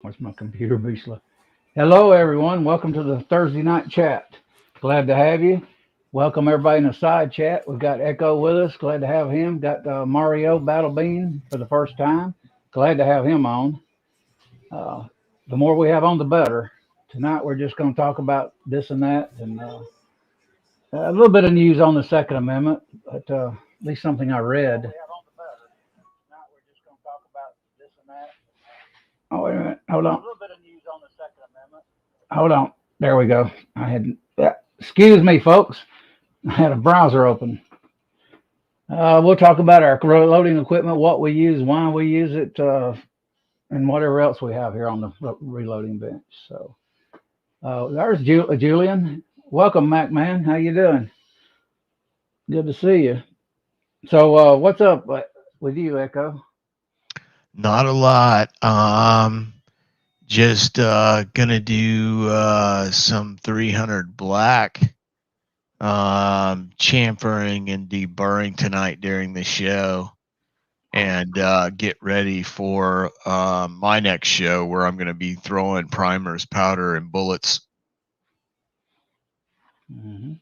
Where's my computer, Beastla? Hello, everyone. Welcome to the Thursday night chat. Glad to have you. Welcome everybody in the side chat. We've got Echo with us. Glad to have him. Got Mario Battle Bean for the first time. Glad to have him on. Uh, the more we have on, the better. Tonight we're just going to talk about this and that, and a little bit of news on the Second Amendment, but at least something I read. Oh, wait a minute. Hold on. Hold on. There we go. I had. Excuse me, folks. I had a browser open. We'll talk about our loading equipment, what we use, why we use it, and whatever else we have here on the reloading bench. So there's Julian. Welcome, Mac Man. How you doing? Good to see you. So what's up with you, Echo? Not a lot. Just gonna do some 300 black chamfering and deburring tonight during the show, and get ready for my next show where I'm gonna be throwing primers, powder, and bullets. Mm-hmm.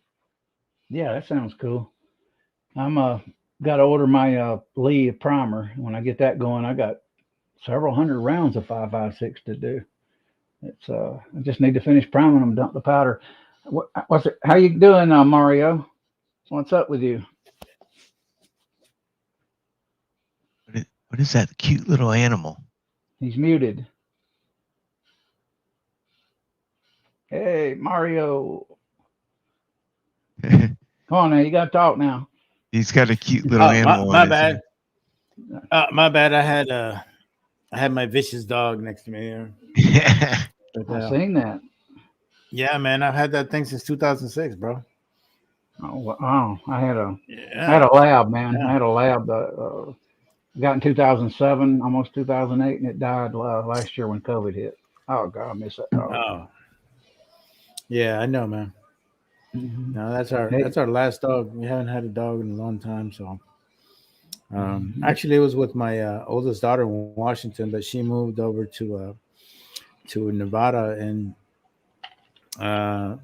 Yeah, that sounds cool. I'm got to order my Lee primer. When I get that going, I got several hundred rounds of 5.56 to do. It's I just need to finish priming them, dump the powder. What's it? How you doing, Mario? What's up with you? What is that cute little animal? He's muted. Hey, Mario. Come on now, you got to talk now. He's got a cute little animal. My bad. My bad. I had my vicious dog next to me here. I've seen that. Yeah, man. I've had that thing since 2006, bro. Oh, wow. I had a lab, man. Yeah. I had a lab got in 2007, almost 2008, and it died last year when COVID hit. Oh God, I miss that dog. Oh, yeah, I know, man. Mm-hmm. No, that's our last dog. We haven't had a dog in a long time, so. Actually, it was with my oldest daughter in Washington, but she moved over to Nevada, and my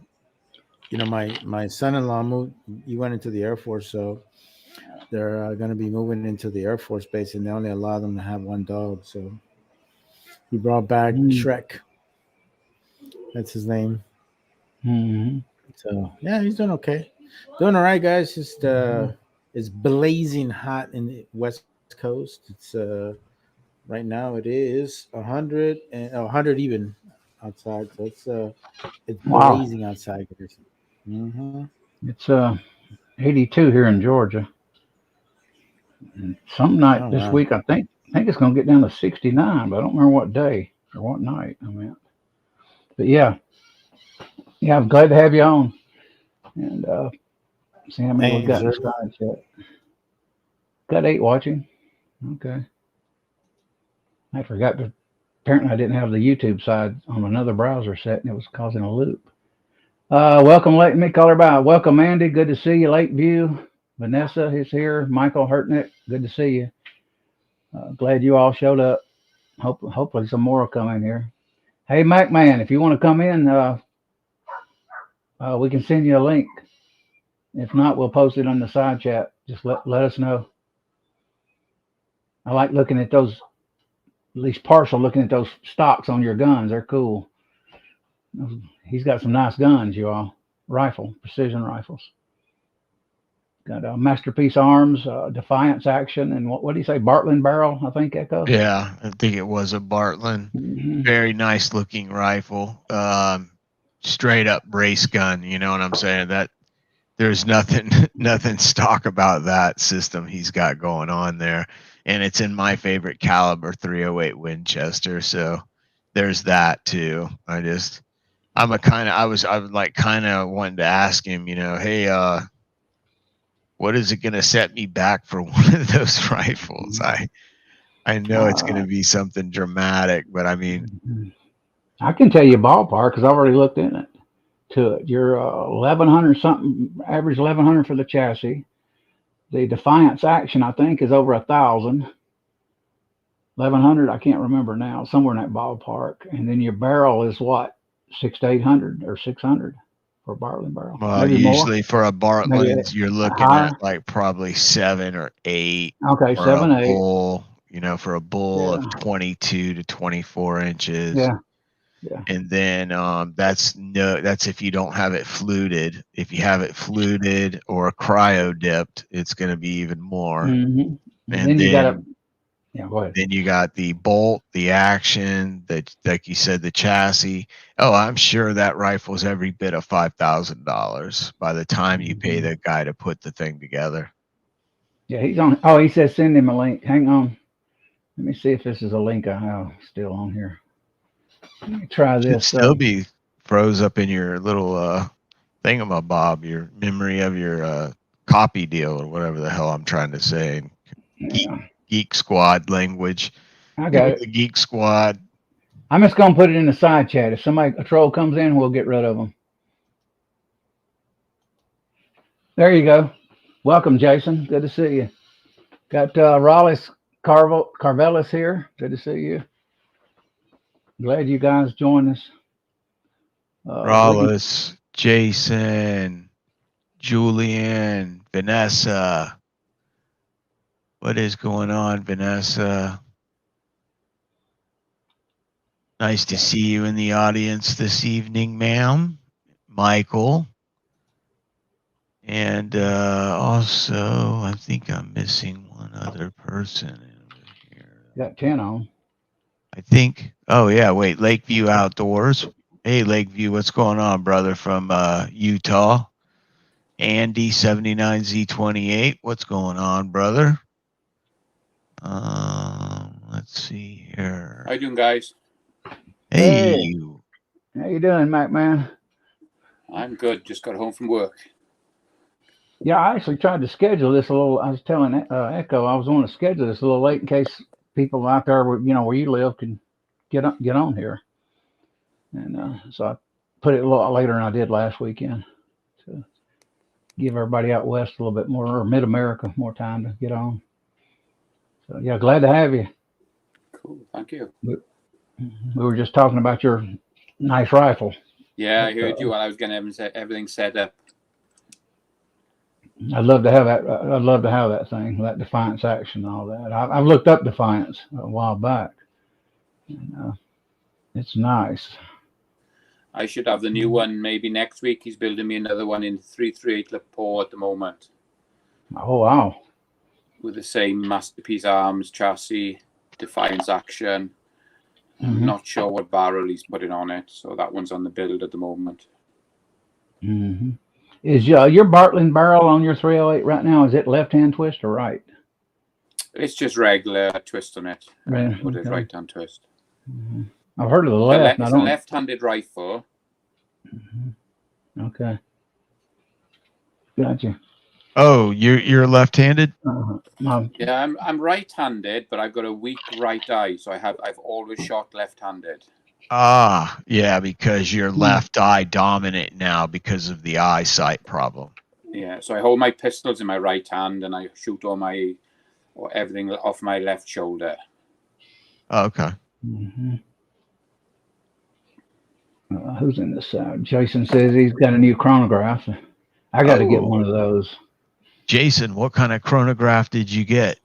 son-in-law moved. He went into the Air Force, so they're going to be moving into the Air Force base, and they only allow them to have one dog. So he brought back Shrek. That's his name. Mm-hmm. So yeah, he's doing okay. Doing all right, guys. Just it's blazing hot in the West Coast. It's right now it is 100 and 100 even outside. So it's blazing outside. Mm-hmm. It's 82 here in Georgia. And some night this week, I think it's going to get down to 69, but I don't remember what day or what night. But yeah, I'm glad to have you on. And see how many we got in the side chat. Got 8 watching. Okay. I forgot to. Apparently, I didn't have the YouTube side on another browser set, and it was causing a loop. Welcome, Lake Me Caller by. Welcome, Andy. Good to see you. Lakeview. Vanessa is here. Michael Hurtnick. Good to see you. Glad you all showed up. Hopefully, some more will come in here. Hey, Mac Man, if you want to come in, we can send you a link. If not, we'll post it on the side chat. Just let us know. I like looking at those, at least partial looking at those stocks on your guns. They're cool. He's got some nice guns, you all. Precision rifles. Got Masterpiece Arms, Defiance Action, and what do you say, Bartland barrel, I think, Echo? Yeah, I think it was a Bartland. Mm-hmm. Very nice looking rifle. Straight up race gun, you know what I'm saying? That there's nothing stock about that system he's got going on there. And it's in my favorite caliber, 308 Winchester. So there's that too. I was kind of wanting to ask him, hey, what is it going to set me back for one of those rifles? I know it's going to be something dramatic, but I mean, I can tell you ballpark because I've already looked in it. You're 1,100 something, average 1,100 for the chassis. The Defiance Action, I think, is over 1,000. 1,100. I can't remember now. Somewhere in that ballpark. And then your barrel is what, 600 to 800 or 600 for a Bartlein barrel. Well, Maybe more. usually for a Maybe Bartleins, you're looking higher. at like probably 7 or 8. Okay, For 7, a 8. bull, for a bull Yeah. of 22 to 24 inches. Yeah. Yeah. And then that's if you don't have it fluted. If you have it fluted or cryo dipped, it's going to be even more. Mm-hmm. And then you got then, go ahead. Then you got the bolt, the action, that like you said, the chassis. Oh, I'm sure that rifle's every bit of $5,000 by the time you pay the guy to put the thing together. Yeah, he's on. Oh, he says send him a link. Hang on. Let me see if this is a link I have still on here. Let me try It this. should still be froze up in your little thingamabob, your memory of your copy deal or whatever the hell I'm trying to say. Geek Squad language. I got it. The Geek Squad. I'm just gonna put it in the side chat. If a troll comes in, we'll get rid of them. There you go. Welcome, Jason. Good to see you. Got Raleigh Carvelis here. Good to see you. Glad you guys joined us. Raleigh, Jason, Julian, Vanessa. What is going on, Vanessa? Nice to see you in the audience this evening, ma'am. Michael. And also, I think I'm missing one other person over here. Got 10 on. I think. Oh, yeah. Wait. Lakeview Outdoors. Hey, Lakeview. What's going on, brother, from Utah? Andy 79Z28. What's going on, brother? Let's see here. How you doing, guys? Hey. How you doing, Mac man? I'm good. Just got home from work. Yeah, I actually tried to schedule this a little. I was telling Echo I was going to schedule this a little late in case people out there, where you live, can get on here. And so I put it a little later than I did last weekend to give everybody out west a little bit more, or mid-America, more time to get on. So yeah, glad to have you. Cool, thank you. We were just talking about your nice rifle. Yeah, I heard you while I was getting everything set up. I'd love to have that. I'd love to have that thing, that Defiance action and all that. I've looked up Defiance a while back. And, it's nice. I should have the new one maybe next week. He's building me another one in 338 Lepo at the moment. Oh, wow. With the same Masterpiece arms, chassis, Defiance action. I'm not sure what barrel he's putting on it. So that one's on the build at the moment. Is your Bartlein barrel on your 308 right now, is it left-hand twist or right? It's just regular twist on it. Right. With a right-hand twist. I've heard of the left. It's a left-handed rifle. Okay. Gotcha. Oh, you're left-handed? Yeah, I'm right-handed, but I've got a weak right eye, so I've always shot left-handed. Ah, yeah, because you're left eye dominant now because of the eyesight problem. Yeah, so I hold my pistols in my right hand and I shoot everything off my left shoulder. Oh, okay. Who's in this? Jason says he's got a new chronograph. I got to get one of those. Jason, what kind of chronograph did you get?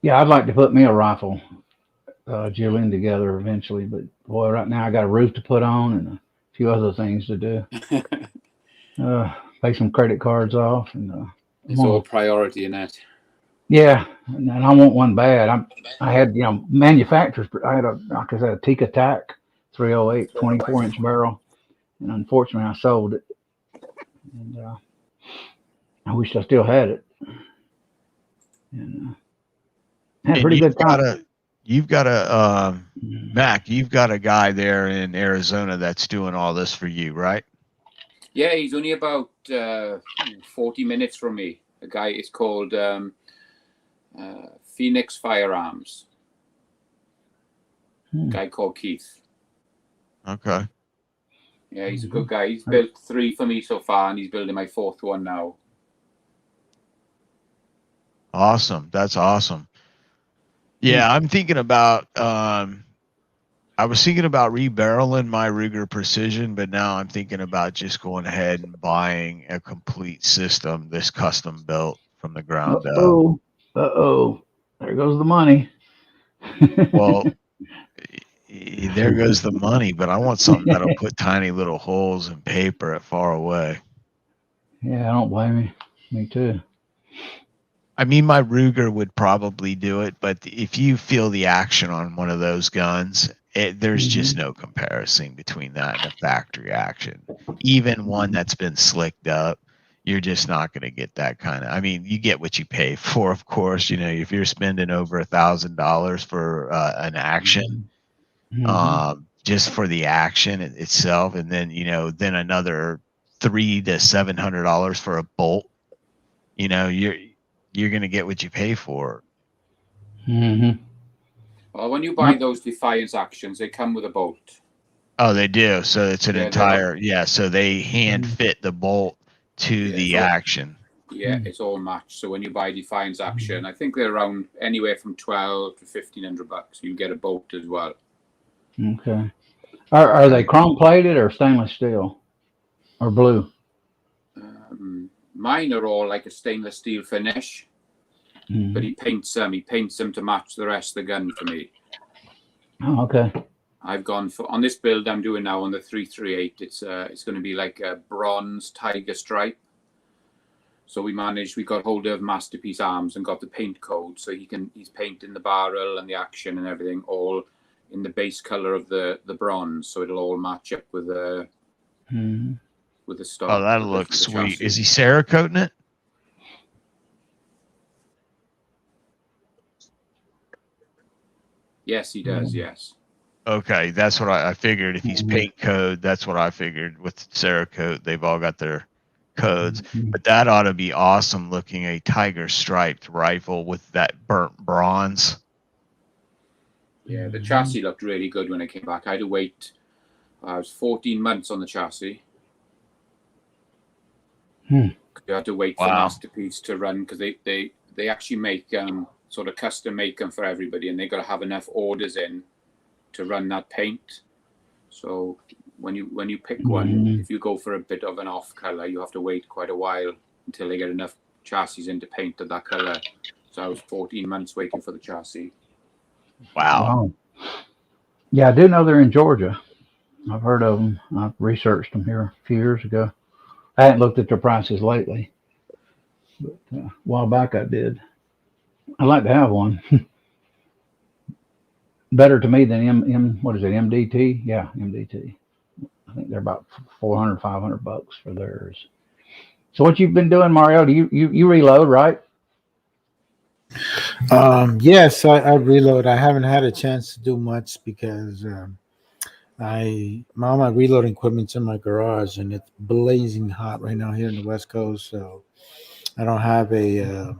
Yeah, I'd like to put me a rifle, Julian, together eventually. But boy, right now I got a roof to put on and a few other things to do. Pay some credit cards off, and it's all priority in it. Yeah, and I want one bad. I had manufacturers. I had a Tika Tac 308 24-inch barrel, and unfortunately I sold it. And I wish I still had it. And had a pretty good time. You've got a Mac. You've got a guy there in Arizona that's doing all this for you, right? Yeah, he's only about 40 minutes from me. The guy is called Phoenix Firearms. Guy called Keith. Okay. Yeah, he's a good guy. He's built 3 for me so far, and he's building my 4th one now. Awesome. That's awesome. Yeah, I'm thinking about I was thinking about rebarreling my Ruger Precision, but now I'm thinking about just going ahead and buying a complete system, this custom built from the ground up. There goes the money. Well, there goes the money, but I want something that'll put tiny little holes in paper at far away. Yeah, I don't blame you. Me too. I mean, my Ruger would probably do it, but if you feel the action on one of those guns, there's just no comparison between that and a factory action. Even one that's been slicked up, you're just not going to get that kind of. I mean, you get what you pay for, of course. You know, if you're spending over $1,000 for an action, just for the action itself, and then then another $300 to $700 for a bolt, you're going to get what you pay for. Well, when you buy those Defiance actions, they come with a bolt. Oh, they do. So it's an entire, so they hand fit the bolt to the action. Yeah, it's all matched. So when you buy Defiance action, I think they're around anywhere from $1,200 to $1,500. You get a bolt as well. Okay. Are they chrome plated or stainless steel or blue? Mine are all like a stainless steel finish, but he paints them. He paints them to match the rest of the gun for me. Oh, okay. I've gone for, on this build I'm doing now on the 338. It's going to be like a bronze tiger stripe. So we got hold of Masterpiece Arms and got the paint code, so he's painting the barrel and the action and everything all in the base color of the bronze, so it'll all match up with the stock. Oh, that'll look sweet. Is he Cerakoting it? Yes, he does. Yes. Okay, that's what I figured. If he's paint code, that's what I figured. With Cerakote, they've all got their codes. But that ought to be awesome looking, a tiger striped rifle with that burnt bronze. Yeah, the chassis looked really good when it came back. I had to wait. I was 14 months on the chassis. You had to wait for Masterpiece to run because they actually make sort of custom make them for everybody, and they got to have enough orders in to run that paint. So when you pick one, if you go for a bit of an off color, you have to wait quite a while until they get enough chassis in to paint of that color. So I was 14 months waiting for the chassis. Wow. Yeah, I do know they're in Georgia. I've heard of them. I've researched them here a few years ago. I hadn't looked at their prices lately, but a while back I did. I'd like to have one. Better to me than what is it, MDT? Yeah, MDT. I think they're about $400, $500 for theirs. So what you've been doing, Mario? Do you reload, right? Yes, I reload. I haven't had a chance to do much because all my reloading equipment's in my garage and it's blazing hot right now here in the West Coast. So I don't have a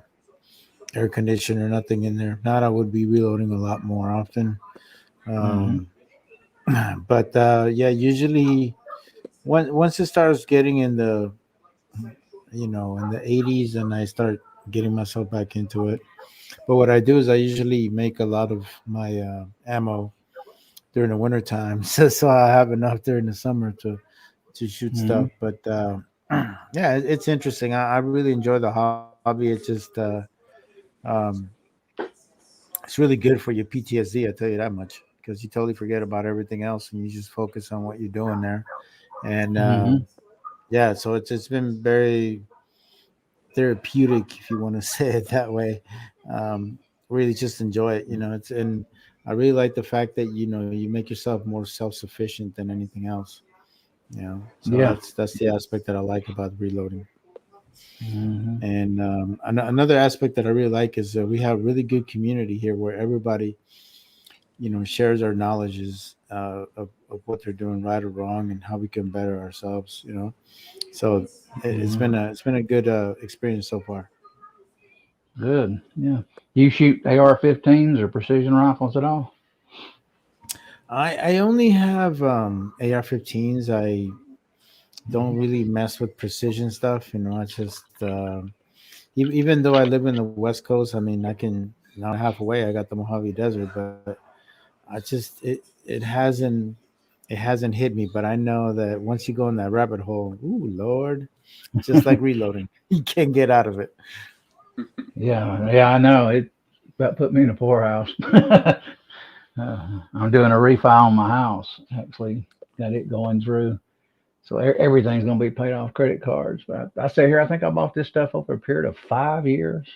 air conditioner or nothing in there. If not, I would be reloading a lot more often. But yeah, usually once it starts getting in the in the 80s, and I start getting myself back into it. But what I do is I usually make a lot of my ammo during the winter time, so I have enough during the summer to shoot stuff. But yeah, it's interesting. I really enjoy the hobby. It's just it's really good for your PTSD. I tell you that much, because you totally forget about everything else and you just focus on what you're doing there. And yeah, so it's been very therapeutic, if you want to say it that way. Really just enjoy it, and I really like the fact that you make yourself more self-sufficient than anything else. So that's the aspect that I like about reloading. And another aspect that I really like is that we have really good community here where everybody shares our knowledges of what they're doing right or wrong and how we can better ourselves. So it's been a good experience so far. Good. Yeah. Do you shoot AR-15s or precision rifles at all? I only have AR-15s. don't really mess with precision stuff. You know, I just even though I live in the West Coast, I mean, I can an hour and a half away. I got the Mojave Desert, but I just it hasn't hit me. But I know that once you go in that rabbit hole, ooh Lord, just like reloading, you can't get out of it. Yeah, I know. It about put me in a poorhouse. I'm doing a refi on my house. Actually, got it going through. So everything's going to be paid off credit cards. But I say here, I think I bought this stuff over a period of 5 years.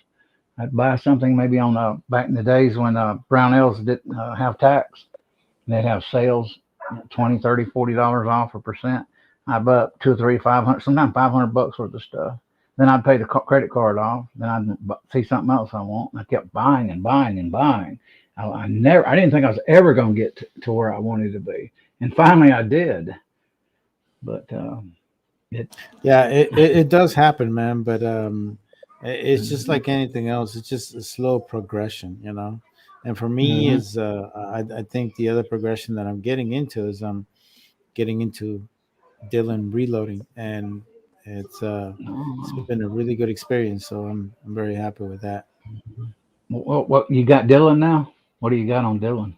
I'd buy something maybe on back in the days when Brownells didn't have tax. And they'd have sales, 20, 30, $40 off a percent. I'd buy up 2 or 3, 500, sometimes $500 worth of stuff. Then I'd pay the credit card off. Then I'd see something else I want. And I kept buying and buying and buying. I didn't think I was ever going to get to where I wanted to be. And finally I did. But it does happen, man. But it's just like anything else. It's just a slow progression, you know. And for me, is I think the other progression that I'm getting into is I'm getting into Dylan reloading, and it's been a really good experience. So I'm very happy with that. What you got, Dylan, now? What do you got on Dylan?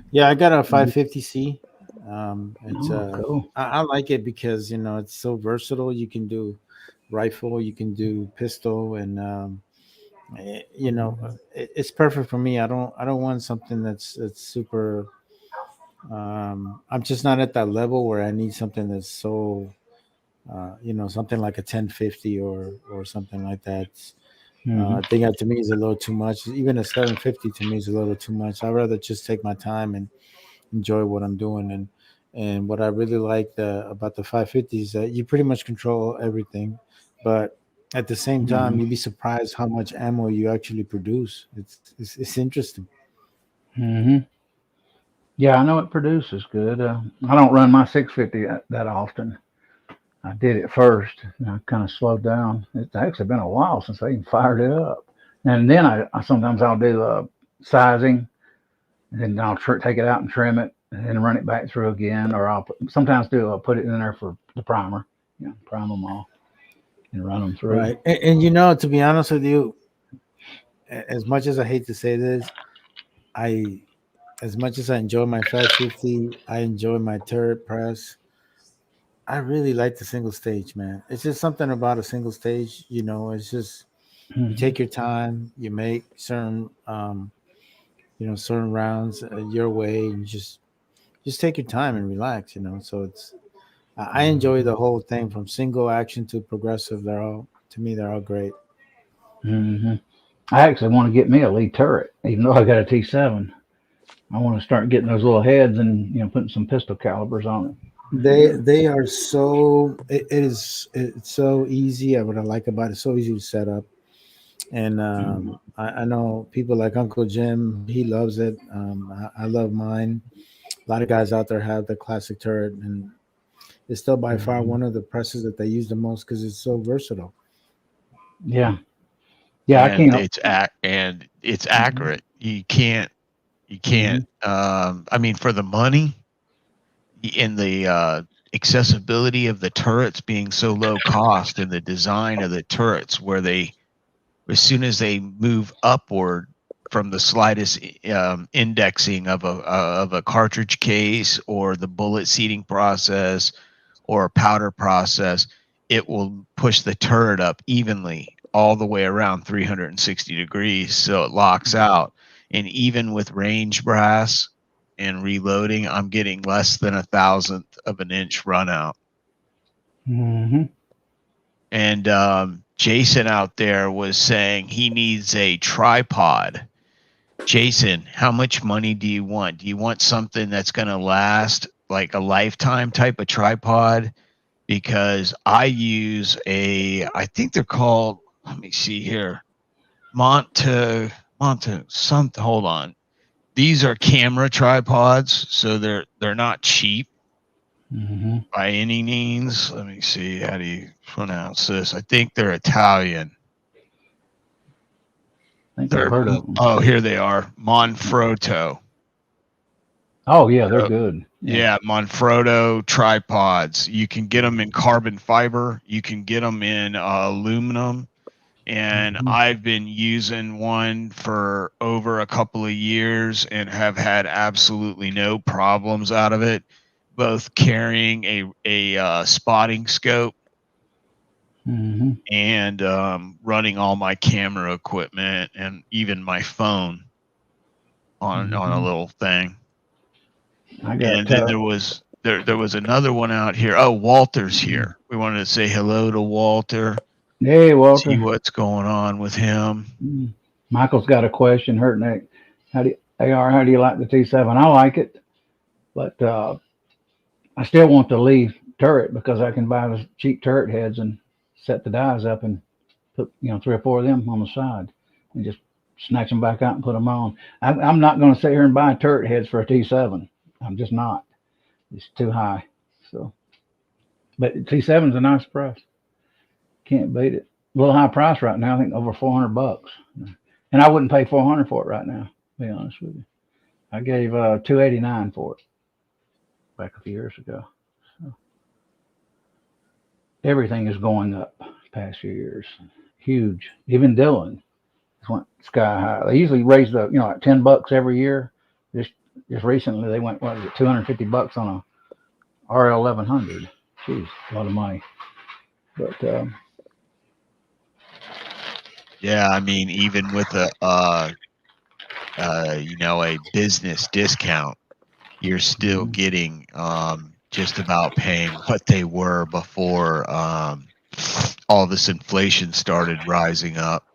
Yeah, I got a 550C. It's cool. I like it because you know it's so versatile. You can do rifle, you can do pistol, and you know it's perfect for me. I don't want something that's super. I'm just not at that level where I need something that's so you know, something like a 1050 or something like that. I think that to me is a little too much. Even a 750 to me is a little too much. I'd rather just take my time and enjoy what I'm doing. And what I really like about the 550 is that you pretty much control everything, but at the same time, you'd be surprised how much ammo you actually produce. It's interesting. Yeah, I know it produces good. I don't run my 650 that often. I did it first, and I kind of slowed down. It's actually been a while since I even fired it up. And then I sometimes I'll do sizing, and then I'll take it out and trim it, and then run it back through again. Or I'll sometimes I'll put it in there for the primer, prime them all, and run them through. Right, and you know, to be honest with you, as much as I hate to say this, as much as I enjoy my 550, I enjoy my turret press. I really like the single stage, man. It's just something about a single stage, you know. It's just you take your time, you make certain, you know, certain rounds your way, and just take your time and relax, you know. So I enjoy the whole thing from single action to progressive. They're all great. I actually want to get me a Lee turret, even though I got a T7. I want to start getting those little heads and putting some pistol calibers on it. They are so it's so easy. What I like about it, so easy to set up. And I know people like Uncle Jim, he loves it. I love mine. A lot of guys out there have the classic turret, and it's still by far one of the presses that they use the most because it's so versatile. Yeah, I can't. It's accurate. You can't. I mean, for the money and the accessibility of the turrets being so low cost, and the design of the turrets where as soon as they move upward from the slightest indexing of a cartridge case or the bullet seating process or powder process, it will push the turret up evenly all the way around 360 degrees, so it locks out. And even with range brass and reloading, I'm getting less than 1,000th of an inch run out. And Jason out there was saying he needs a tripod. Jason, how much money do you want? Do you want something that's going to last like a lifetime type of tripod? Because I use I think they're called, let me see here, Monte something. Hold on. These are camera tripods, so they're not cheap by any means. Let me see. How do you pronounce this? I think they're Italian. I think I've heard of them. Oh, here they are. Manfrotto. Oh, yeah, they're good. Yeah, Manfrotto tripods. You can get them in carbon fiber. You can get them in aluminum. And I've been using one for over a couple of years and have had absolutely no problems out of it, both carrying a spotting scope and running all my camera equipment and even my phone on a little thing. And then there was another one out here. Oh, Walter's here. We wanted to say hello to Walter. Hey, Walter. See what's going on with him. Michael's got a question. Hurt Nick. How do you like the T7? I like it, but I still want the Lee turret because I can buy the cheap turret heads and set the dies up and put 3 or 4 of them on the side and just snatch them back out and put them on. I'm not going to sit here and buy turret heads for a T7. I'm just not. It's too high. So, but T7's a nice price. Can't beat it. A little high price right now. I think over $400, and I wouldn't pay $400 for it right now. To be honest with you, I gave $289 for it back a few years ago. So, everything is going up past few years. Huge. Even Dylan went sky high. They usually raise the like $10 every year. Just recently they went $250 on a RL 1100. Jeez, a lot of money. But yeah, I mean, even with a business discount, you're still getting just about paying what they were before all this inflation started rising up.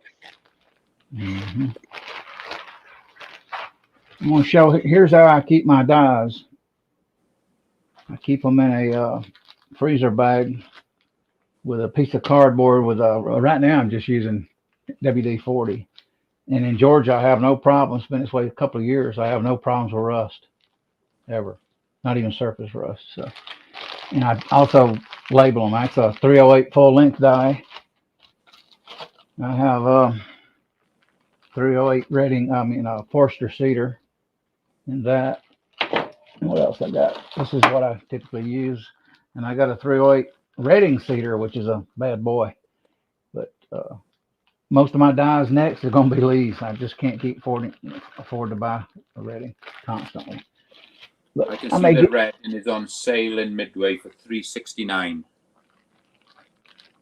I'm going to show. Here's how I keep my dies. I keep them in a freezer bag with a piece of cardboard. Right now I'm just using WD-40, and in Georgia I have no problems. Been this way a couple of years. I have no problems with rust ever, not even surface rust. So, and I also label them. That's a 308 full length die. I have 308 Reading. Forster cedar. And that, and what else I got? This is what I typically use. And I got a 308 Reading cedar, which is a bad boy. But most of my dies next are going to be Lee's. I just can't afford to buy a Reading constantly. But I can see that Reading is on sale in Midway for $369.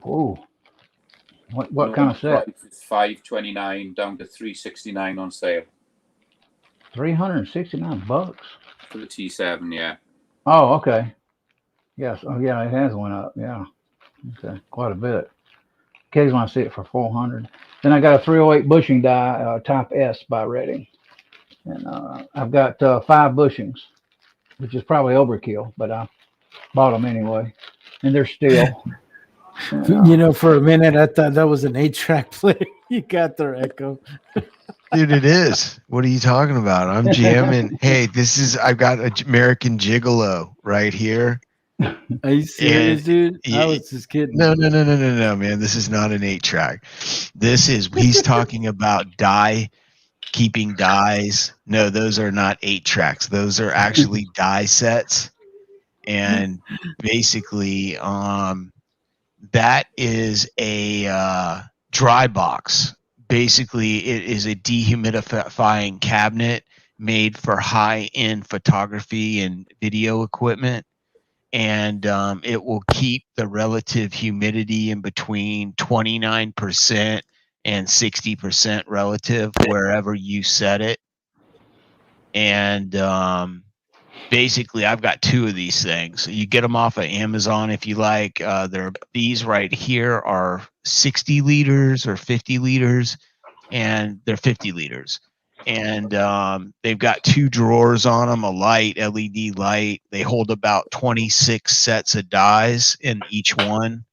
Oh, what kind of set? It's $529 down to $369 on sale. $369 for the T7, yeah. Oh, okay. Yes. Oh, yeah. It has went up. Yeah. Okay, quite a bit. Occasionally I see it for $400. Then I got a 308 bushing die, Type S by Reading, and I've got 5 bushings, which is probably overkill, but I bought them anyway, and they're still. For a minute I thought that was an 8-track player. You got their echo. Dude, it is. What are you talking about? I'm jamming. Hey, I've got an American Gigolo right here. Are you serious, dude? I was just kidding. No, man. This is not an 8-track. He's talking about keeping dies. No, those are not 8-tracks. Those are actually die sets. And basically, that is a dry box. Basically, it is a dehumidifying cabinet made for high-end photography and video equipment, and it will keep the relative humidity in between 29% and 60% relative wherever you set it. And basically, I've got 2 of these things. You get them off of Amazon if you like. These right here are 60 liters or 50 liters, and they're 50 liters. And they've got 2 drawers on them, a LED light. They hold about 26 sets of dies in each one,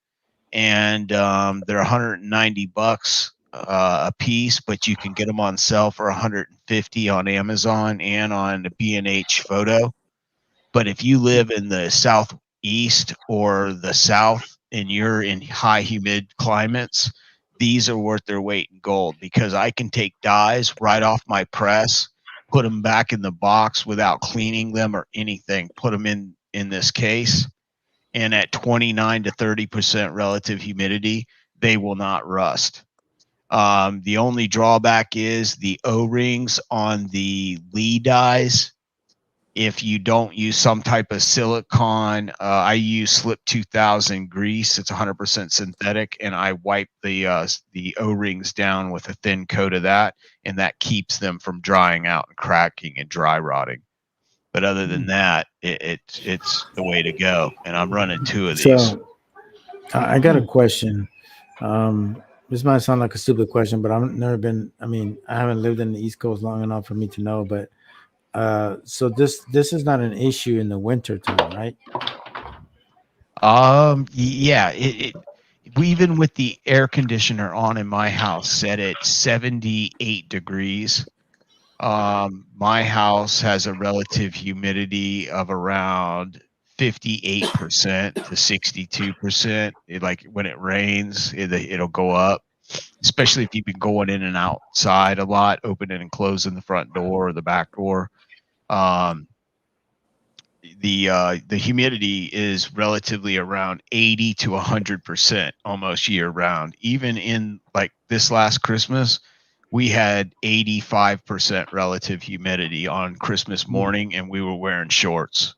and they're $190 a piece, but you can get them on sale for $150 on Amazon and on B&H Photo. But if you live in the southeast or the south and you're in high humid climates, these are worth their weight in gold, because I can take dies right off my press, put them back in the box without cleaning them or anything. Put them in this case, and at 29 to 30% relative humidity, they will not rust. The only drawback is the O-rings on the lead dies. If you don't use some type of silicone, I use Slip 2000 grease. It's 100% synthetic, and I wipe the O-rings down with a thin coat of that, and that keeps them from drying out and cracking and dry rotting. But other than that, it's the way to go. And I'm running 2 of these. So I got a question. This might sound like a stupid question, but I haven't lived in the East Coast long enough for me to know, but so this is not an issue in the winter time, right? Yeah, even with the air conditioner on in my house set at 78 degrees, my house has a relative humidity of around 58% to 62%. Like when it rains, it'll go up, especially if you've been going in and outside a lot, opening and closing the front door or the back door. The humidity is relatively around 80 to 100% almost year round. Even in like this last Christmas, we had 85% relative humidity on Christmas morning, and we were wearing shorts.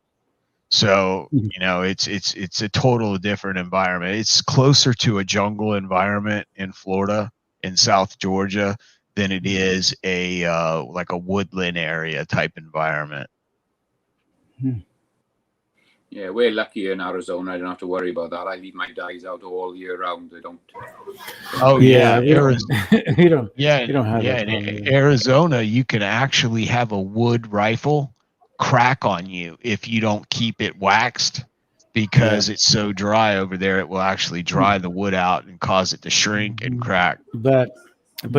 So, you know, it's a total different environment. It's closer to a jungle environment in Florida, in South Georgia, than it is a like a woodland area type environment. Yeah, we're lucky in Arizona. I don't have to worry about that. I leave my dyes out all year round. I don't. Oh yeah, you don't have that problem. In Arizona, you can actually have a wood rifle crack on you if you don't keep it waxed, because it's so dry over there. It will actually dry the wood out and cause it to shrink and crack. But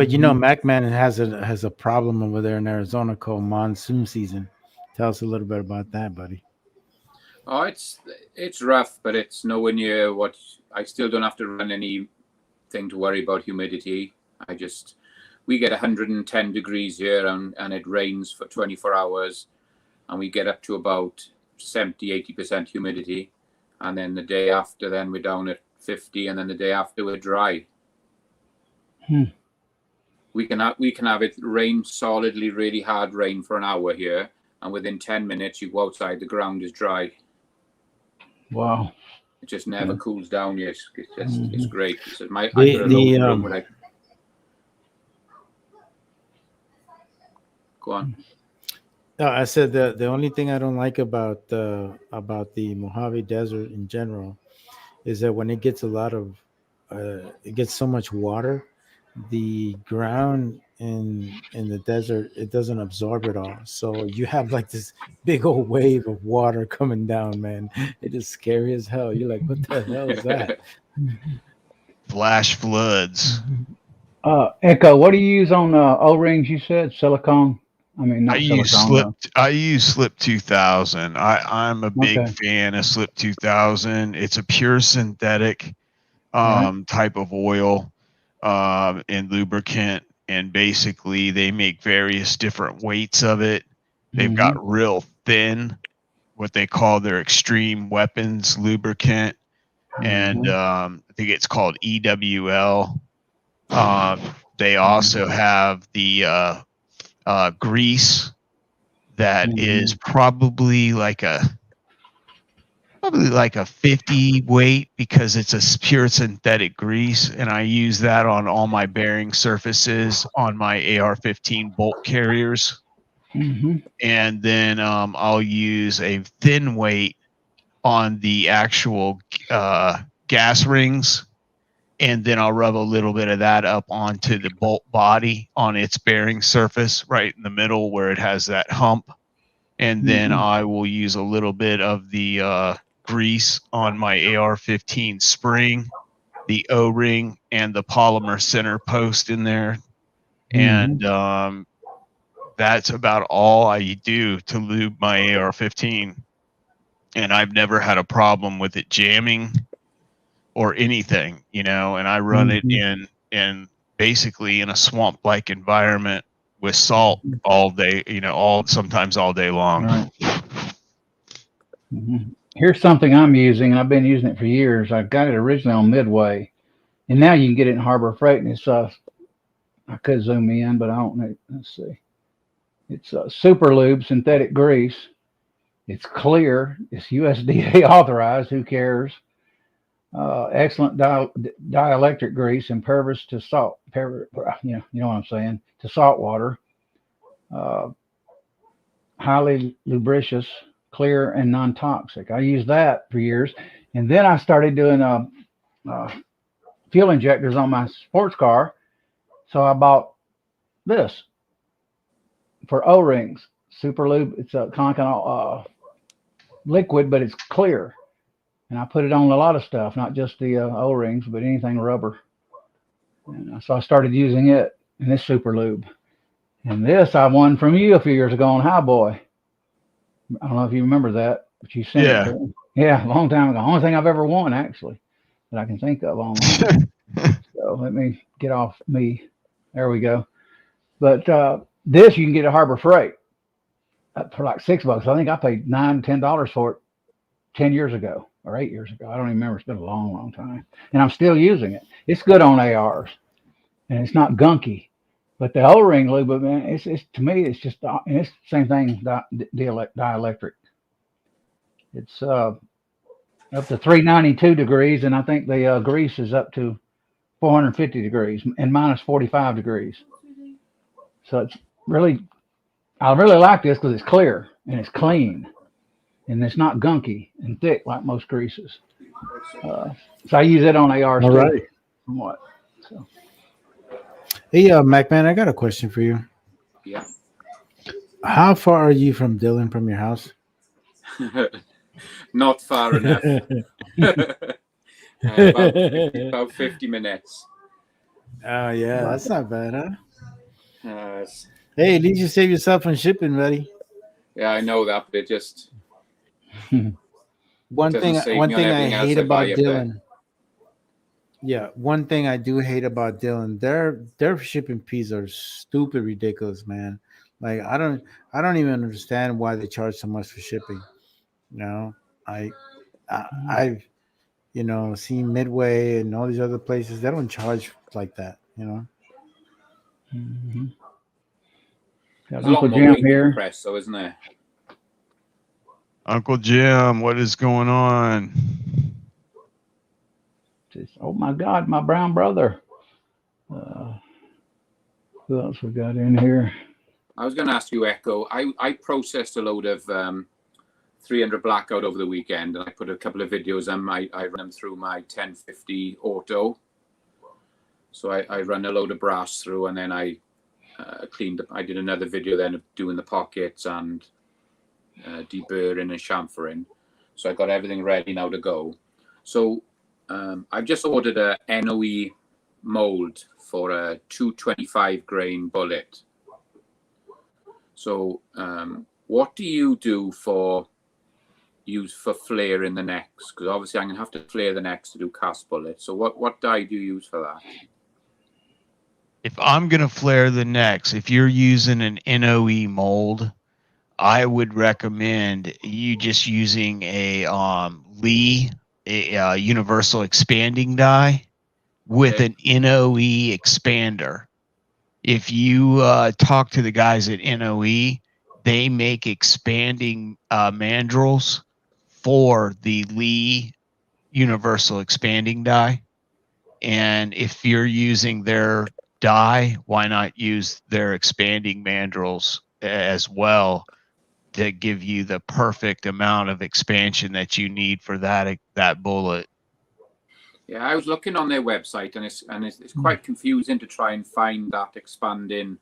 you know, MacMan has a problem over there in Arizona called monsoon season. Tell us a little bit about that, buddy. Oh, it's rough, but it's nowhere near what I still don't have to run anything to worry about humidity. We get 110 degrees here and it rains for 24 hours and we get up to about 70-80% humidity. And then the day after, then we're down at 50, and then the day after we're dry. We can have it rain solidly, really hard rain for an hour here, and within 10 minutes you go outside, the ground is dry. Wow. It just never cools down yet. It's great. Go on. No, I said that the only thing I don't like about the Mojave Desert in general is that when it gets it gets so much water, the ground in the desert, it doesn't absorb it all. So you have like this big old wave of water coming down, man. It is scary as hell. You're like, what the hell is that? Flash floods. Echo, what do you use on O-rings? You said silicone. I mean, not silicone. I use Slip 2000. I'm a big fan of Slip 2000. It's a pure synthetic type of oil and lubricant, and basically they make various different weights of it. They've got real thin, what they call their extreme weapons lubricant, and I think it's called EWL. They also have the grease that is probably like a 50 weight, because it's a pure synthetic grease, and I use that on all my bearing surfaces on my AR-15 bolt carriers. And then I'll use a thin weight on the actual gas rings, and then I'll rub a little bit of that up onto the bolt body on its bearing surface right in the middle where it has that hump. And then I will use a little bit of the grease on my AR-15 spring, the O-ring, and the polymer center post in there. And that's about all I do to lube my AR-15. And I've never had a problem with it jamming or anything, you know, and I run it in basically in a swamp-like environment with salt all day, you know, sometimes all day long. Right. Mm-hmm. Here's something I'm using, and I've been using it for years. I got it originally on Midway, and now you can get it in Harbor Freight, and it's I could zoom in, but I don't know. Let's see. It's Super Lube synthetic grease. It's clear. It's USDA authorized. Who cares? Excellent dielectric grease, impervious to salt. You know what I'm saying? To salt water. Highly lubricious, clear, and non-toxic. I used that for years, and then I started doing fuel injectors on my sports car. So I bought this for O-rings. Super Lube. It's a kind of liquid, but it's clear. And I put it on a lot of stuff, not just the O-rings, but anything rubber. And so I started using it in this Super Lube. And this I won from you a few years ago on Highboy. I don't know if you remember that, but you sent it to me. Yeah, a long time ago. Only thing I've ever won, actually, that I can think of online. So let me get off me. There we go. But this you can get at Harbor Freight for like $6. I think I paid $9, $10 for it 10 years ago or 8 years ago. I don't even remember. It's been a long, long time. And I'm still using it. It's good on ARs, and it's not gunky. But the O-ring lube, man, it's to me, it's just, and it's the same thing, dielectric. It's up to 392 degrees, and I think the grease is up to 450 degrees and minus 45 degrees. So it's really, I really like this because it's clear and it's clean, and it's not gunky and thick like most greases. So I use it on ARs All too. right. Somewhat. So. Hey, MacMan, I got a question for you. Yeah. How far are you from Dylan from your house? Not far enough. About 50 minutes. Oh, yeah. That's not bad, huh? Hey, at least you save yourself on shipping, buddy. Yeah, I know that, but it just... One thing I hate about Dylan. Yeah, one thing I do hate about Dylan, their shipping fees are stupid ridiculous, man. Like I don't even understand why they charge so much for shipping. You know, I've seen Midway and all these other places, they don't charge like that, you know. Mm-hmm. Got There's a lot more weight here. Press, though, isn't there? Uncle Jim, what is going on? Oh my God, my brown brother. Who else we got in here? I was going to ask you, Echo. I processed a load of 300 blackout over the weekend, and I put a couple of videos on I run them through my 1050 auto. So I run a load of brass through, and then I cleaned up. I did another video then of doing the pockets and deburring and chamfering. So I got everything ready now to go. So I've just ordered a NOE mold for a 225 grain bullet. So what do you do use for flaring the necks? Because obviously I'm gonna have to flare the necks to do cast bullets. So what dye do you use for that? If I'm gonna flare the necks, if you're using an NOE mold, I would recommend you just using a Lee universal expanding die with an NOE expander. If you talk to the guys at NOE, they make expanding mandrels for the Lee universal expanding die. And if you're using their die, why not use their expanding mandrels as well to give you the perfect amount of expansion that you need for that bullet? Yeah, I was looking on their website, and it's quite confusing to try and find that expanding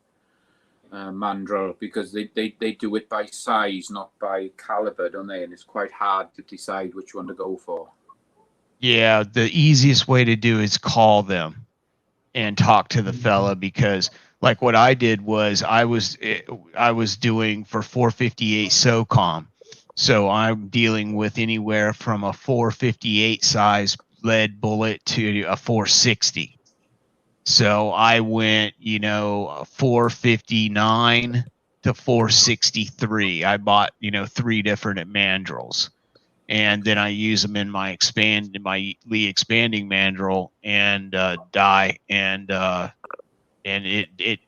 mandrel, because they do it by size, not by caliber, don't they? And it's quite hard to decide which one to go for. Yeah, the easiest way to do is call them and talk to the fella, because like what I did was I was doing for 458 SOCOM. So I'm dealing with anywhere from a 458 size lead bullet to a 460. So I went, 459 to 463. I bought, 3 different mandrels, and then I use them in my Lee expanding mandrel and die, and it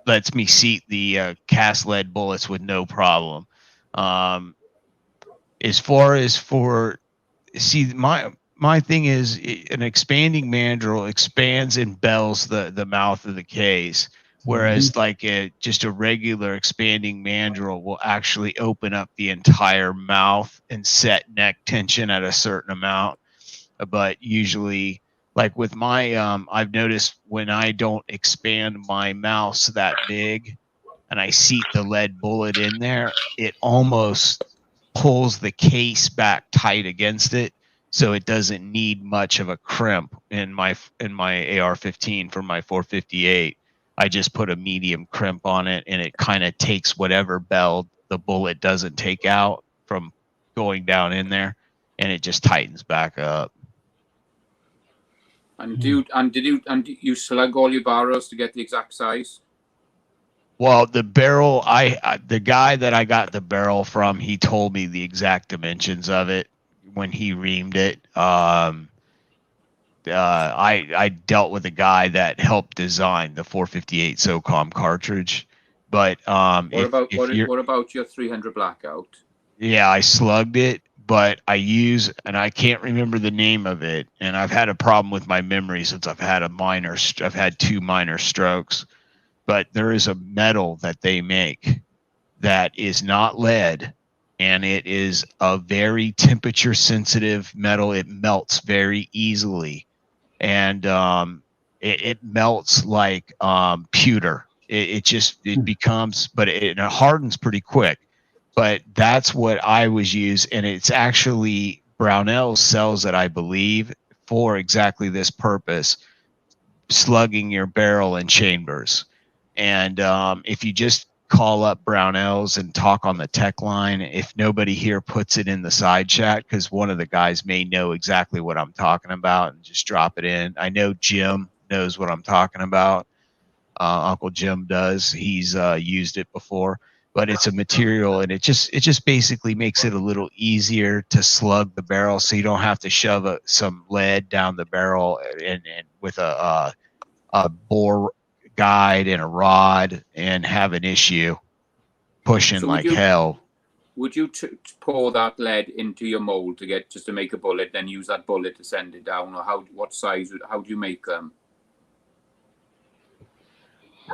lets me seat the cast lead bullets with no problem. As far as my thing is, an expanding mandrel expands and bells the mouth of the case, whereas like just a regular expanding mandrel will actually open up the entire mouth and set neck tension at a certain amount. But usually, like with my I've noticed when I don't expand my mouse that big and I seat the lead bullet in there, it almost pulls the case back tight against it, so it doesn't need much of a crimp in my AR-15 for my 458. I just put a medium crimp on it, and it kind of takes whatever bell the bullet doesn't take out from going down in there, and it just tightens back up. And did you slug all your barrels to get the exact size? Well, the barrel, the guy that I got the barrel from, he told me the exact dimensions of it when he reamed it. I dealt with a guy that helped design the 458 SOCOM cartridge, but what about your 300 Blackout? Yeah, I slugged it, but and I can't remember the name of it, and I've had a problem with my memory since I've had 2 minor strokes. But there is a metal that they make that is not lead, and it is a very temperature sensitive metal. It melts very easily, and it melts like pewter. It becomes, but it hardens pretty quick. But that's what I was used, and it's actually Brownell sells it, I believe, for exactly this purpose: slugging your barrel and chambers. And if you just call up Brownells and talk on the tech line, if nobody here puts it in the side chat, because one of the guys may know exactly what I'm talking about, and just drop it in. I know Jim knows what I'm talking about. Uncle Jim does. He's used it before, but it's a material, and it just basically makes it a little easier to slug the barrel, so you don't have to shove some lead down the barrel and with a bore guide and a rod and have an issue pushing like hell. Would you pour that lead into your mold to make a bullet, then use that bullet to send it down, or what size? How do you make them?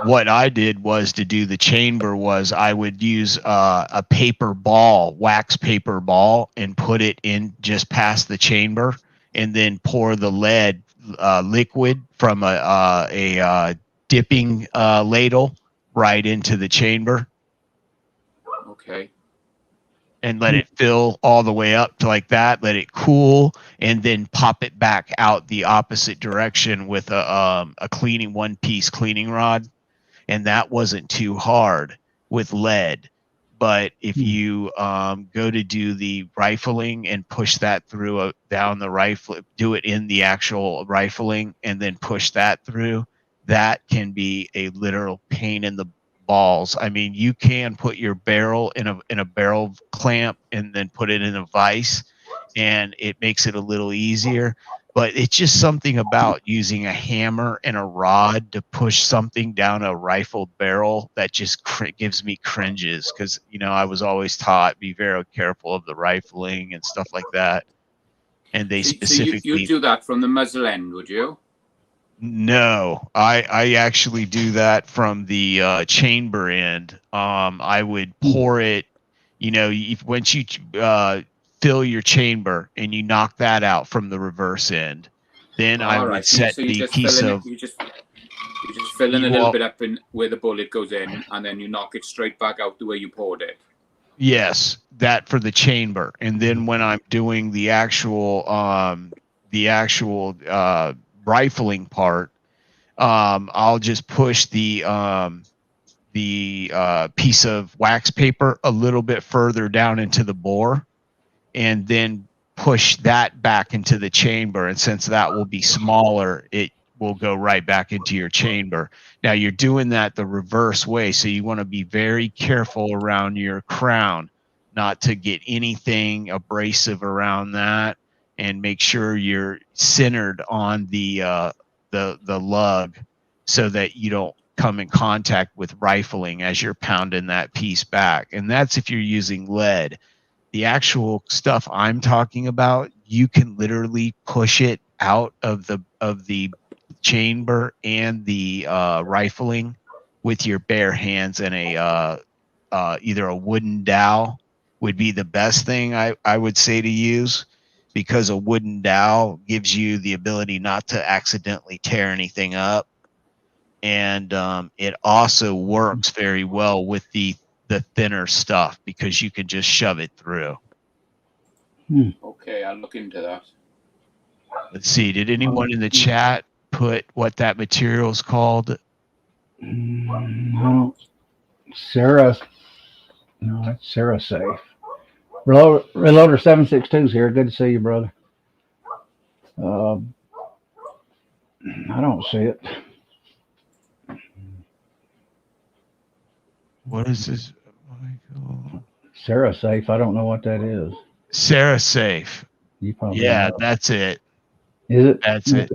What I did was to do the chamber was I would use a paper ball, wax paper ball, and put it in just past the chamber, and then pour the lead liquid from a dipping ladle right into the chamber. Okay. And let it fill all the way up to like that. Let it cool, and then pop it back out the opposite direction with a one-piece cleaning rod. And that wasn't too hard with lead. But if you go to do the rifling and push that through down the rifle, do it in the actual rifling and then push that through, that can be a literal pain in the balls. I mean, you can put your barrel in a barrel clamp and then put it in a vise, and it makes it a little easier. But it's just something about using a hammer and a rod to push something down a rifled barrel that just gives me cringes, because I was always taught be very careful of the rifling and stuff like that. And they specifically. So you do that from the muzzle end, would you? No, I actually do that from the chamber end. I would pour it, once you fill your chamber and you knock that out from the reverse end, then I would set the piece of. You just fill in a little bit up in where the bullet goes in, and then you knock it straight back out the way you poured it. Yes, that for the chamber, and then when I'm doing the actual rifling part, I'll just push the piece of wax paper a little bit further down into the bore, and then push that back into the chamber. And since that will be smaller, it will go right back into your chamber. Now you're doing that the reverse way, so you want to be very careful around your crown, not to get anything abrasive around that, and make sure you're centered on the lug so that you don't come in contact with rifling as you're pounding that piece back. And that's if you're using lead. The actual stuff I'm talking about, you can literally push it out of the chamber and the rifling with your bare hands, and either a wooden dowel would be the best thing I would say to use, because a wooden dowel gives you the ability not to accidentally tear anything up. And it also works very well with the thinner stuff, because you can just shove it through. Okay, I'll look into that. Let's see. Did anyone in the chat put what that material is called? No. Sarah. No, that's Sarah Safe. Reloader 762's here. Good to see you, brother. I don't see it. What is this, Michael? Sarah Safe. I don't know what that is. Sarah Safe. You probably Yeah, know. that's it. Is it? That's it.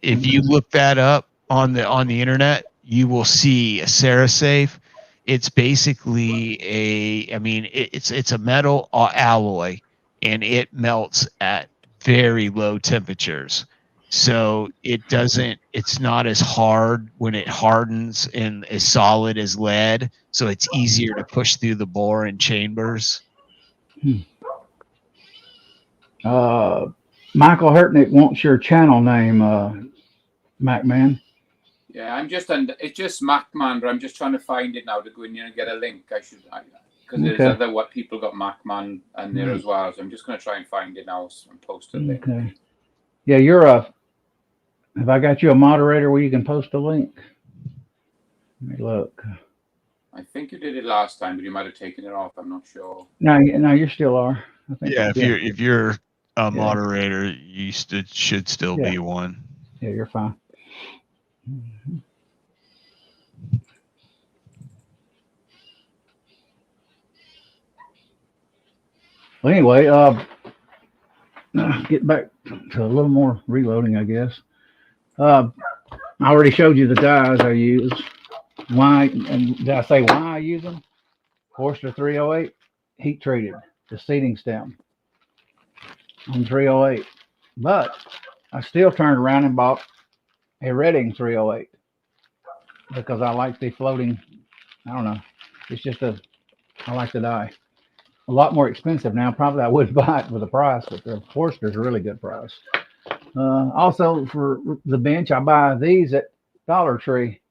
If you look that up on the internet, you will see a Sarah Safe. It's basically it's a metal alloy, and it melts at very low temperatures. So it's not as hard when it hardens and as solid as lead. So it's easier to push through the bore and chambers. Michael Hurtnick wants your channel name, MacMan. Yeah, I'm just under. It's just MacMan, but I'm just trying to find it now to go in here and get a link. Because there's other what people got MacMan and there as well. So I'm just going to try and find it now and post a link. Okay. Yeah, you're a. Have I got you a moderator where you can post a link? Let me look. I think you did it last time, but you might have taken it off. I'm not sure. No, you still are. I think Yeah, if you're a moderator, you should still be one. Yeah, you're fine. Well, anyway, get back to a little more reloading, I guess. I already showed you the dyes I use. Why? And did I say why I use them? Forster 308, heat treated, the seating stem on 308. But I still turned around and bought a Redding 308 because I like the floating. I don't know. It's just I like the dye. A lot more expensive now. Probably I wouldn't buy it with the price, but the Forster's a really good price. Also, for the bench, I buy these at Dollar Tree,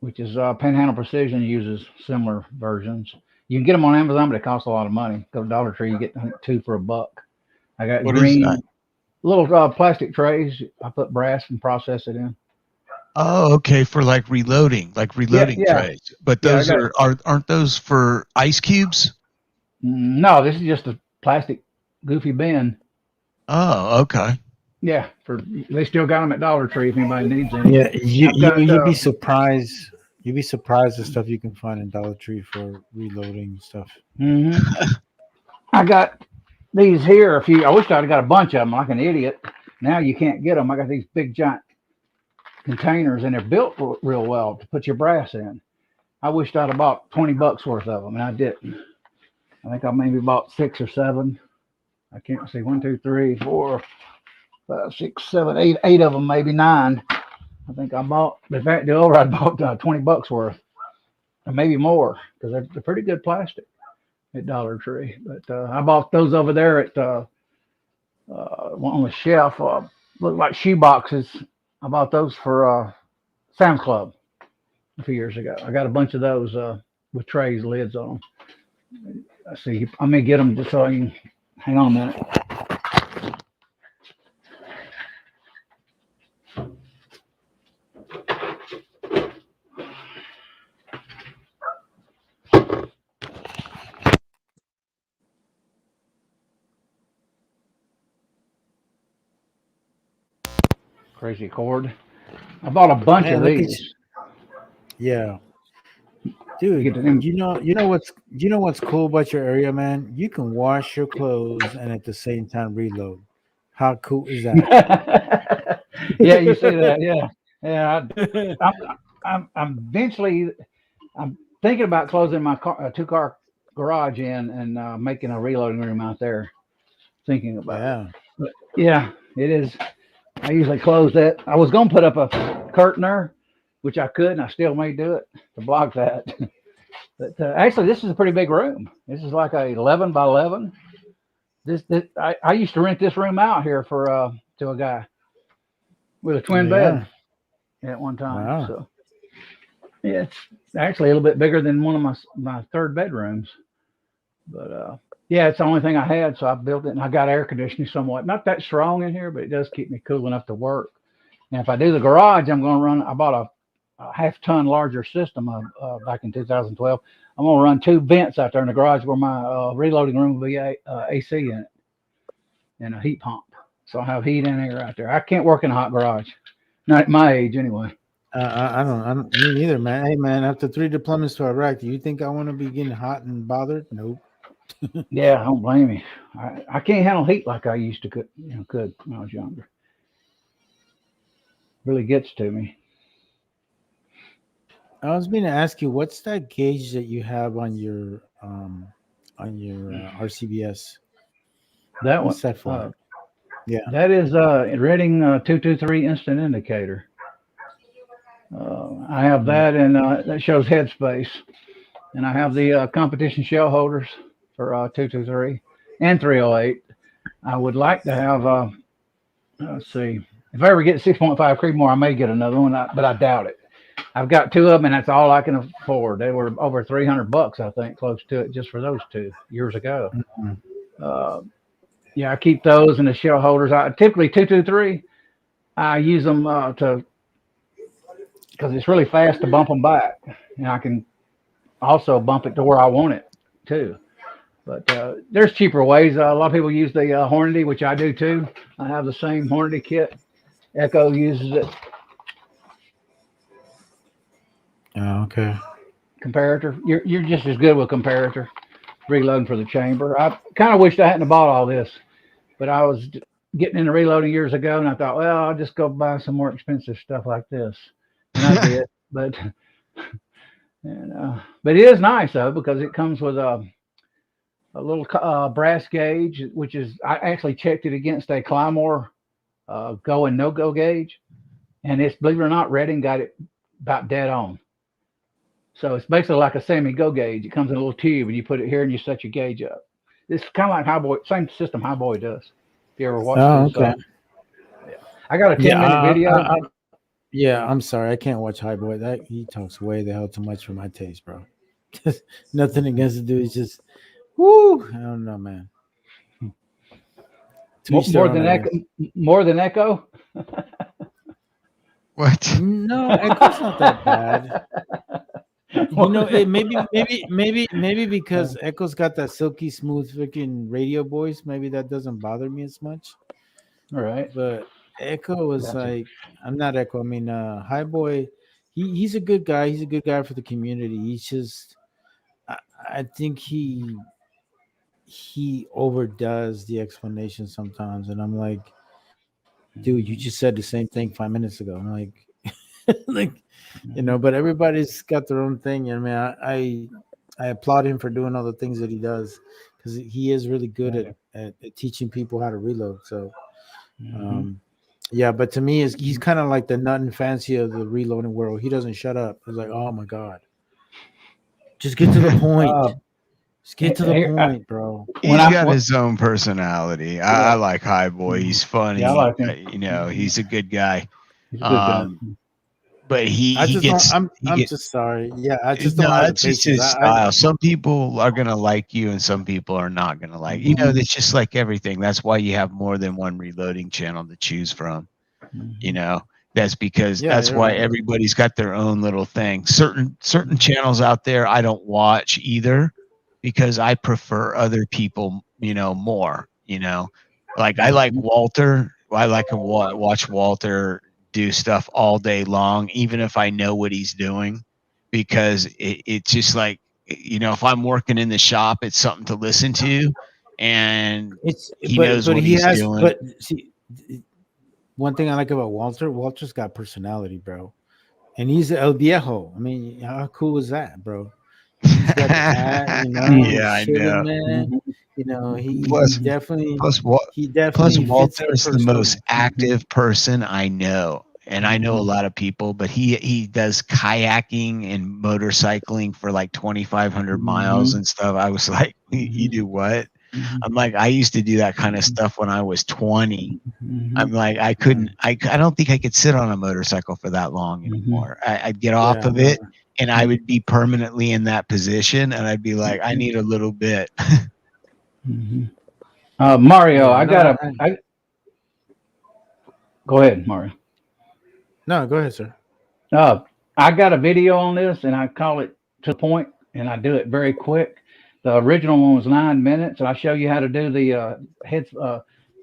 which is Panhandle Precision uses similar versions. You can get them on Amazon, but it costs a lot of money. Go to Dollar Tree, you get 2 for $1. I got what green little plastic trays. I put brass and process it in. Oh, okay, for like reloading trays. But those aren't those for ice cubes? No, this is just a plastic goofy bin. Oh, okay. Yeah, they still got them at Dollar Tree if anybody needs any. Yeah, you'd be surprised. You'd be surprised the stuff you can find in Dollar Tree for reloading stuff. I got these here. I wish I'd got a bunch of them like an idiot. Now you can't get them. I got these big giant containers, and they're built real well to put your brass in. I wished I'd have bought $20 worth of them, and I didn't. I think I maybe bought 6 or 7. I can't see. 1, 2, 3, 4, 5, 6, 7, 8. 8 of them, maybe 9. I think I bought. In fact, the over I bought $20 worth, or maybe more, because they're pretty good plastic at Dollar Tree. But I bought those over there at one on the shelf. Look like shoe boxes. I bought those for Sam's Club a few years ago. I got a bunch of those with trays, lids on them. I see. I'm gonna get them just so I can. Hang on a minute. crazy cord. I bought a bunch of these. Yeah. Dude, you know what's cool about your area, man? You can wash your clothes and at the same time reload. How cool is that? Yeah, you see that? Yeah. I'm eventually. I'm thinking about closing my two-car garage in and making a reloading room out there. Thinking about it. But yeah, it is. I usually close that. I was going to put up a curtainer, which I could, and I still may do it to block that. But actually, this is a pretty big room. This is like a 11 by 11. I used to rent this room out here for to a guy with a twin bed at one time. Wow. So yeah, it's actually a little bit bigger than one of my third bedrooms. But yeah, it's the only thing I had, so I built it, and I got air conditioning somewhat. Not that strong in here, but it does keep me cool enough to work. And if I do the garage, I'm going to run. I bought a half-ton larger system back in 2012. I'm going to run 2 vents out there in the garage where my reloading room will be AC in it and a heat pump. So I have heat and air out there. I can't work in a hot garage, not at my age anyway. I don't. Me neither, man. Hey, man. After 3 deployments to Iraq, do you think I want to be getting hot and bothered? Nope. Yeah, I don't blame you. I can't handle heat like I used to could when I was younger. Really gets to me. I was going to ask you, what's that gauge that you have on your RCBS? That What's that for? Yeah, that is Reading 223 instant indicator. I have that, and that shows headspace. And I have the competition shell holders for 223 and 308. I would like to have, let's see, if I ever get 6.5 Creedmoor, I may get another one, but I doubt it. I've got 2 of them, and that's all I can afford. They were over $300, I think, close to it, just for those 2 years ago. Mm-hmm. Yeah, I keep those in the shell holders. I typically 223. I use them because it's really fast to bump them back, and I can also bump it to where I want it too. But there's cheaper ways. A lot of people use the Hornady, which I do too. I have the same Hornady kit. Echo uses it. Oh, okay. Comparator. You're just as good with comparator. Reloading for the chamber. I kind of wished I hadn't bought all this, but I was getting into reloading years ago, and I thought, well, I'll just go buy some more expensive stuff like this. And I did, but it is nice though, because it comes with a little brass gauge, which is, I actually checked it against a Clymore go and no go gauge, and it's, believe it or not, Reading got it about dead on. So it's basically like a semi-go gauge. It comes in a little tube, and you put it here, and you set your gauge up. It's kind of like Highboy, same system Highboy does. If you ever watched okay. Yeah. I got a 10-minute video. Yeah, I'm sorry. I can't watch Highboy. That he talks way the hell too much for my taste, bro. Nothing against the dude. It's just, whoo. I don't know, man. More than Echo? What? No, Echo's not that bad. You know, maybe because Echo's got that silky smooth freaking radio voice, maybe that doesn't bother me as much. All right. But Echo is like, I'm not Echo. I mean, Highboy, he's a good guy. He's a good guy for the community. He's just, I think he overdoes the explanation sometimes, and I'm like, dude, you just said the same thing 5 minutes ago. I'm like, but everybody's got their own thing. I mean, I applaud him for doing all the things that he does, because he is really good at teaching people how to reload. So, yeah, but to me, he's kind of like the nut and fancy of the reloading world. He doesn't shut up. It's like, oh my God, just get to the point. Just get to the point, bro. He's got his own personality. I like Highboy. He's funny. Yeah, I like him. He's a good guy. He's a good guy. But I'm just sorry. Yeah, I just don't have that's just his style. Some people are gonna like you, and some people are not gonna like you. It's just like everything. That's why you have more than one reloading channel to choose from. That's because that's why everybody's got their own little thing. Certain channels out there I don't watch either, because I prefer other people, more. Like I like Walter. I like to watch Walter do stuff all day long, even if I know what he's doing, because it's just like, you know, if I'm working in the shop, it's something to listen to, and he knows what he's doing. But see, one thing I like about Walter's got personality, bro, and he's El Viejo. I mean, how cool is that, bro? He's got the hat, you know. Yeah, he's chilling, I know. man. You know, he definitely plus Walter is the most active person I know. And I know a lot of people, but he does kayaking and motorcycling for like 2,500 miles and stuff. I was like, you do what? I'm like, I used to do that kind of stuff when I was 20. I'm like, I don't think I could sit on a motorcycle for that long anymore. I'd get off of it and I would be permanently in that position, and I'd be like, I need a little bit. Mario, go ahead, Mario. No, go ahead, sir. I got a video on this, and I call it to the point, and I do it very quick. The original one was 9 minutes, and I show you how to do the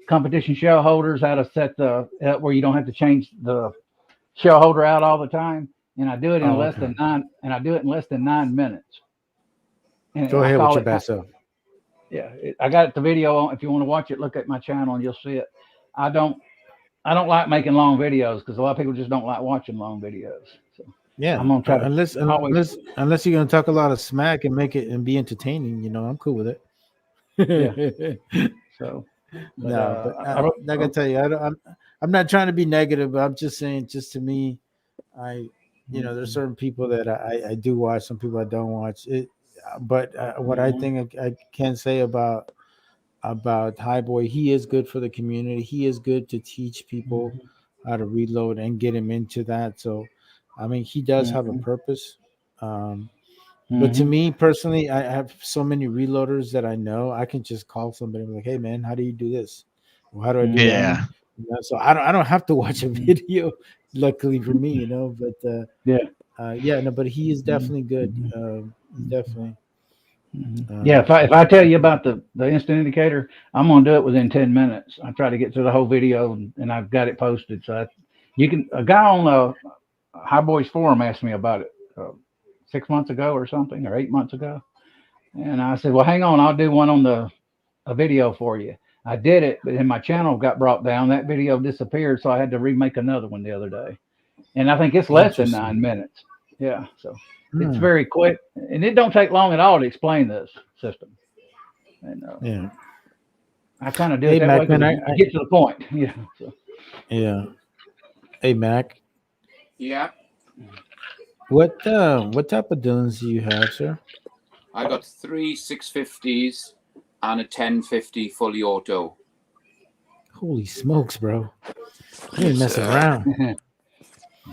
competition shell holders, how to set the where you don't have to change the shell holder out all the time. And I do it in less than 9 minutes. And go ahead with your best self. Yeah, I got the video on. If you want to watch it, look at my channel and you'll see it. I don't like making long videos because a lot of people just don't like watching long videos. So yeah, I'm gonna try to unless you're gonna talk a lot of smack and make it and be entertaining, you know, I'm cool with it. Yeah. So but I'm not gonna tell you. I'm not trying to be negative, but I'm just saying, just to me, you know, there's certain people that I do watch, some people I don't watch it. But what I think I can say about Highboy, he is good for the community. He is good to teach people how to reload and get him into that. So, I mean, he does have a purpose. But to me personally, I have so many reloaders that I know. I can just call somebody and be like, "Hey, man, how do you do this? Or how do I do that?" You know, so I don't have to watch a video. Luckily for me, you know. But but he is definitely good. He's definitely. If I tell you about the instant indicator, I'm gonna do it within 10 minutes. I try to get through the whole video, and I've got it posted. So you can. A guy on the High Boys forum asked me about it 6 months ago or something, or 8 months ago, and I said, "Well, hang on, I'll do one on a video for you." I did it, but then my channel got brought down. That video disappeared, so I had to remake another one the other day, and I think it's less than 9 minutes. Yeah, so. It's very quick, and it don't take long at all to explain this system. And I kind of do it that Mac, way. Man, I get to the point. Yeah. So. Yeah. Hey, Mac. Yeah. What type of Dillons do you have, sir? I got 3 650s and a 1050 fully auto. Holy smokes, bro! You ain't messing around.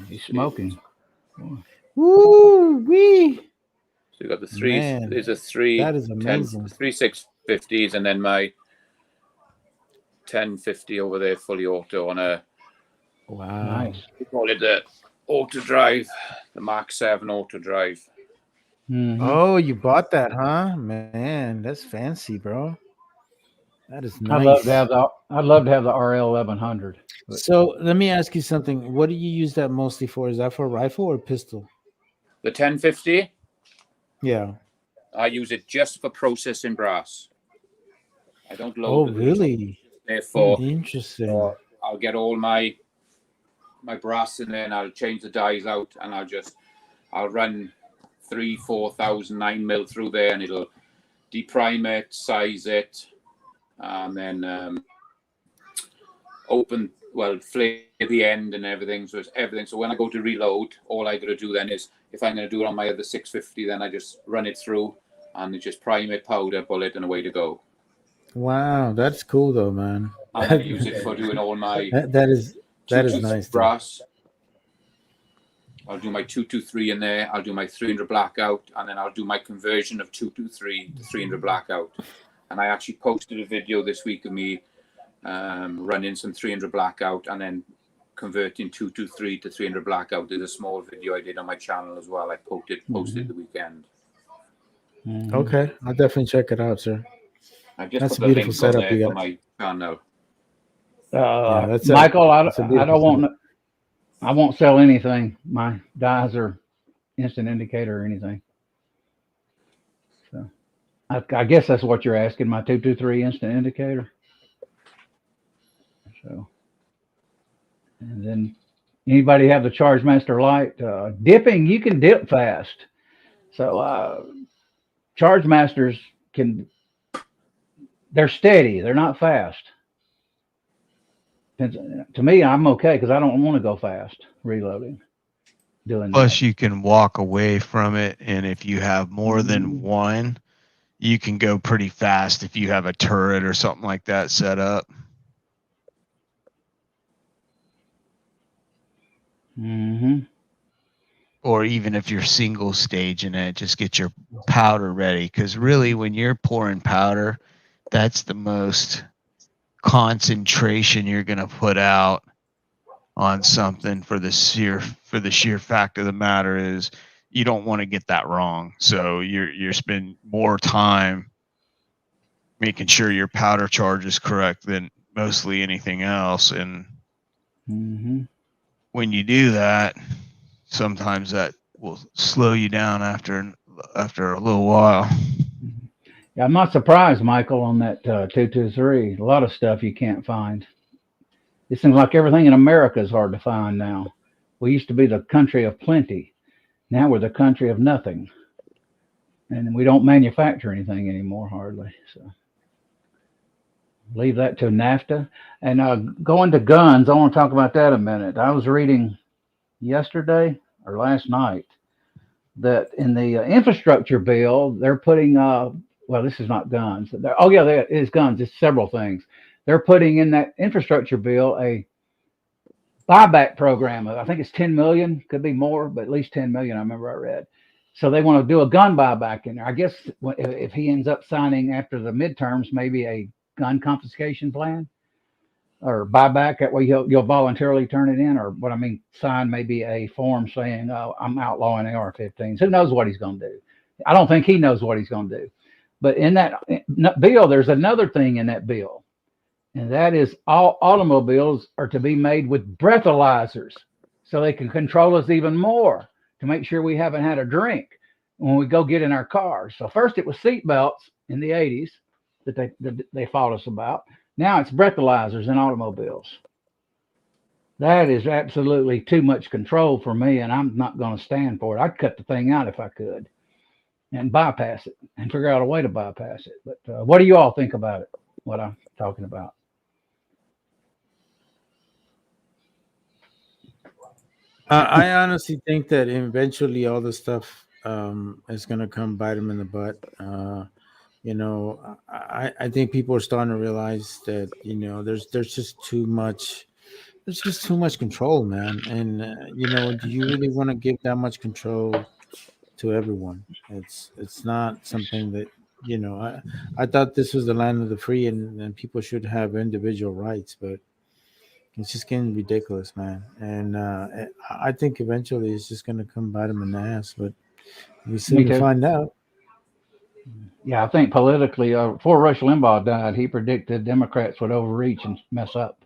He's smoking. Woo wee! So you got the three. Man, there's a 3. That is amazing. 3 650s and then my 1050 over there, fully auto on a. Wow! Nice. We call it the auto drive, the Mark 7 auto drive. Oh, you bought that, huh? Man, that's fancy, bro. That is nice. I'd love to have the RL 1100. So let me ask you something. What do you use that mostly for? Is that for a rifle or pistol? The 1050? Yeah. I use it just for processing brass. I don't load. Oh, really? Therefore, interesting. I'll get all my brass in there, and I'll change the dies out, and I'll run 3,000-4,000 9mm through there, and it'll deprime it, size it, and then flare the end and everything. So it's everything. So when I go to reload, all I got to do then is, if I'm going to do it on my other 650, then I just run it through and it just prime it, powder, bullet, and away to go. Wow, that's cool though, man. I use it for doing all my that is nice brass. I'll do my 223 in there. I'll do my 300 blackout, and then I'll do my conversion of 223 to 300 blackout. And I actually posted a video this week of me running some 300 blackout and then converting 223 to 300 blackout. There's a small video I did on my channel as well. I posted the weekend. Okay, I'll definitely check it out, sir. That's a beautiful setup you got. My channel. Michael, I don't want. I won't sell anything. My dies are instant indicator or anything. So I guess that's what you're asking. My 223 instant indicator. So, and then anybody have the Charge Master Light? Dipping, you can dip fast. So Charge Masters they're steady. They're not fast. To me, I'm okay because I don't want to go fast reloading. Plus, you can walk away from it, and if you have more than one, you can go pretty fast if you have a turret or something like that set up. Or even if you're single staging it, just get your powder ready. Because really, when you're pouring powder, that's the most concentration you're going to put out on something for the sheer fact of the matter is you don't want to get that wrong. So you're spending more time making sure your powder charge is correct than mostly anything else. And when you do that, sometimes that will slow you down after a little while. Yeah, I'm not surprised, Michael, on that 223. A lot of stuff you can't find. It seems like everything in America is hard to find now. We used to be the country of plenty. Now we're the country of nothing. And we don't manufacture anything anymore, hardly. So leave that to NAFTA. And going to guns, I want to talk about that a minute. I was reading yesterday or last night that in the infrastructure bill, they're putting, well, this is not guns. Oh, yeah, it is guns. It's several things. They're putting in that infrastructure bill a buyback program. I think it's 10 million, could be more, but at least 10 million. I remember I read. So they want to do a gun buyback in there. I guess if he ends up signing after the midterms, maybe a gun confiscation plan or buyback. That way you'll voluntarily turn it in, or what I mean, sign maybe a form saying, "Oh, I'm outlawing AR-15s." Who knows what he's going to do? I don't think he knows what he's going to do. But in that bill, there's another thing in that bill. And that is all automobiles are to be made with breathalyzers so they can control us even more to make sure we haven't had a drink when we go get in our cars. So first it was seat belts in the 80s that they fought us about. Now it's breathalyzers in automobiles. That is absolutely too much control for me, and I'm not going to stand for it. I'd cut the thing out if I could and bypass it and figure out a way to bypass it. But what do you all think about it, what I'm talking about? I honestly think that eventually all this stuff is going to come bite them in the butt. I think people are starting to realize that there's just too much. There's just too much control, man. And do you really want to give that much control to everyone? It's not something that I thought this was the land of the free, and people should have individual rights, but it's just getting ridiculous, man. And I think eventually it's just going to come bite them in the ass, but we soon find out. Yeah, I think politically, before Rush Limbaugh died, he predicted Democrats would overreach and mess up.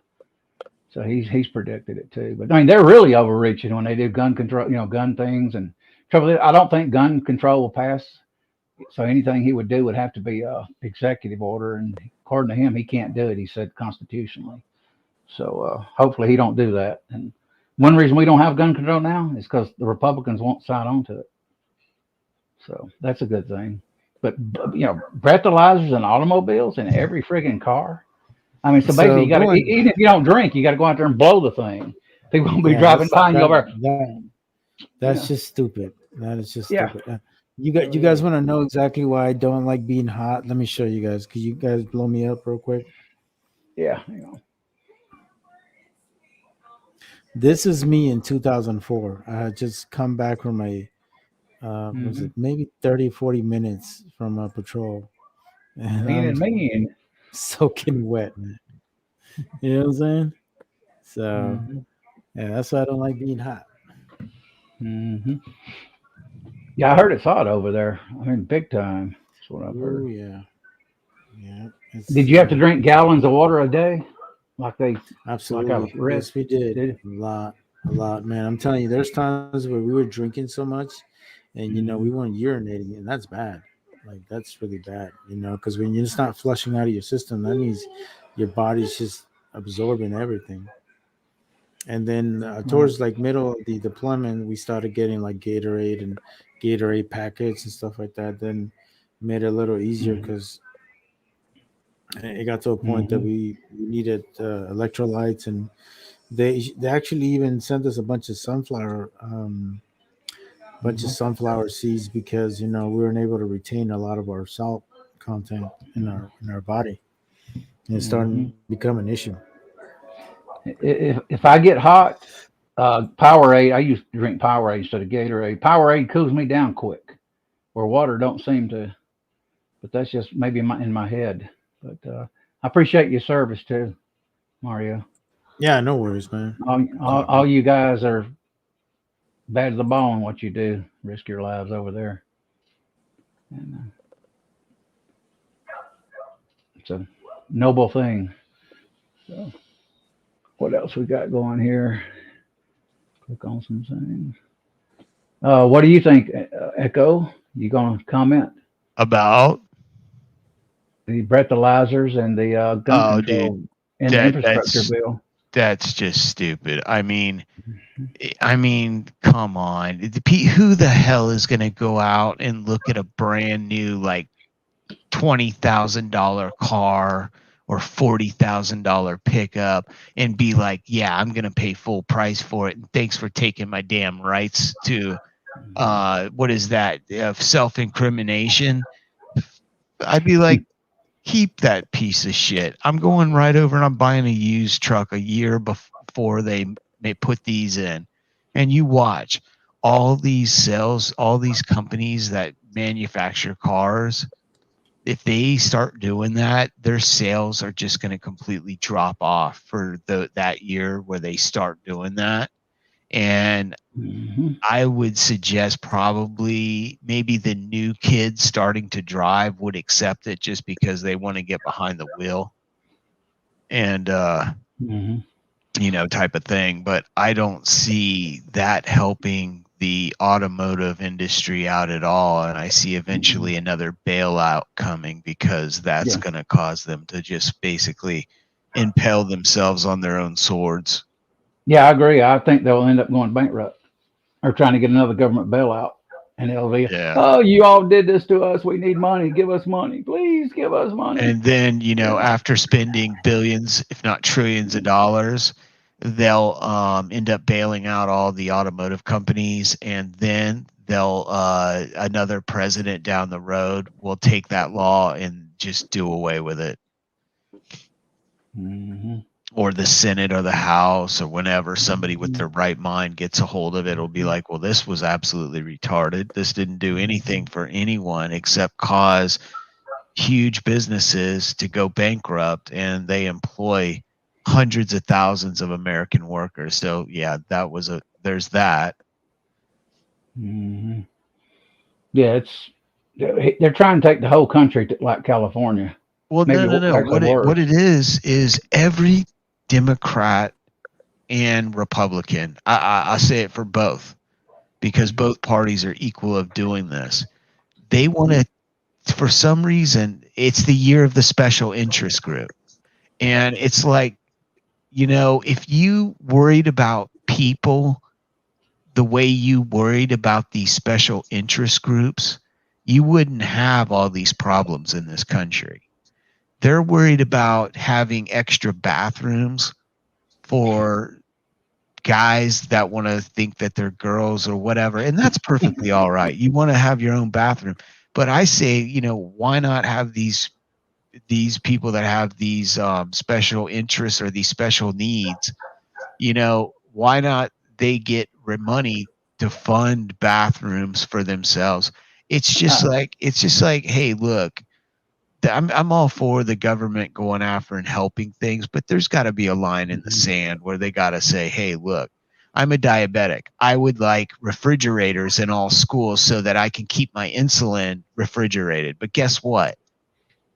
So he's predicted it too. But I mean, they're really overreaching when they do gun control, gun things. And trouble is, I don't think gun control will pass. So anything he would do would have to be a executive order, and according to him, he can't do it. He said constitutionally. So hopefully he don't do that. And one reason we don't have gun control now is because the Republicans won't sign on to it. So that's a good thing. But breathalyzers and automobiles in every friggin' car. I mean, so basically, you got to, even if you don't drink, you got to go out there and blow the thing. People won't be driving behind you over. That's just stupid. That is just stupid. You guys want to know exactly why I don't like being hot? Let me show you guys. Could you guys blow me up real quick? Yeah. This is me in 2004. I had just come back from was it maybe 30, 40 minutes from a patrol. And mean. Soaking wet, man. You know what I'm saying? So, yeah, that's why I don't like being hot. Yeah, I heard it's hot over there. I mean, big time. That's what I've heard. Oh, yeah. Yeah. Did you have to drink gallons of water a day? Like they absolutely. Like I read? Yes, we did. A lot. A lot, man. I'm telling you, there's times where we were drinking so much, and we weren't urinating, and that's bad. Like that's really bad, because when you're just not flushing out of your system, that means your body's just absorbing everything. And then towards like middle of the deployment, we started getting like Gatorade packets and stuff like that. Then made it a little easier because it got to a point that we needed electrolytes, and they actually even sent us a bunch of sunflower seeds because we weren't able to retain a lot of our salt content in our body, and it's starting to become an issue. If I get hot, Powerade. I used to drink Powerade instead of Gatorade. Powerade cools me down quick, where water don't seem to. But that's just maybe in my head. But I appreciate your service too, Mario. Yeah, no worries, man. All you guys are bad as a ball in what you do. Risk your lives over there. And, it's a noble thing. So, what else we got going here? Click on some things. What do you think, Echo? You gonna comment about the breathalyzers and the gun control and the infrastructure bill? That's just stupid. I mean, come on. Who the hell is going to go out and look at a brand new like $20,000 car or $40,000 pickup and be like, yeah, I'm going to pay full price for it, and thanks for taking my damn rights to what is that, self-incrimination? I'd be like, keep that piece of shit. I'm going right over and I'm buying a used truck a year before they put these in. And you watch all these companies that manufacture cars, if they start doing that, their sales are just going to completely drop off for that year where they start doing that. And I would suggest probably maybe the new kids starting to drive would accept it just because they want to get behind the wheel and, type of thing. But I don't see that helping the automotive industry out at all. And I see eventually another bailout coming because that's going to cause them to just basically impale themselves on their own swords. Yeah, I agree. I think they'll end up going bankrupt or trying to get another government bailout. And it'll be, oh, you all did this to us. We need money. Give us money. Please give us money. And then, after spending billions, if not trillions of dollars, they'll end up bailing out all the automotive companies. And then they'll another president down the road will take that law and just do away with it. Or the Senate or the House or whenever somebody with their right mind gets a hold of it, it'll be like, well, this was absolutely retarded. This didn't do anything for anyone except cause huge businesses to go bankrupt, and they employ hundreds of thousands of American workers. So yeah, there's that. Yeah, they're trying to take the whole country to, like California. Well, no. What it is every Democrat and Republican, I say it for both because both parties are equal of doing this. They want to, for some reason, it's the year of the special interest group. And it's like, if you worried about people the way you worried about these special interest groups, you wouldn't have all these problems in this country. They're worried about having extra bathrooms for guys that want to think that they're girls or whatever. And that's perfectly all right. You want to have your own bathroom. But I say, why not have these people that have these special interests or these special needs, why not they get money to fund bathrooms for themselves? It's just like, hey, look, I'm all for the government going after and helping things, but there's got to be a line in the sand where they got to say, hey, look, I'm a diabetic. I would like refrigerators in all schools so that I can keep my insulin refrigerated. But guess what?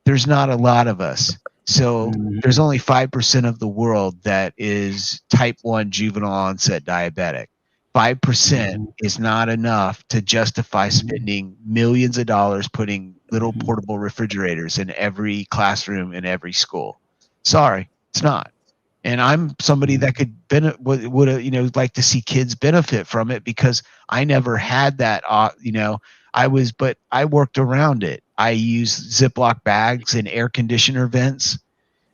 There's not a lot of us. So there's only 5% of the world that is type 1 juvenile onset diabetic. 5% is not enough to justify spending millions of dollars putting little portable refrigerators in every classroom in every school. Sorry, it's not. And I'm somebody that could would you know, like to see kids benefit from it, because I never had that. You know, but I worked around it. I used Ziploc bags and air conditioner vents,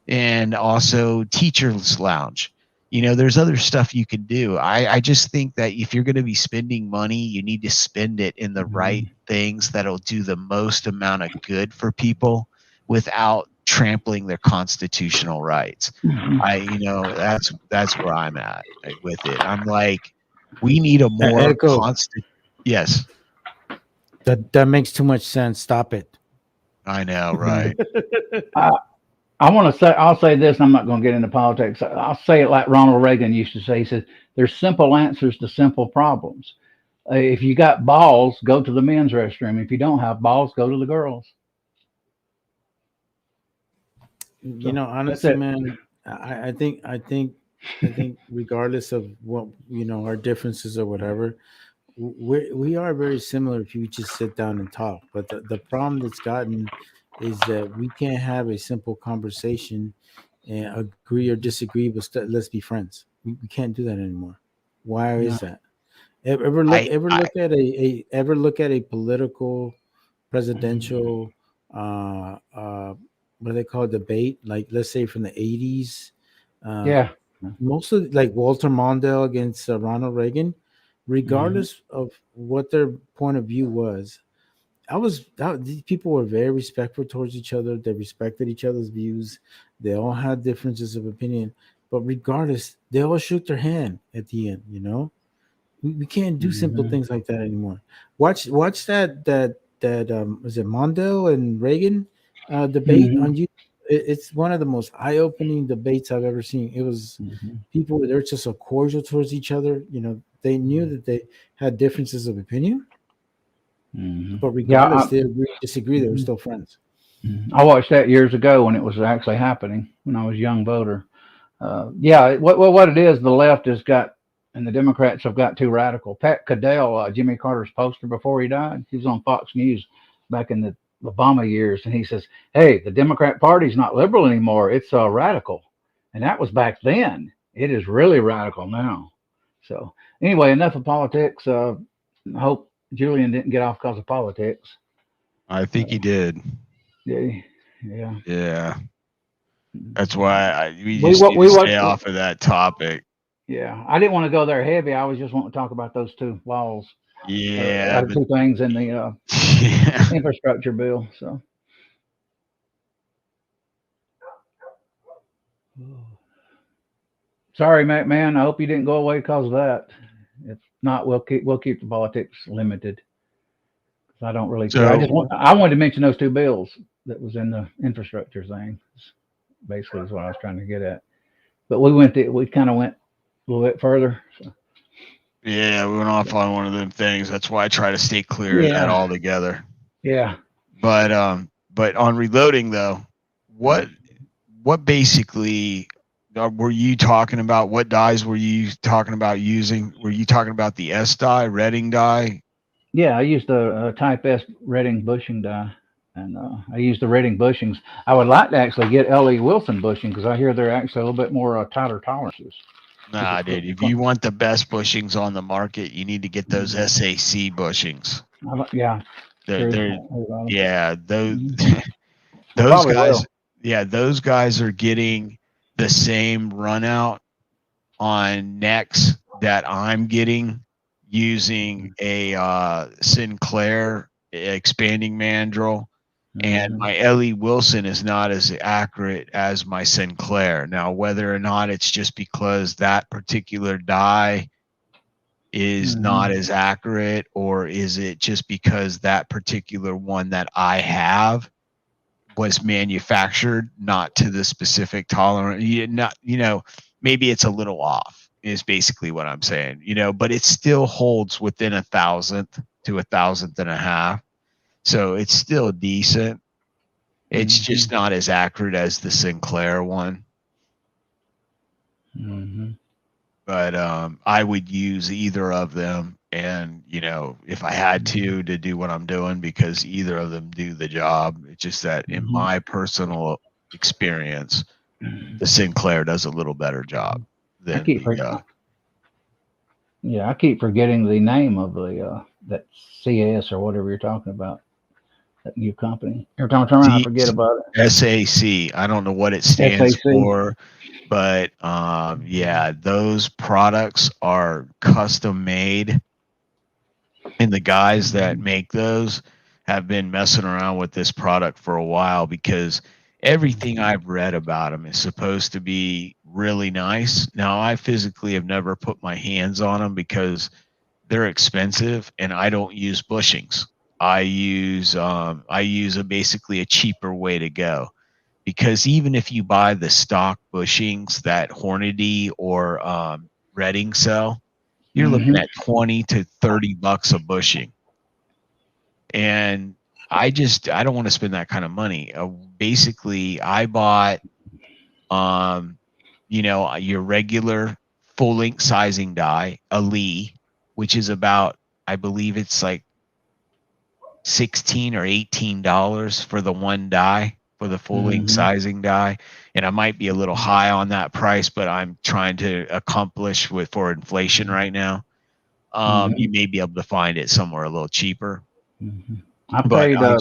and also teacher's lounge. You know, there's other stuff you can do. I just think that if you're going to be spending money, you need to spend it in the right things that'll do the most amount of good for people without trampling their constitutional rights. You know, that's where I'm at with it. I'm like, we need a more constant. Yes. That makes too much sense. Stop it. I know, right? I want to say, I'll say this, and I'm not going to get into politics. I'll say it like Ronald Reagan used to say. He said, there's simple answers to simple problems. If you got balls, go to the men's restroom. If you don't have balls, go to the girls. You know, honestly, man, I think regardless of what, you know, our differences or whatever, we are very similar if you just sit down and talk. But the problem that's gotten is that we can't have a simple conversation and agree or disagree, but let's be friends. We can't do that anymore. Why is that? Ever look at a political, presidential, what do they call it, debate? Like, let's say from the 80s. Most of, like, Walter Mondale against Ronald Reagan, regardless of what their point of view was, these people were very respectful towards each other. They respected each other's views. They all had differences of opinion, but regardless, they all shook their hand at the end. You know, we can't do simple things like that anymore. Watch that was it Mondale and Reagan debate on YouTube. It's one of the most eye-opening debates I've ever seen. It was people, they're just so cordial towards each other. You know, they knew that they had differences of opinion, but regardless, they agree, disagree, they were still friends. I watched that years ago when it was actually happening, when I was a young voter. What it is, the left has got, and the Democrats have got too radical. Pat Caddell, Jimmy Carter's poster before he died, he was on Fox News back in the Obama years, and he says, hey, the Democrat Party's not liberal anymore, it's radical. And that was back then. It is really radical now. So anyway, enough of politics. I hope Julian didn't get off because of politics. I think he did. Yeah. That's why we need to stay off of that topic. Yeah, I didn't want to go there heavy. I was just wanting to talk about those two laws. Yeah, two things in the infrastructure bill. So, sorry, man. I hope you didn't go away because of that. If not, we'll keep the politics limited. I don't really care. I wanted to mention those two bills that was in the infrastructure thing. Basically, is what I was trying to get at. But we kind of went a little bit further. So. Yeah, we went off on one of them things. That's why I try to stay clear of that altogether. Yeah. But on reloading though, what basically were you talking about? What dyes were you talking about using? Were you talking about the S dye, Redding dye? Yeah, I used the Type S Redding bushing dye, and I used the Redding bushings. I would like to actually get L.E. Wilson bushing because I hear they're actually a little bit more tighter tolerances. Nah, dude. If you want the best bushings on the market, you need to get those SAC bushings. Yeah. Those guys. Yeah, those guys are getting the same run out on necks that I'm getting using a Sinclair expanding mandrel. And my L.E. Wilson is not as accurate as my Sinclair. Now, whether or not it's just because that particular die is not as accurate, or is it just because that particular one that I have was manufactured not to the specific tolerance? Maybe it's a little off, is basically what I'm saying. But it still holds within 1,000th to 1,000th and a half. So it's still decent. It's just not as accurate as the Sinclair one. But I would use either of them, and you know, if I had to do what I'm doing, because either of them do the job. It's just that in my personal experience, the Sinclair does a little better job than I keep forgetting the name of the that CS or whatever you're talking about. That new company. Every time I turn around, I forget about it. SAC. I don't know what it stands for, but yeah, those products are custom made, and the guys that make those have been messing around with this product for a while, because everything I've read about them is supposed to be really nice. Now, I physically have never put my hands on them because they're expensive, and I don't use bushings. I use basically a cheaper way to go, because even if you buy the stock bushings that Hornady or Redding sell, you're looking at $20 to $30 a bushing, and I don't want to spend that kind of money. Basically, I bought your regular full length sizing die, a Lee, which is about, I believe it's like $16 or $18 for the one die, for the full length sizing die. And I might be a little high on that price, but I'm trying to accomplish for inflation right now. You may be able to find it somewhere a little cheaper. Go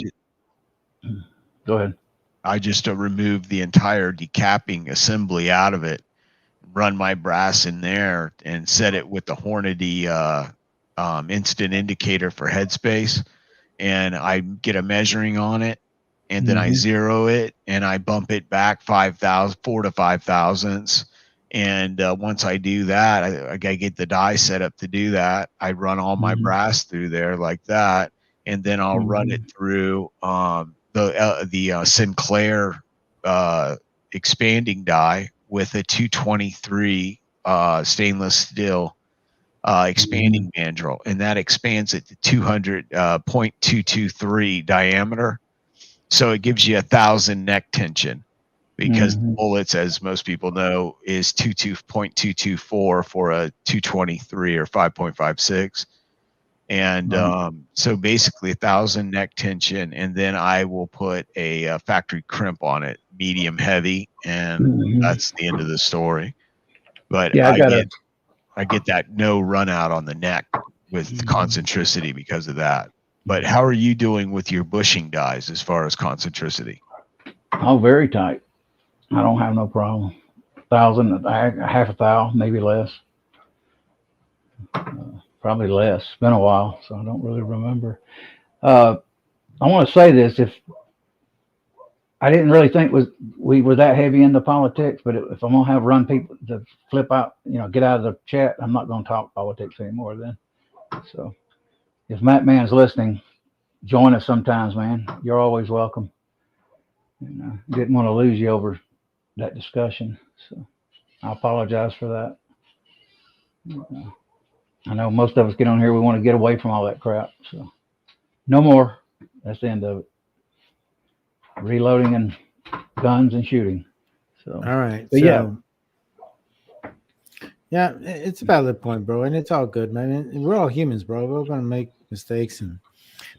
ahead. I just removed the entire decapping assembly out of it, run my brass in there, and set it with the Hornady instant indicator for headspace, and I get a measuring on it, and then I zero it, and I bump it back 4 to 5 thousandths. And once I do that, I get the die set up to do that. I run all my brass through there like that, and then I'll run it through the Sinclair expanding die with a 223 stainless steel expanding mandrel, and that expands it to 200.223 diameter. So it gives you 1,000 neck tension, because bullets, as most people know, is 2.224 for a 223 or 5.56. And so basically 1,000 neck tension, and then I will put a factory crimp on it, medium heavy, and that's the end of the story. But yeah, I get that no run out on the neck with concentricity because of that. But how are you doing with your bushing dies as far as concentricity? Oh, very tight. I don't have no problem. 1,000, half a thou, maybe less. Probably less. It's been a while, so I don't really remember. I want to say this: if I didn't really think we were that heavy into politics, but if I'm gonna run people to flip out, get out of the chat, I'm not gonna talk politics anymore then. So if Matt Man's listening, join us sometimes, man. You're always welcome. Didn't want to lose you over that discussion, so I apologize for that. I know most of us get on here, we want to get away from all that crap, so no more. That's the end of it. Reloading and guns and shooting. So all right. But so, yeah, it's a valid point, bro, and it's all good, man. We're all humans, bro. We're gonna make mistakes, and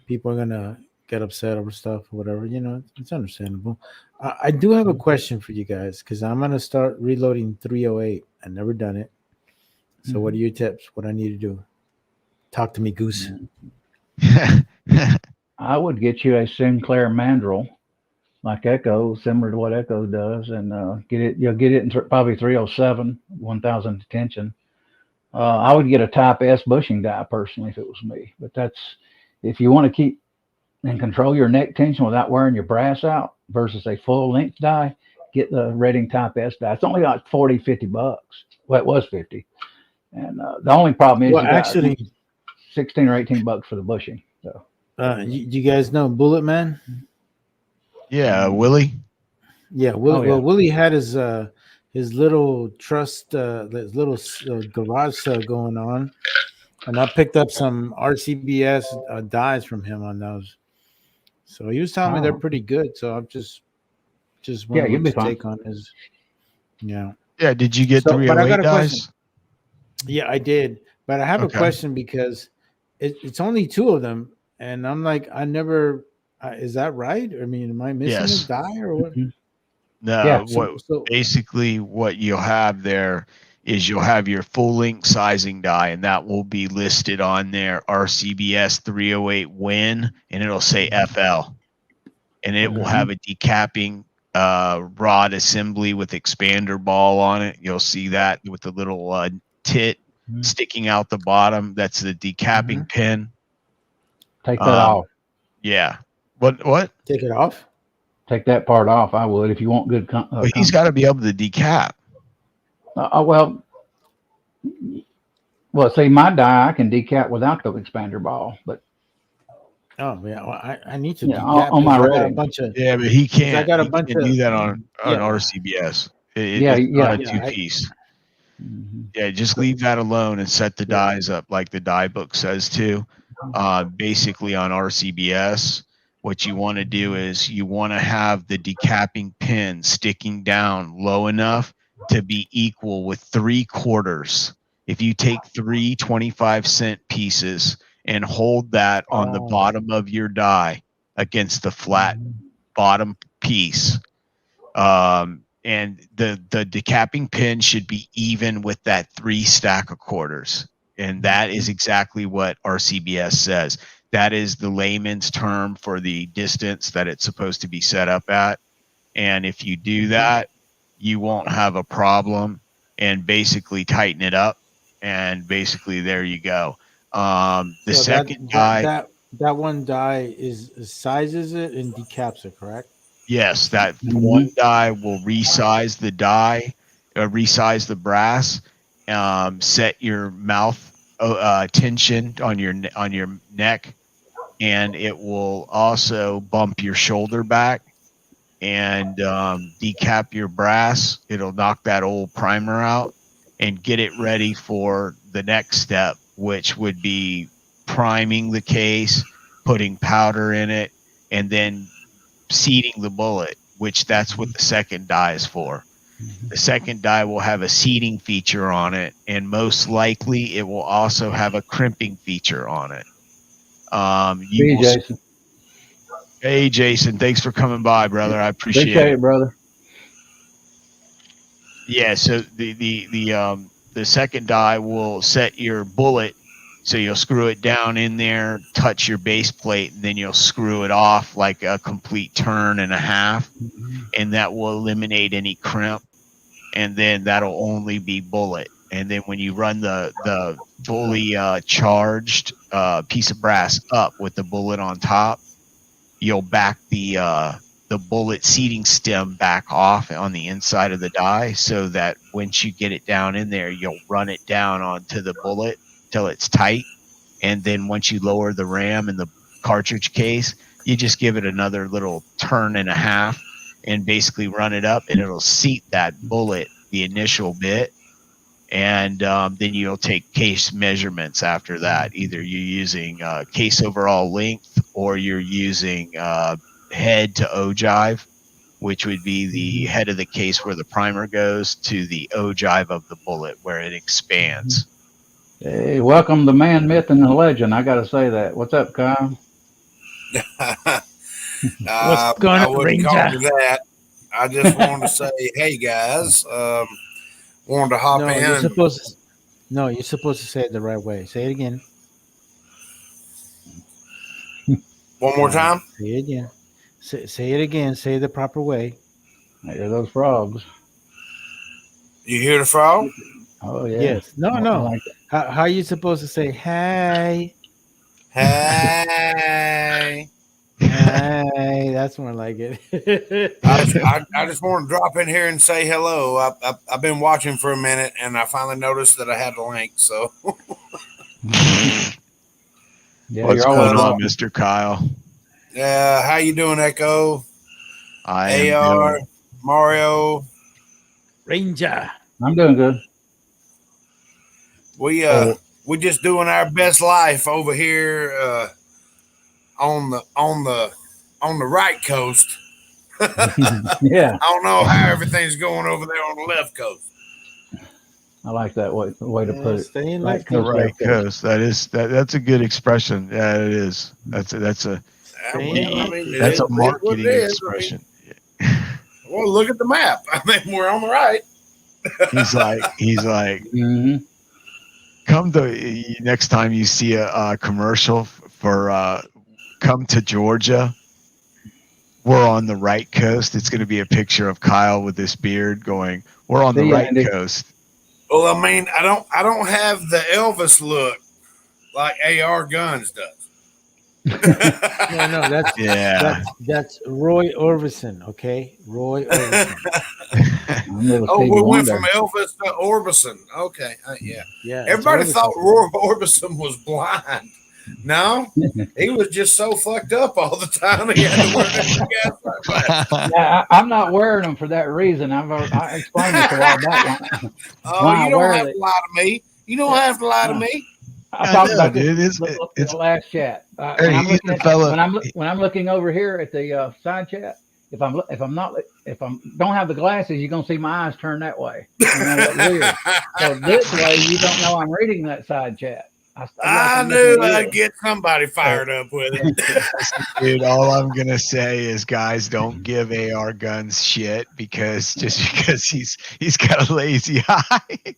people are gonna get upset over stuff or whatever. It's understandable. I do have a question for you guys, because I'm gonna start reloading 308. I've never done it. So what are your tips? What I need to do? Talk to me, Goose. I would get you a Sinclair mandrel, like Echo, similar to what Echo does, and get it. You'll get it in probably 307, 1,000 tension. I would get a Type S bushing die personally if it was me. But that's if you want to keep and control your neck tension without wearing your brass out versus a full length die. Get the Redding Type S die. It's only like $40, $50. Well, it was 50. And the only problem is you actually got $16 or $18 for the bushing. So, you guys know Bullet Man? Yeah, Willie. Yeah, Well, Willie had his little trust, his little garage sale going on, and I picked up some RCBS dies from him on those. So he was telling me they're pretty good. So I'm just just Yeah, you'll wondering be what fine. take on is. Yeah. Yeah. Did you get So, but I 308 got a question. dice? Yeah, I did, but I have a Okay. question because it's only 2 of them, and I'm like, I never. Is that right? I mean, am I missing a Yes. die or what? No. Yeah. Basically what you'll have there is you'll have your full length sizing die, and that will be listed on there, RCBS 308 win, and it'll say FL, and it will have a decapping rod assembly with expander ball on it. You'll see that with the little tit sticking out the bottom. That's the decapping pin. Take that off. Yeah. What? Take it off. Take that part off. I would if you want good. But he's got to be able to decap. Well, see, my die I can decap without the expander ball, but Oh yeah, well, I need to yeah, decap on my because I got a rating. bunch of. Yeah, but he can't. I got a He bunch can't of. do that on Yeah. RCBS. Yeah, It's not a yeah, two-piece. Yeah, just leave that alone and set the dies up like the die book says to. Basically on RCBS, what you want to do is you want to have the decapping pin sticking down low enough to be equal with 3/4. If you take 3 25-cent pieces and hold that on the bottom of your die against the flat bottom piece, and the decapping pin should be even with that 3 stack of quarters. And that is exactly what RCBS says. That is the layman's term for the distance that it's supposed to be set up at. And if you do that, you won't have a problem, and basically tighten it up. And basically there you go. The so second die. that one die is sizes it and decaps it, correct? Yes, that one die will resize the die, resize the brass, set your mouth tension on your neck, and it will also bump your shoulder back and decap your brass. It'll knock that old primer out and get it ready for the next step, which would be priming the case, putting powder in it, and then seating the bullet, which that's what the second die is for. The second die will have a seating feature on it, and most likely it will also have a crimping feature on it. Jason. Hey, Jason, thanks for coming by, brother. I appreciate it, brother. Yeah, so the second die will set your bullet. So you'll screw it down in there, touch your base plate, and then you'll screw it off like a complete turn and a half, and that will eliminate any crimp. And then that'll only be bullet. And then when you run the fully charged piece of brass up with the bullet on top, you'll back the bullet seating stem back off on the inside of the die, so that once you get it down in there, you'll run it down onto the bullet till it's tight. And then once you lower the RAM in the cartridge case, you just give it another little turn and a half and basically run it up, and it'll seat that bullet the initial bit. And then you'll take case measurements after that. Either you're using case overall length, or you're using head to ogive, which would be the head of the case where the primer goes to the ogive of the bullet where it expands. Hey, welcome the man, myth, and the legend. I got to say that. What's up, Kyle? What's going on, I wouldn't Ranger? call you that. I just wanted to say, hey guys, wanted to hop in. You're supposed to say it the right way. Say it again. One more time. Say it again. Say it again. Say it the proper way. I hear those frogs. You hear the frog? Oh yeah. Yes. No. Like how are you supposed to say hey? Hey. Hey, that's more like it. I just want to drop in here and say hello. I've been watching for a minute, and I finally noticed that I had the link. So, yeah, what's you're always going on, welcome. Mr. Kyle? how you doing, Echo? I am AR, doing. Mario. Ranger. I'm doing good. We just doing our best life over here on the right coast. Yeah, I don't know how everything's going over there on the left coast. I like that way to put it. Stay in Right left The coast, right left coast. coast. That's a good expression. Yeah, it is. That's a Well, I mean, that's a it is what it marketing is. I mean, expression. well, look at the map. I mean, we're on the right. He's like Mm-hmm. come to next time you see a commercial for come to Georgia. We're on the right coast. It's going to be a picture of Kyle with this beard going, we're on the See ya, right Andy. coast. Well, I mean, I don't have the Elvis look like AR Guns does. No, that's Roy Orbison. Okay, Roy Orbison. I'm little Oh, Stevie we went from Wonder. Elvis to Orbison. Okay, yeah. Yeah, Everybody it's thought Orbison. Roy Orbison was blind. No, he was just so fucked up all the time. He had to wear that gas sunglasses. Yeah, I'm not wearing them for that reason. I explained this a while back. Oh, When I you don't wear have it, to lie to me. You don't have to lie to me. I I talked know, about this dude. in It's the last chat. Hey, When I'm he's looking the at, fella- when I'm looking over here at the side chat, if I'm don't have the glasses, you're gonna see my eyes turn that way. You know, that weird. So this way, you don't know I'm reading that side chat. I knew I'd get somebody fired up with it. dude, all I'm gonna say is, guys, don't give AR Guns shit because he's got a lazy eye.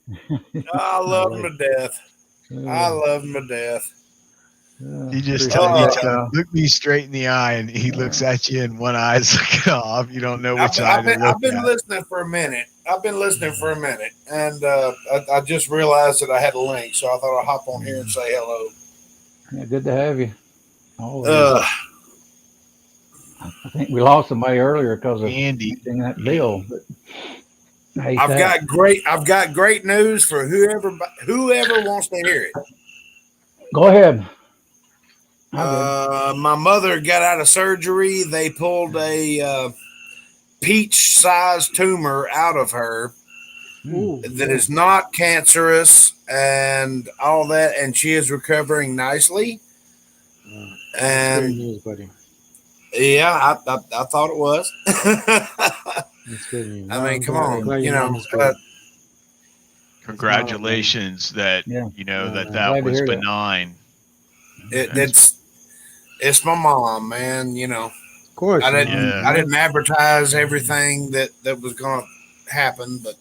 I love him to death. I love him to death. You just appreciate tell that, look me straight in the eye, and he looks at you, and one eye's looking off. You don't know which eye to look I've been at. listening for a minute. And I just realized that I had a link, so I thought I'd hop on here and say hello. Yeah, good to have you. Always. I think we lost somebody earlier because of Andy. that bill. But hey, I've got great news for whoever wants to hear it. Go ahead. My mother got out of surgery. They pulled a peach-sized tumor out of her that is not cancerous and all that, and she is recovering nicely. Good news, buddy. Yeah, I thought it was. That's good news. I mean, come on, you know. Congratulations that that was benign. It's my mom, man. You know, of course. I didn't advertise everything that was going to happen, but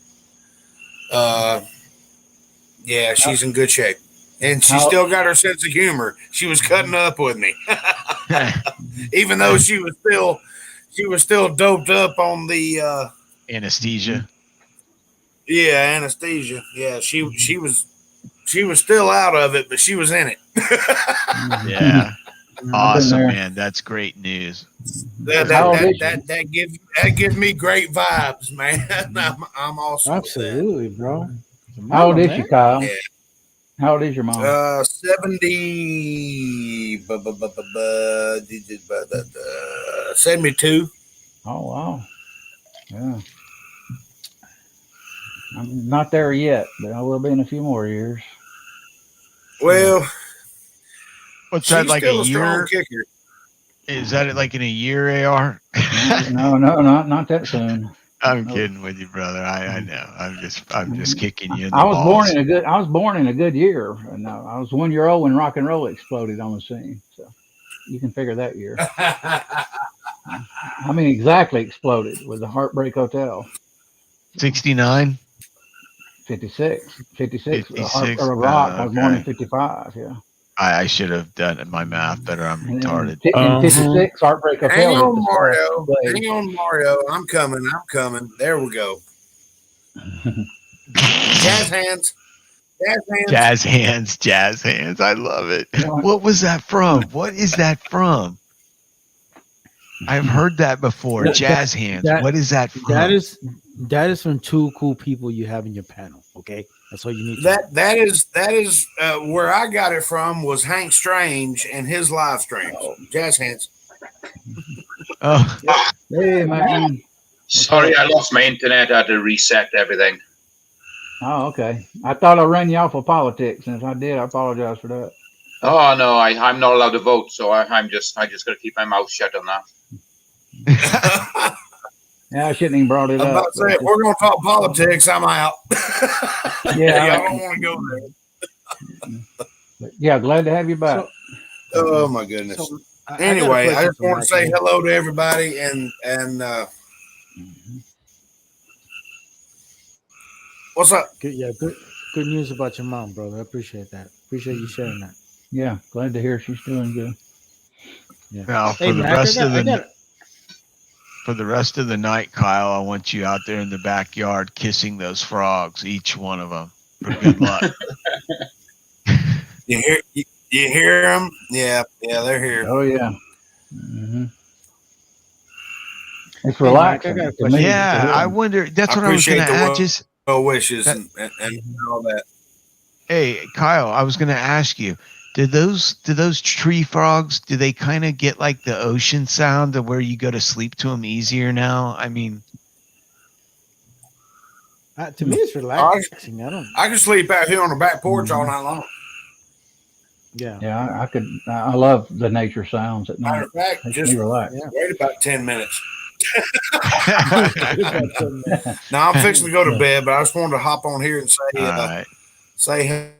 yeah, she's in good shape, and she still got her sense of humor. She was cutting up with me, even though she was still doped up on the anesthesia. Yeah, anesthesia. Yeah, she was still out of it, but she was in it. Yeah. Awesome, man. That's great news. That gives me great vibes, man. I'm awesome. Absolutely, bro. How old is she, Kyle? Yeah. How old is your mom? 72. Oh wow. Yeah. I'm not there yet, but I will be in a few more years. Well, what's that, like a year? Kicker. Is that like in a year, AR? No, not that soon. I'm kidding with you, brother. I know. I'm just kicking you in the I was balls. born in a good year, and I was 1 year old when rock and roll exploded on the scene. So you can figure that year. I mean, exactly exploded with the Heartbreak Hotel. 69. 56. Or rock. I was born in 55. Yeah. I should have done my math better. I'm retarded. In 56, Heartbreak Hotel. Hang on, Mario. I'm coming. There we go. Jazz hands. I love it. What was that from? What is that from? I've heard that before. Jazz hands. What is that from? That is from two cool people you have in your panel. Okay, that's all you need. That is where I got it from. Was Hank Strange and his live streams. Jazz hands. Oh, hey man. Sorry, I lost my internet. I had to reset everything. Oh, okay. I thought I ran you off of politics, and if I did, I apologize for that. Oh no, I'm not allowed to vote, so I just got to keep my mouth shut on that. Yeah, I shouldn't even brought it I'm up. about to say, if we're going to talk politics, I'm out. Yeah, I don't want to go there. But yeah, glad to have you back. Oh my goodness. So, Anyway, I just want to say hello to everybody and what's up? Good news about your mom, brother. I appreciate that. Appreciate you sharing that. Yeah, glad to hear she's doing good. Yeah. Now, for the rest of the night, Kyle, I want you out there in the backyard kissing those frogs, each one of them, for good luck. You hear them? Yeah, they're here. Oh yeah. Mm-hmm. It's relaxing. I wonder. That's what I was going to add. Just well wishes and all that. Hey, Kyle, I was going to ask you: do those tree frogs? Do they kind of get like the ocean sound to where you go to sleep to them easier now? I mean, to me, it's relaxing. I can sleep out here on the back porch all night long. Yeah, I could. I love the nature sounds at night. Matter of fact, just relax. Wait about 10 minutes. Now I'm fixing to go to bed, but I just wanted to hop on here and say,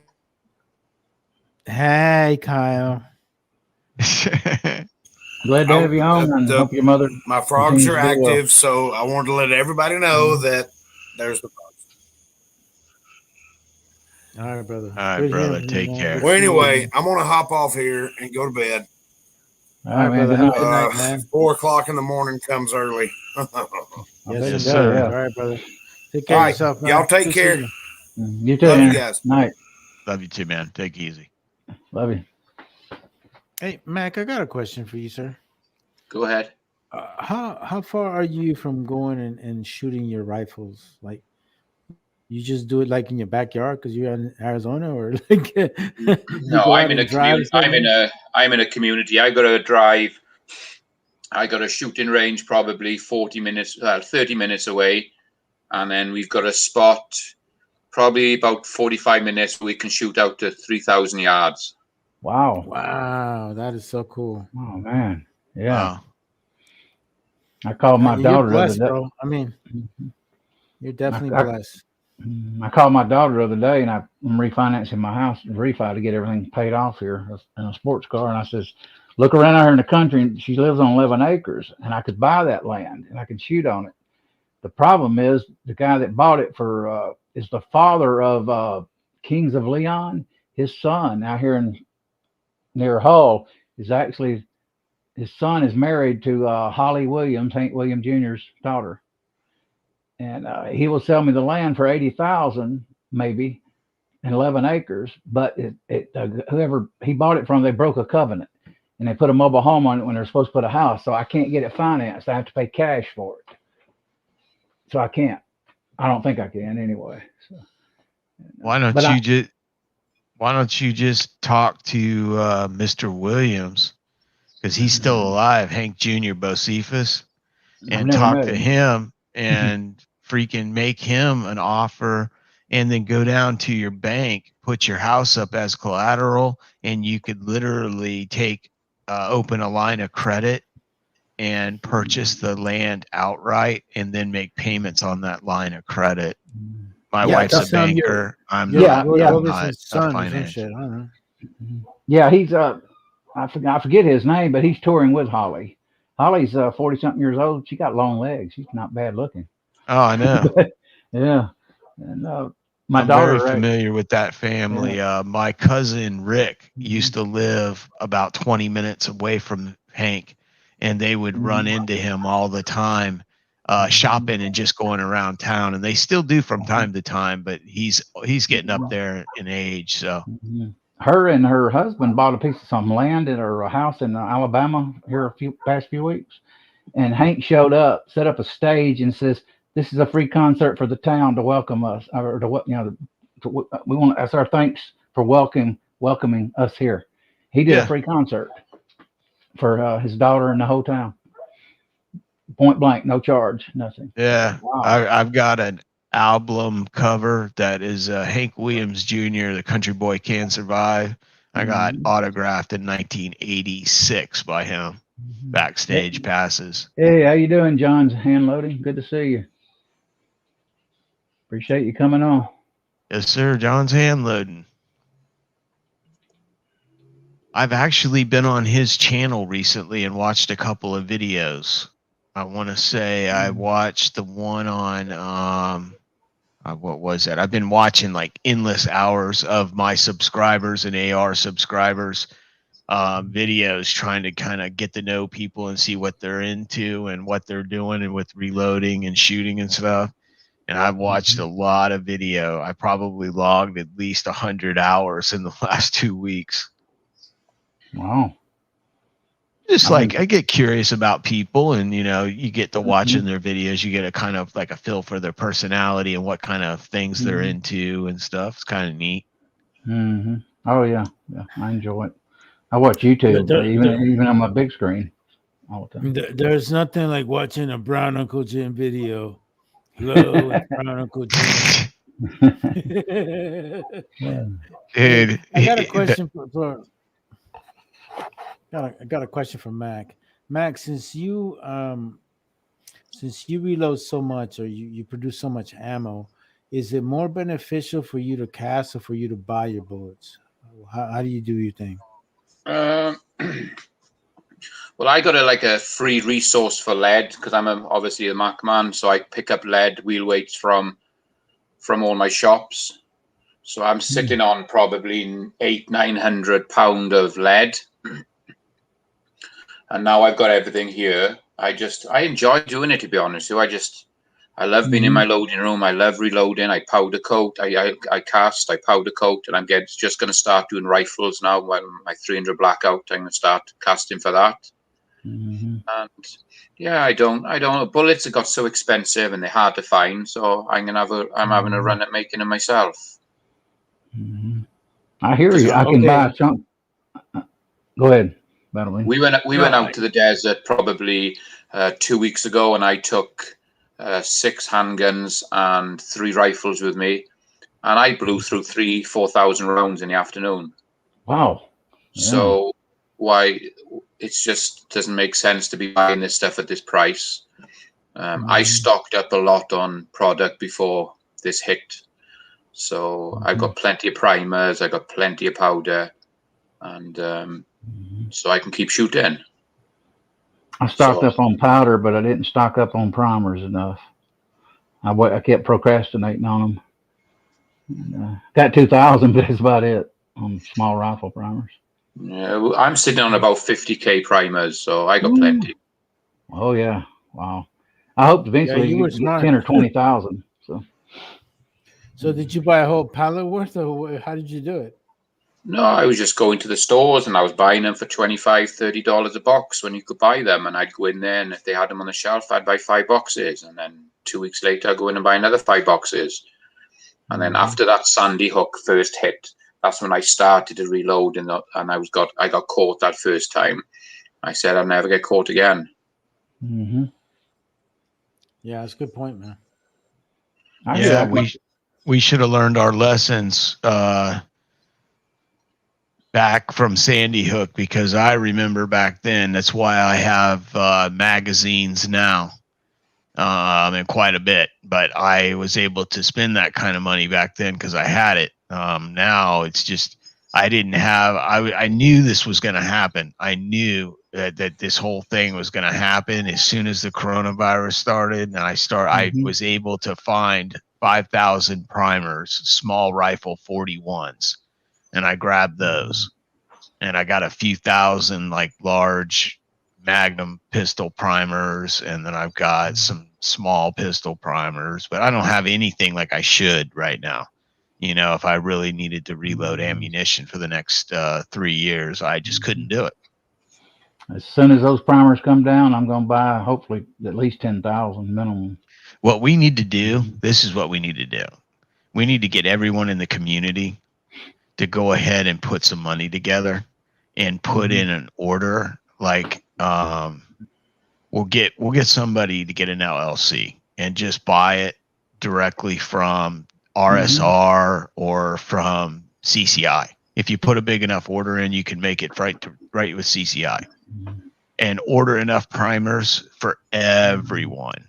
hey, Kyle. Glad to have you on, and hope your mother. My frogs are active, so I wanted to let everybody know that there's the frogs. All right, brother. All right, brother. Take care. Well, anyway, I'm gonna hop off here and go to bed. All right, man. Good night, man. 4:00 in the morning comes early. Yes, sir. All right, brother. Take care of yourself, man. Y'all take care. You too. Love you guys. Night. Love you too, man. Take it easy. Love you. Hey, Mac, I got a question for you, sir. Go ahead. How far are you from going and shooting your rifles? Like, you just do it like in your backyard because you're in Arizona, or like? No, I'm in a community. I'm in a community. I got to drive. I got a shooting range probably 30 minutes away, and then we've got a spot probably about 45 minutes where we can shoot out to 3,000 yards. Wow, that is so cool. Oh man, yeah. Wow. I called my daughter the other day. Bro. I mean, you're definitely blessed. I called my daughter the other day, and I'm refinancing my house, refi, to get everything paid off here in a sports car. And I says, look around out here in the country, and she lives on 11 acres, and I could buy that land, and I could shoot on it. The problem is the guy that bought it is the father of Kings of Leon. His son out here near Hull is actually, his son is married to Holly Williams, Hank Williams Jr.'s daughter. And he will sell me the land for $80,000, maybe, and 11 acres. But whoever he bought it from, they broke a covenant, and they put a mobile home on it when they're supposed to put a house. So I can't get it financed. I have to pay cash for it. So I can't. I don't think I can anyway. So, why don't you just talk to Mr. Williams, because he's still alive, Hank Jr. Bocephus, and talk to him and freaking make him an offer, and then go down to your bank, put your house up as collateral, and you could literally open a line of credit and purchase the land outright, and then make payments on that line of credit. My wife's a banker. I'm not a financial. Yeah, he's I forget his name, but he's touring with Holly. Holly's 40-something years old. She got long legs. She's not bad looking. Oh, I know. Yeah, and I'm very familiar with that family. Yeah. My cousin Rick used to live about 20 minutes away from Hank, and they would run into him all the time, shopping and just going around town. And they still do from time to time, but he's getting up there in age. So her and her husband bought a piece of some land in her house in Alabama here past few weeks, and Hank showed up, set up a stage, and says, "This is a free concert for the town to welcome us, or to we want. That's our thanks for welcoming us here." He did a free concert for his daughter and the whole town, point blank, no charge, nothing. Yeah, wow. I've got an album cover that is Hank Williams Jr., The Country Boy Can Survive. I got autographed in 1986 by him. backstage passes. Hey, how you doing, John's Hand Loading? Good to see you. Appreciate you coming on. Yes, sir. John's Hand Loading. I've actually been on his channel recently and watched a couple of videos. I want to say I watched the one on what was that? I've been watching like endless hours of my subscribers and AR subscribers videos, trying to kind of get to know people and see what they're into and what they're doing and with reloading and shooting and stuff. And I've watched a lot of video. I probably logged at least 100 hours in the last 2 weeks. Wow. Just like I get curious about people, and you get to watching their videos, you get a kind of like a feel for their personality and what kind of things they're into and stuff. It's kind of neat. Oh yeah, I enjoy it. I watch YouTube, even on my big screen all the time. There's nothing like watching a Brown Uncle Jim video. Hello, it's Brown Uncle Jim. Dude, I got a question I got a question for Mac. Mac, since you reload so much, or you produce so much ammo, is it more beneficial for you to cast or for you to buy your bullets? How do you do your thing? Well, I got a free resource for lead because I'm obviously a Mac man, so I pick up lead wheel weights from all my shops. So I'm sitting on probably 800-900 pound of lead, and now I've got everything here. I enjoy doing it, to be honest with you. I love being in my loading room. I love reloading. I powder coat. I cast. I powder coat, and I'm just going to start doing rifles now. My 300 blackout, I'm going to start casting for that. And yeah, I don't. Bullets have got so expensive and they're hard to find. So I'm having a run at making them myself. I hear you. I can buy some. Go ahead. We went out to the desert probably 2 weeks ago, and I took 6 handguns and 3 rifles with me, and I blew through 3,000-4,000 rounds in the afternoon. Wow. Yeah. So why it just doesn't make sense to be buying this stuff at this price. I stocked up a lot on product before this hit, so I've got plenty of primers, I got plenty of powder, and so I can keep shooting. I stocked up on powder, but I didn't stock up on primers enough. I kept procrastinating on them. Got 2,000, but that's about it on small rifle primers. Yeah, I'm sitting on about 50k primers, so I got plenty. Oh yeah, wow! I hope eventually you get 10 or 20,000. So did you buy a whole pallet worth, or how did you do it? No, I was just going to the stores and I was buying them for $25-30 a box when you could buy them, and I'd go in there, and if they had them on the shelf, I'd buy 5 boxes, and then 2 weeks later I'd go in and buy another 5 boxes, and then after that Sandy Hook first hit, that's when I started to reload, and I got caught that first time. I said I'll never get caught again. Yeah, that's a good point, man. Yeah, we should have learned our lessons back from Sandy Hook, because I remember back then. That's why I have magazines now, and quite a bit. But I was able to spend that kind of money back then because I had it. Now it's just I didn't have. I knew this was going to happen. I knew that this whole thing was going to happen as soon as the coronavirus started, and I was able to find 5,000 primers, small rifle 41s, and I grabbed those, and I got a few thousand like large Magnum pistol primers, and then I've got some small pistol primers, but I don't have anything like I should right now. If I really needed to reload ammunition for the next 3 years, I just couldn't do it. As soon as those primers come down, I'm going to buy hopefully at least 10,000 minimum. What we need to do, this is what we need to do. We need to get everyone in the community to go ahead and put some money together and put in an order. Like we'll get somebody to get an LLC and just buy it directly from RSR or from CCI. If you put a big enough order in, you can make it right with CCI. and order enough primers for everyone.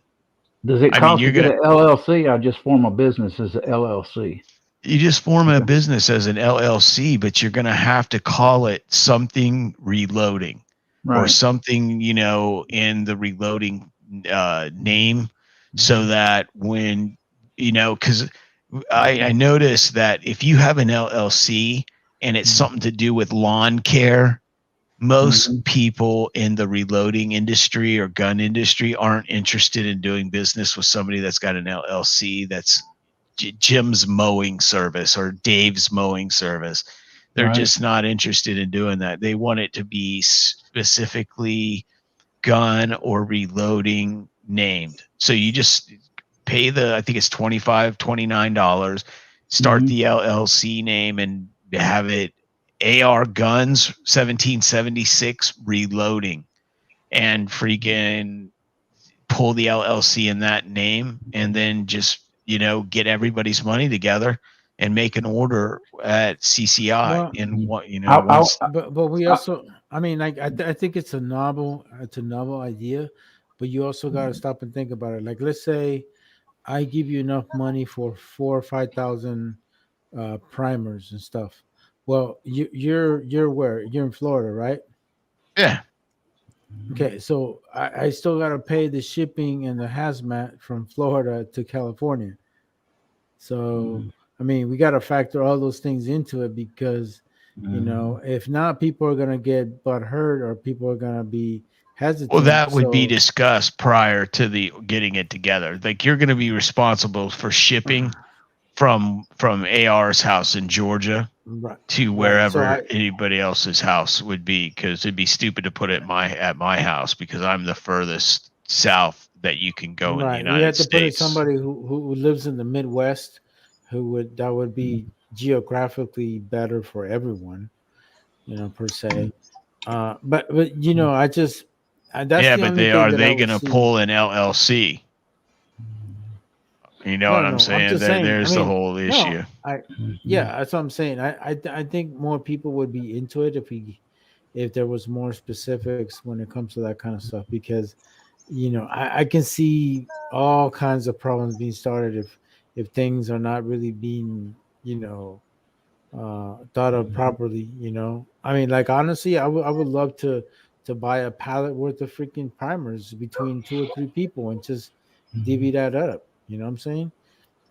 Does it cost to get an LLC? I just form a business as an LLC. You just form a business as an LLC, but you're going to have to call it something reloading, or something, you know, in the reloading name, so that when, you know, because I noticed that if you have an LLC and it's something to do with lawn care, most people in the reloading industry or gun industry aren't interested in doing business with somebody that's got an LLC that's Jim's mowing service or Dave's mowing service. They're just not interested in doing that. They want it to be specifically gun or reloading named. So you just pay I think it's $29, start the LLC name and have it ARguns1776 reloading, and freaking pull the LLC in that name, and then just, you know, get everybody's money together and make an order at CCI. Well, and what, you know, but we also, I mean, like, I think it's a novel idea, but you also got to stop and think about it. Like, let's say I give you enough money for 4,000 or 5,000 primers and stuff. Well, you're where? You're in Florida, right? Yeah. Okay, so I still got to pay the shipping and the hazmat from Florida to California. So, I mean, we got to factor all those things into it, because, you know, if not, people are going to get butthurt, or people are going to be hesitant. Well, that would be discussed prior to getting it together. Like, you're going to be responsible for shipping from AR's house in Georgia to wherever anybody else's house would be, because it'd be stupid to put it at my house, because I'm the furthest south that you can go in the United States. We had to put somebody who lives in the Midwest, that would be geographically better for everyone, you know, per se. But you know, I just that's but are they going to pull an LLC? You know what I'm saying? There's the whole issue. Yeah, that's what I'm saying. I think more people would be into it if there was more specifics when it comes to that kind of stuff, because, you know, I can see all kinds of problems being started if things are not really being, you know, thought of properly. You know, I mean, like, honestly, I would love to buy a pallet worth of freaking primers between 2 or 3 people and just divvy that up. You know what I'm saying?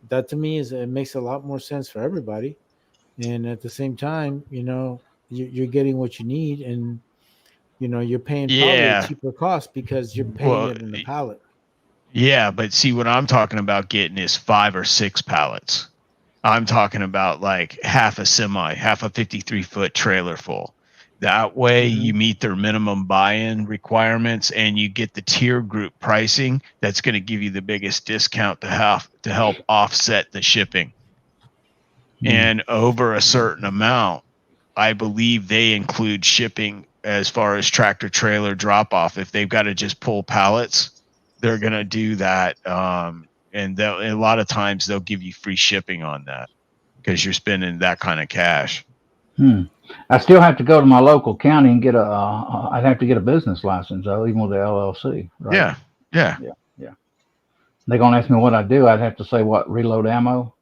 That to me it makes a lot more sense for everybody, and at the same time, you know, you're getting what you need, and, you know, you're paying probably a cheaper cost because you're paying it in the pallet. Yeah, but see, what I'm talking about getting is 5 or 6 pallets. I'm talking about like half a 53-foot trailer full. That way you meet their minimum buy-in requirements, and you get the tier group pricing that's going to give you the biggest discount to help offset the shipping. And over a certain amount, I believe they include shipping as far as tractor trailer drop off. If they've got to just pull pallets, they're going to do that. And a lot of times they'll give you free shipping on that, because you're spending that kind of cash. I still have to go to my local county and get I'd have to get a business license, though, even with the LLC. Right? Yeah. They're going to ask me what I do. I'd have to say, what, reload ammo?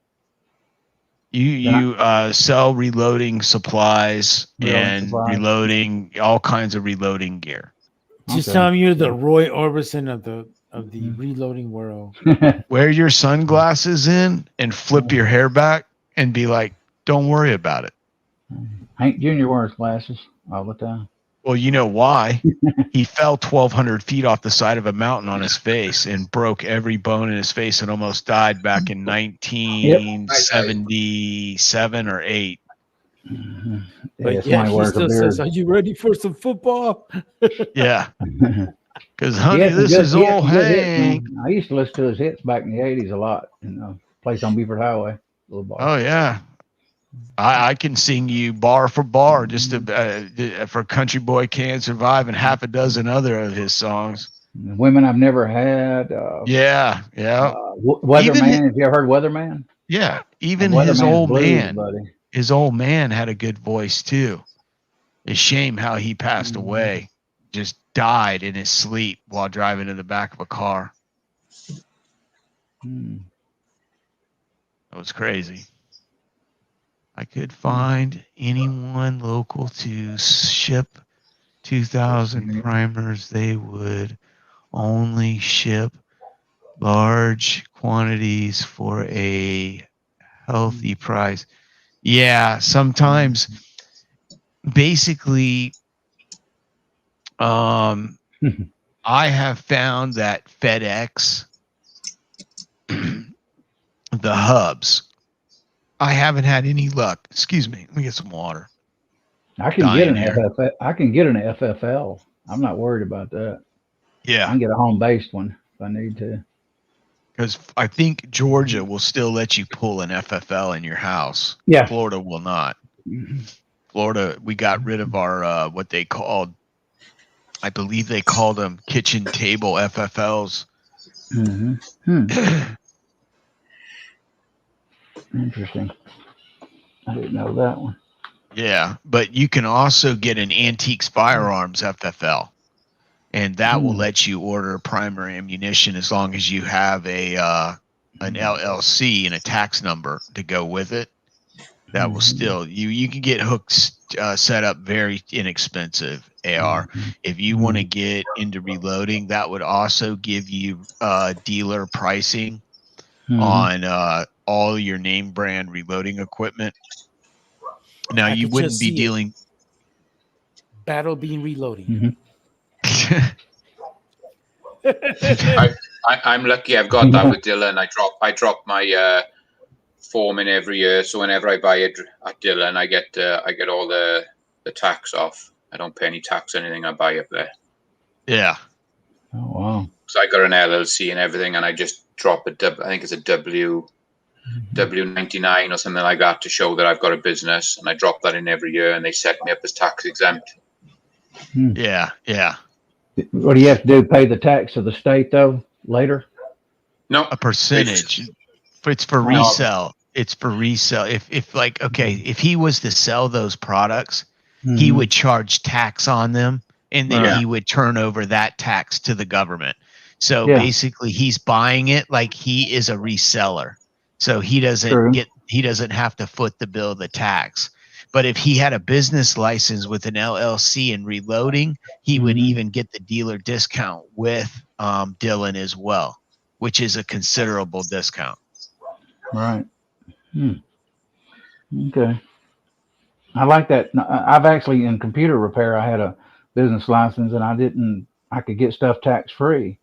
You sell reloading supplies reloading, all kinds of reloading gear. Just tell them you're the Roy Orbison of the reloading world. Wear your sunglasses in and flip your hair back and be like, don't worry about it. Hank Jr. wears glasses all the time. Well, you know why? He fell 1,200 feet off the side of a mountain on his face and broke every bone in his face and almost died back in 1977 or 8. But yeah, he still says, "Are you ready for some football?" Yeah. Because, honey, this is old Hank. I used to listen to his hits back in the 80s a lot. Place on Beaver Highway. Little bar. Oh, yeah. I can sing you bar for bar just for Country Boy Can't Survive and half a dozen other of his songs. Women I've Never Had. Weatherman. Have you ever heard Weatherman? Yeah. Even his old man. His old man had a good voice too. It's a shame how he passed away. Just died in his sleep while driving in the back of a car. Hmm. That was crazy. I could find anyone local to ship 2,000 primers. They would only ship large quantities for a healthy price. Yeah, sometimes basically I have found that FedEx the hubs, I haven't had any luck. Excuse me, let me get some water. I can get an FFL. I can get an FFL. I'm not worried about that. Yeah, I can get a home-based one if I need to. Because I think Georgia will still let you pull an FFL in your house. Yeah. Florida will not. Florida, we got rid of our what they called, I believe they called them kitchen table FFLs. Interesting. I didn't know that one. Yeah, but you can also get an Antiques Firearms FFL, and that will let you order primary ammunition as long as you have a an LLC and a tax number to go with it. That will still you can get hooks set up very inexpensive. AR. If you want to get into reloading, that would also give you dealer pricing on all your name brand reloading equipment. Now you wouldn't be dealing Battle Bean Reloading. I'm lucky. I've got that with Dylan. I drop my form in every year, so whenever I buy it at Dylan, I get all the tax off. I don't pay any tax on anything I buy up there. Yeah. Oh wow. So I got an LLC and everything, and I just drop I think it's a W99 or something like that to show that I've got a business, and I drop that in every year, and they set me up as tax exempt. Yeah, yeah. What do you have to do? Pay the tax to the state though later? No, a percentage. It's for resale. It's for resale. If like if he was to sell those products, he would charge tax on them, and then he would turn over that tax to the government. So basically, he's buying it like he is a reseller. So he doesn't have to foot the bill of the tax. But if he had a business license with an LLC and reloading, he would even get the dealer discount with Dylan as well, which is a considerable discount. Right. Okay. I like that. I've actually in computer repair, I had a business license and I could get stuff tax free.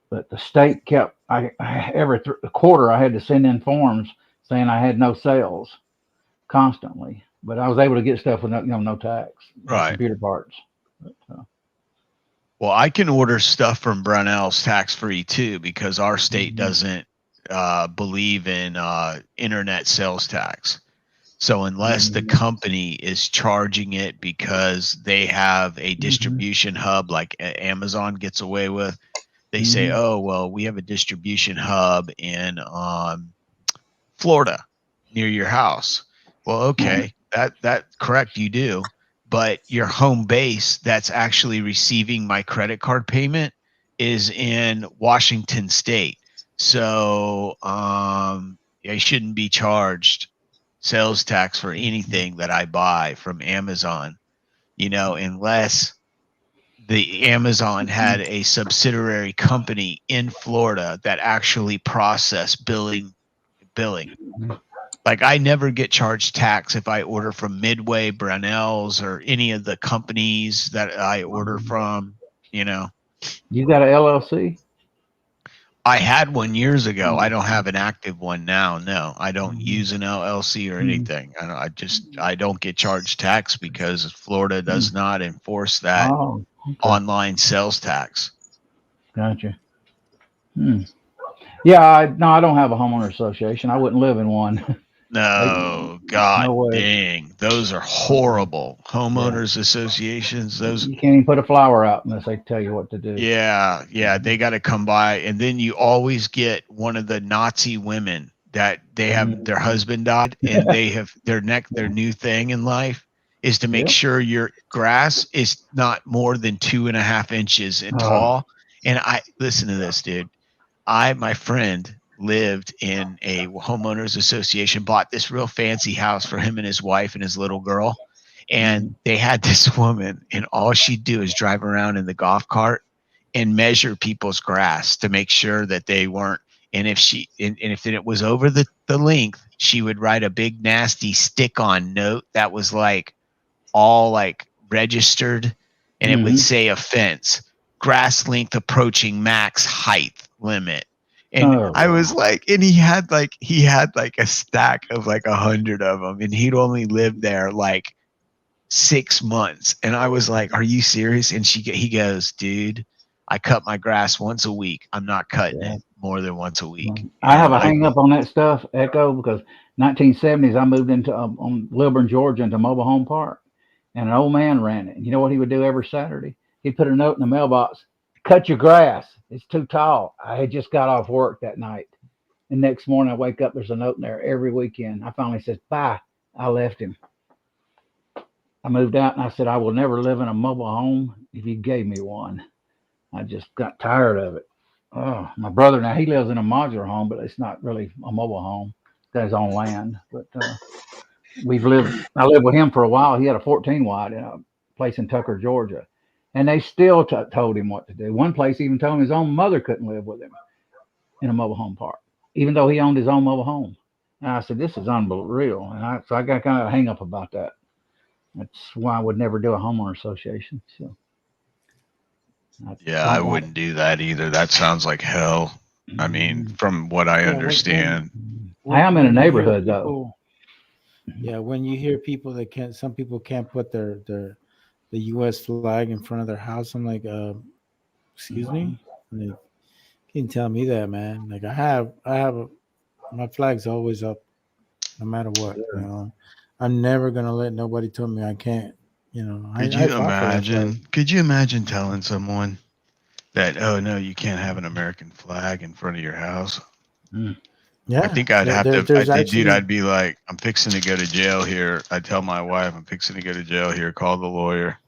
But the state kept, every quarter I had to send in forms saying I had no sales constantly. But I was able to get stuff with no tax. Right. Computer parts. But, well, I can order stuff from Brunel's tax free too, because our state doesn't believe in internet sales tax. So unless the company is charging it because they have a distribution hub like Amazon gets away with, they say, oh, well, we have a distribution hub in Florida near your house. Well, okay, that correct, you do. But your home base that's actually receiving my credit card payment is in Washington State. So I shouldn't be charged sales tax for anything that I buy from Amazon, unless the Amazon had a subsidiary company in Florida that actually processed billing. Like I never get charged tax if I order from Midway, Brunel's, or any of the companies that I order from, You got an LLC? I had one years ago. I don't have an active one now. No, I don't use an LLC or anything. I don't get charged tax because Florida does not enforce that online sales tax. Gotcha. Yeah, I don't have a homeowner association. I wouldn't live in one. No, God dang. Those are horrible. Homeowners associations, those you can't even put a flower out unless they tell you what to do. Yeah, they got to come by, and then you always get one of the Nazi women that they have their husband died and they have their new thing in life is to make sure your grass is not more than 2.5 inches tall. And listen to this, dude. My friend lived in a homeowners association, bought this real fancy house for him and his wife and his little girl. And they had this woman, and all she'd do is drive around in the golf cart and measure people's grass to make sure that they weren't. And if if it was over the length, she would write a big nasty stick-on note that was like all like registered, and it would say offense, grass length approaching max height limit. And I was like, and he had like a stack of like 100 of them, and he'd only lived there like 6 months. And I was like, are you serious? And he goes, dude, I cut my grass once a week. I'm not cutting it more than once a week. I have a hang up on that stuff, Echo, because 1970s I moved into on Lilburn, Georgia, into Mobile Home Park, and an old man ran it. And you know what he would do every Saturday? He'd put a note in the mailbox: cut your grass, it's too tall. I had just got off work that night, and next morning I wake up, there's a note in there every weekend. I finally said, bye. I left him. I moved out, and I said, I will never live in a mobile home if you gave me one. I just got tired of it. Oh, my brother now, he lives in a modular home, but it's not really a mobile home. He's got his own land. But I lived with him for a while. He had a 14 wide in a place in Tucker, Georgia. And they still told him what to do. One place even told him his own mother couldn't live with him in a mobile home park, even though he owned his own mobile home. And I said, this is unreal. And so I got kind of a hang up about that. That's why I would never do a homeowner association. So. Yeah, I wouldn't do that either. That sounds like hell. I mean, from what I understand. I am in a neighborhood though. Yeah, when you hear people that some people can't put the U.S. flag in front of their house, I'm like, excuse me? You can't tell me that, man. Like my flag's always up, no matter what. You know, I'm never gonna let nobody tell me I can't. You know, Could you imagine telling someone that, oh no, you can't have an American flag in front of your house? Yeah, I think I'd have to. I'd be like, I'm fixing to go to jail here. I'd tell my wife, I'm fixing to go to jail here. Call the lawyer.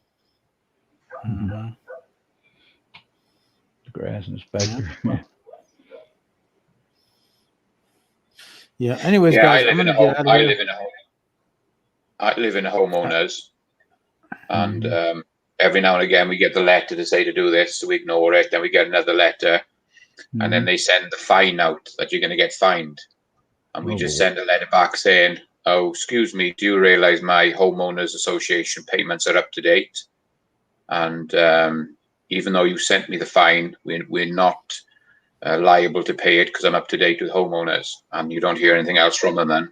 Mm-hmm. The grass inspector. Yeah. Anyways, guys, I'm gonna get out of here. I live in homeowners. And every now and again we get the letter to say to do this, so we ignore it. Then we get another letter, and then they send the fine out that you're going to get fined, and we just send a letter back saying, "Oh, excuse me, do you realize my homeowners association payments are up to date? And even though you sent me the fine, we're not liable to pay it because I'm up to date with homeowners." And you don't hear anything else from them then.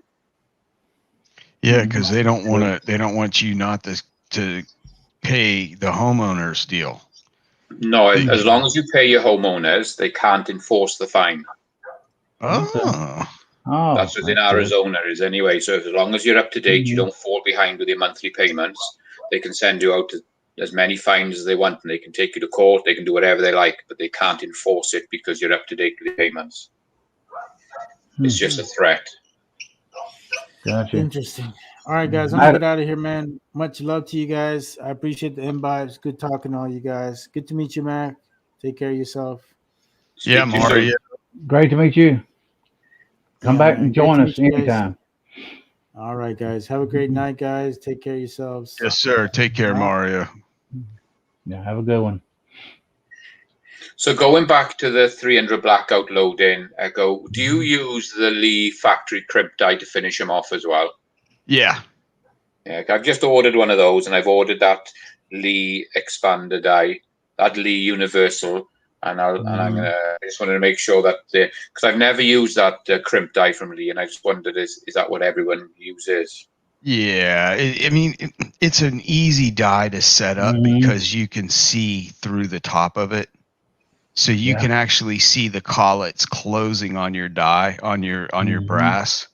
Yeah, because they don't want to. They don't want you not to pay the homeowners deal. No, as long as you pay your homeowners, they can't enforce the fine. Oh, that's within Arizona is anyway. So as long as you're up to date, you don't fall behind with your monthly payments, they can send you out as many fines as they want, and they can take you to court. They can do whatever they like, but they can't enforce it because you're up to date with your payments. It's just a threat. Gotcha. Interesting. All right, guys, I'm gonna get out of here, man. Much love to you guys. I appreciate the invite. It's good talking to all you guys. Good to meet you, Mac. Take care of yourself. Yeah, Mario. Great to meet you. Come back and join us anytime. All right, guys. Have a great night, guys. Take care of yourselves. Yes, sir. Take care, Mario. Yeah, have a good one. So going back to the 300 blackout loading, Echo, do you use the Lee factory crimp die to finish them off as well? Yeah. Yeah, I've just ordered one of those, and I've ordered that Lee expander die, that Lee universal, and I just wanted to make sure that because I've never used that crimp die from Lee, and I just wondered is that what everyone uses? Yeah, I mean it's an easy die to set up because you can see through the top of it. So you can actually see the collets closing on your die, on your brass.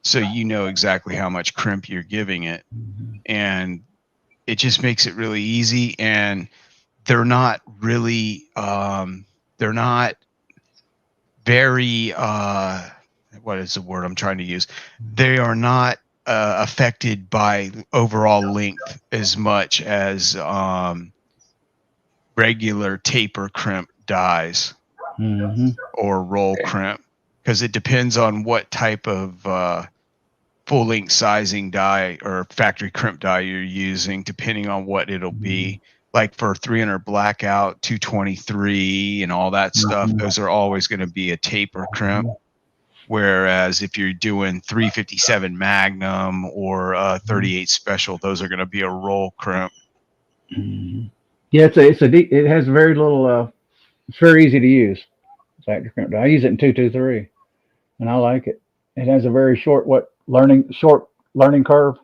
So you know exactly how much crimp you're giving it. And it just makes it really easy. And they're not really, they're not very, what is the word I'm trying to use? They are not affected by overall length as much as regular taper crimp dies or roll crimp, because it depends on what type of full length sizing die or factory crimp die you're using, depending on what it'll be. Like for 300 blackout, 223 and all that stuff, those are always going to be a taper crimp. Whereas if you're doing 357 Magnum or 38 Special, those are going to be a roll crimp. Yeah, it has very little. It's very easy to use. Factory crimp die. I use it in 223, and I like it. It has a very short learning curve.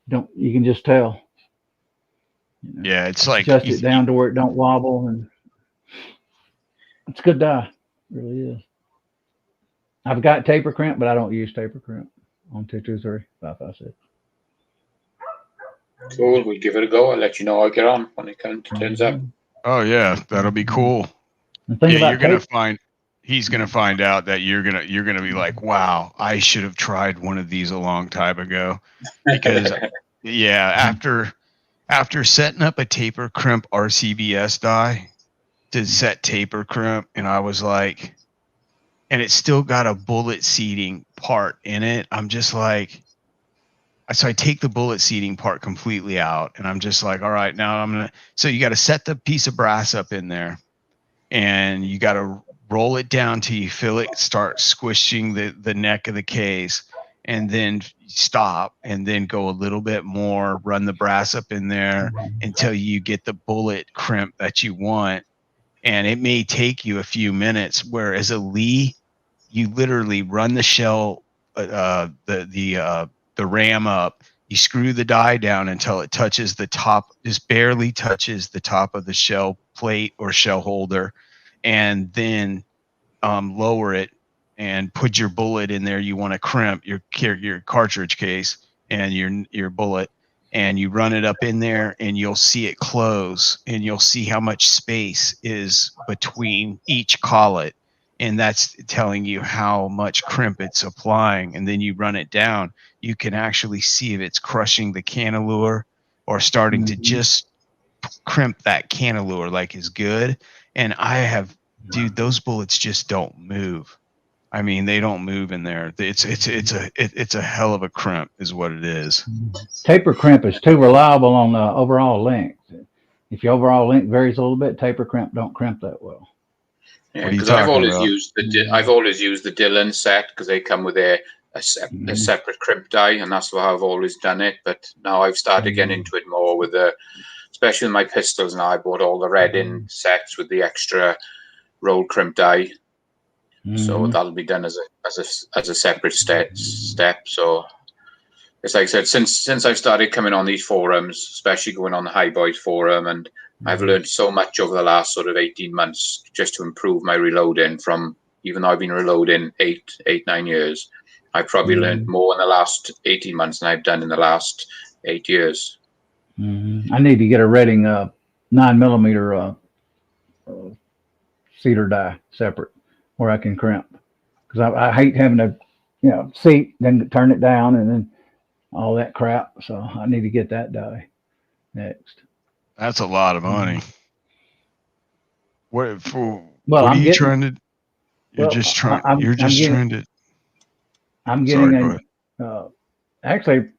You can just tell. Yeah, it's like adjust it down to where it don't wobble, and it's a good die. It really is. I've got taper crimp, but I don't use taper crimp on 223 556. Cool. We'll give it a go. I'll let you know how I get on when it turns up. Oh yeah, that'll be cool. Yeah, you're gonna find. He's gonna find out that you're gonna be like, wow, I should have tried one of these a long time ago, because yeah, after setting up a taper crimp RCBS die to set taper crimp, and I was like, and it's still got a bullet seating part in it. I'm just like, so I take the bullet seating part completely out, and I'm just like, all right, now so you got to set the piece of brass up in there, and you got to roll it down till you feel it start squishing the neck of the case, and then stop, and then go a little bit more, run the brass up in there until you get the bullet crimp that you want. And it may take you a few minutes, whereas a Lee, you literally run the shell, the ram up, you screw the die down until it touches the top, just barely touches the top of the shell plate or shell holder, and then lower it and put your bullet in there. You want to crimp your cartridge case and your bullet, and you run it up in there, and you'll see it close, and you'll see how much space is between each collet, and that's telling you how much crimp it's applying. And then you run it down, you can actually see if it's crushing the cantilure or starting to just crimp that cantilure like is good. And dude, those bullets just don't move. I mean, they don't move in there. It's a hell of a crimp, is what it is. Taper crimp is too reliable on the overall length. If your overall length varies a little bit, taper crimp don't crimp that well. Yeah, because I've always used the Dillon set, because they come with a separate crimp die, and that's how I've always done it. But now I've started getting into it more with especially with my pistols. Now I bought all the Redding sets with the extra roll crimp die. So that'll be done as a separate step. So it's like I said, since I've started coming on these forums, especially going on the High Boys forum, and I've learned so much over the last sort of 18 months just to improve my reloading. From, even though I've been reloading 9 years, I've probably learned more in the last 18 months than I've done in the last 8 years. I need to get a Redding 9mm cedar die separate, where I can crimp, because I hate having to, seat, then turn it down, and then all that crap. So I need to get that die next. That's a lot of money. What are you trying to? You're just trying. I'm getting actually,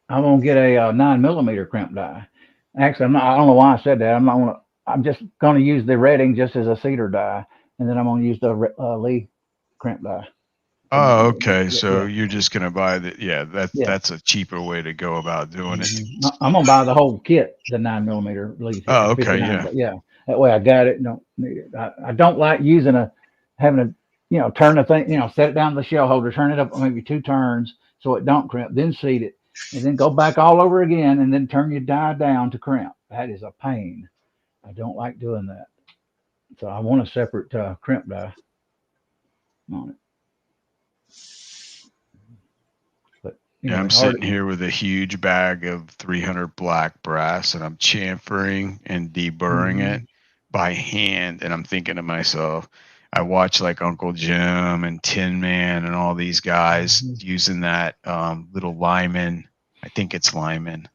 I'm gonna get a 9mm crimp die. Actually, I don't know why I said that. I'm just gonna use the Redding just as a cedar die, and then I'm gonna use the Lee crimp die. Oh, okay. So you're just gonna buy that's a cheaper way to go about doing it. I'm gonna buy the whole kit, the 9mm Lee. Oh, okay, yeah. That way I got it. Don't need it. I don't like having to turn the thing, set it down to the shell holder, turn it up maybe 2 turns so it don't crimp, then seat it, and then go back all over again, and then turn your die down to crimp. That is a pain. I don't like doing that. So I want a separate crimp die on it. But I'm sitting here with a huge bag of 300 black brass, and I'm chamfering and deburring it by hand. And I'm thinking to myself, I watch like Uncle Jim and Tin Man and all these guys using that little Lyman. I think it's Lyman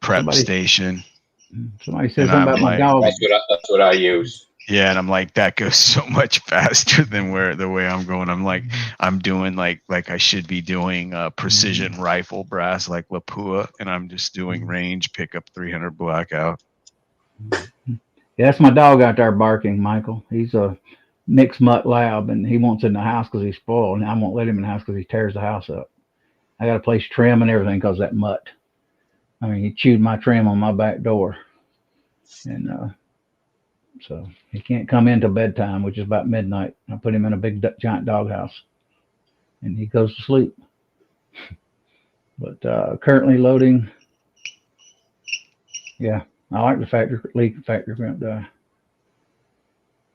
prep station. Somebody said something about my dog. That's what I use. Yeah, and I'm like, that goes so much faster than the way I'm going. I'm like, I'm doing like I should be doing precision rifle brass like Lapua, and I'm just doing range pickup 300 blackout. Yeah, that's my dog out there barking, Michael. He's a mixed mutt lab, and he wants in the house because he's spoiled, and I won't let him in the house because he tears the house up. I got to place trim and everything because that mutt. I mean, he chewed my trim on my back door, and so he can't come in till bedtime, which is about midnight. I put him in a big giant doghouse, and he goes to sleep. But currently loading. Yeah, I like the factory crimp die.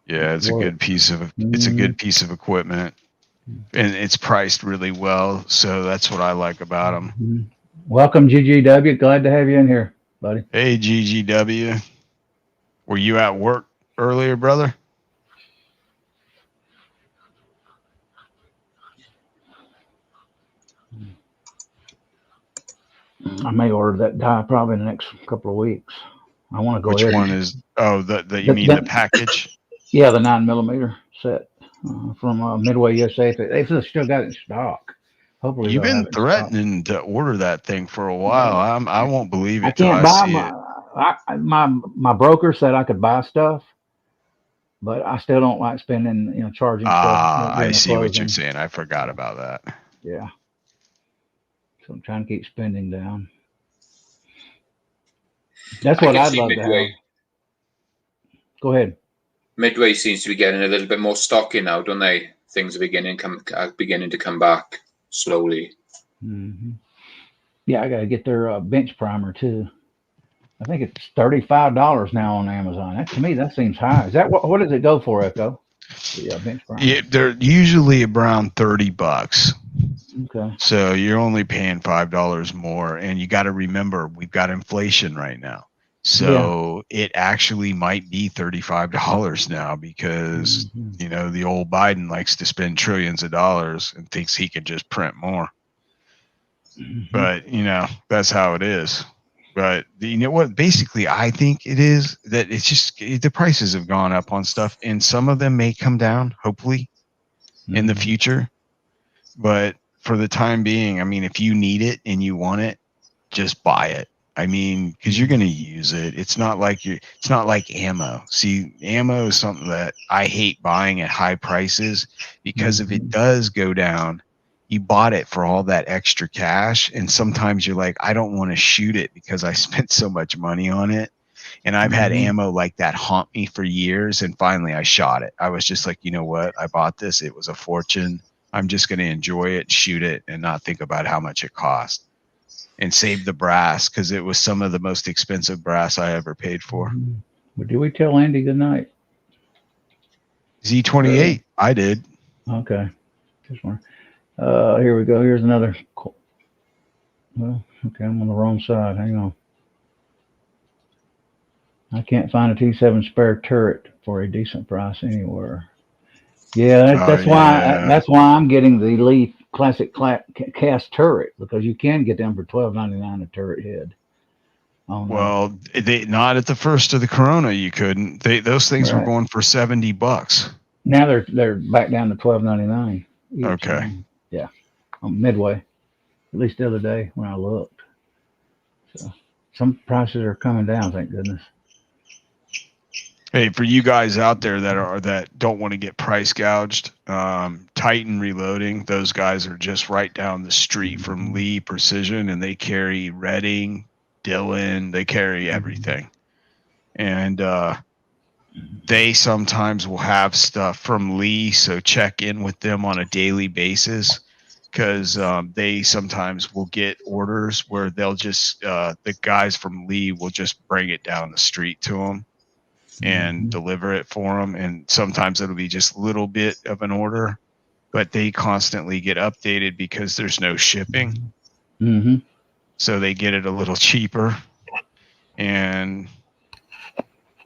Yeah, it's a good piece of equipment, and it's priced really well. So that's what I like about them. Welcome, GGW. Glad to have you in here, buddy. Hey, GGW. Were you at work earlier, brother? I may order that die probably in the next couple of weeks. I want to go ahead. Which one is? Oh, you mean the package? Yeah, the 9mm set from Midway USA. They've still got it in stock. Hopefully, you've been threatening to order that thing for a while. I won't believe it. I can't buy my broker said I could buy stuff, but I still don't like spending, charging stuff. I see what you're saying. I forgot about that. Yeah. So I'm trying to keep spending down. That's what I'd love to have. Go ahead. Midway seems to be getting a little bit more stocky now, don't they? Things are beginning to come back slowly. Mm-hmm. Yeah, I got to get their bench primer too. I think it's $35 now on Amazon. To me, that seems high. Is that what does it go for, Echo? Yeah, bench primer. Yeah, they're usually around $30. Okay. So you're only paying $5 more, and you got to remember we've got inflation right now. So it actually might be $35 now because the old Biden likes to spend trillions of dollars and thinks he can just print more. But that's how it is. But you know what? Basically, I think it is that it's just the prices have gone up on stuff, and some of them may come down, hopefully, in the future. But for the time being, I mean, if you need it and you want it, just buy it. I mean, because you're going to use it. It's not like ammo. See, ammo is something that I hate buying at high prices because if it does go down, you bought it for all that extra cash. And sometimes you're like, I don't want to shoot it because I spent so much money on it. And I've had ammo like that haunt me for years. And finally I shot it. I was just like, you know what? I bought this. It was a fortune. I'm just going to enjoy it, shoot it, and not think about how much it cost. And save the brass because it was some of the most expensive brass I ever paid for. Well, do we tell Andy good night? Z28. I did. Okay. Just one. Here we go. Here's another. Well, okay, I'm on the wrong side. Hang on. I can't find a T7 spare turret for a decent price anywhere. Yeah, that's why I'm getting the Leaf Classic cast turret because you can get them for $12.99 a turret head. Well, they not at the first of the Corona. You couldn't. Those things were going for $70. Now they're back down to $12.99. Okay. Yeah, on Midway. At least the other day when I looked. So some prices are coming down. Thank goodness. Hey, for you guys out there that don't want to get price gouged, Titan Reloading, those guys are just right down the street from Lee Precision, and they carry Redding, Dillon, they carry everything. And they sometimes will have stuff from Lee, so check in with them on a daily basis because they sometimes will get orders where they'll just, the guys from Lee will just bring it down the street to them and deliver it for them. And sometimes it'll be just a little bit of an order, but they constantly get updated because there's no shipping. So they get it a little cheaper, and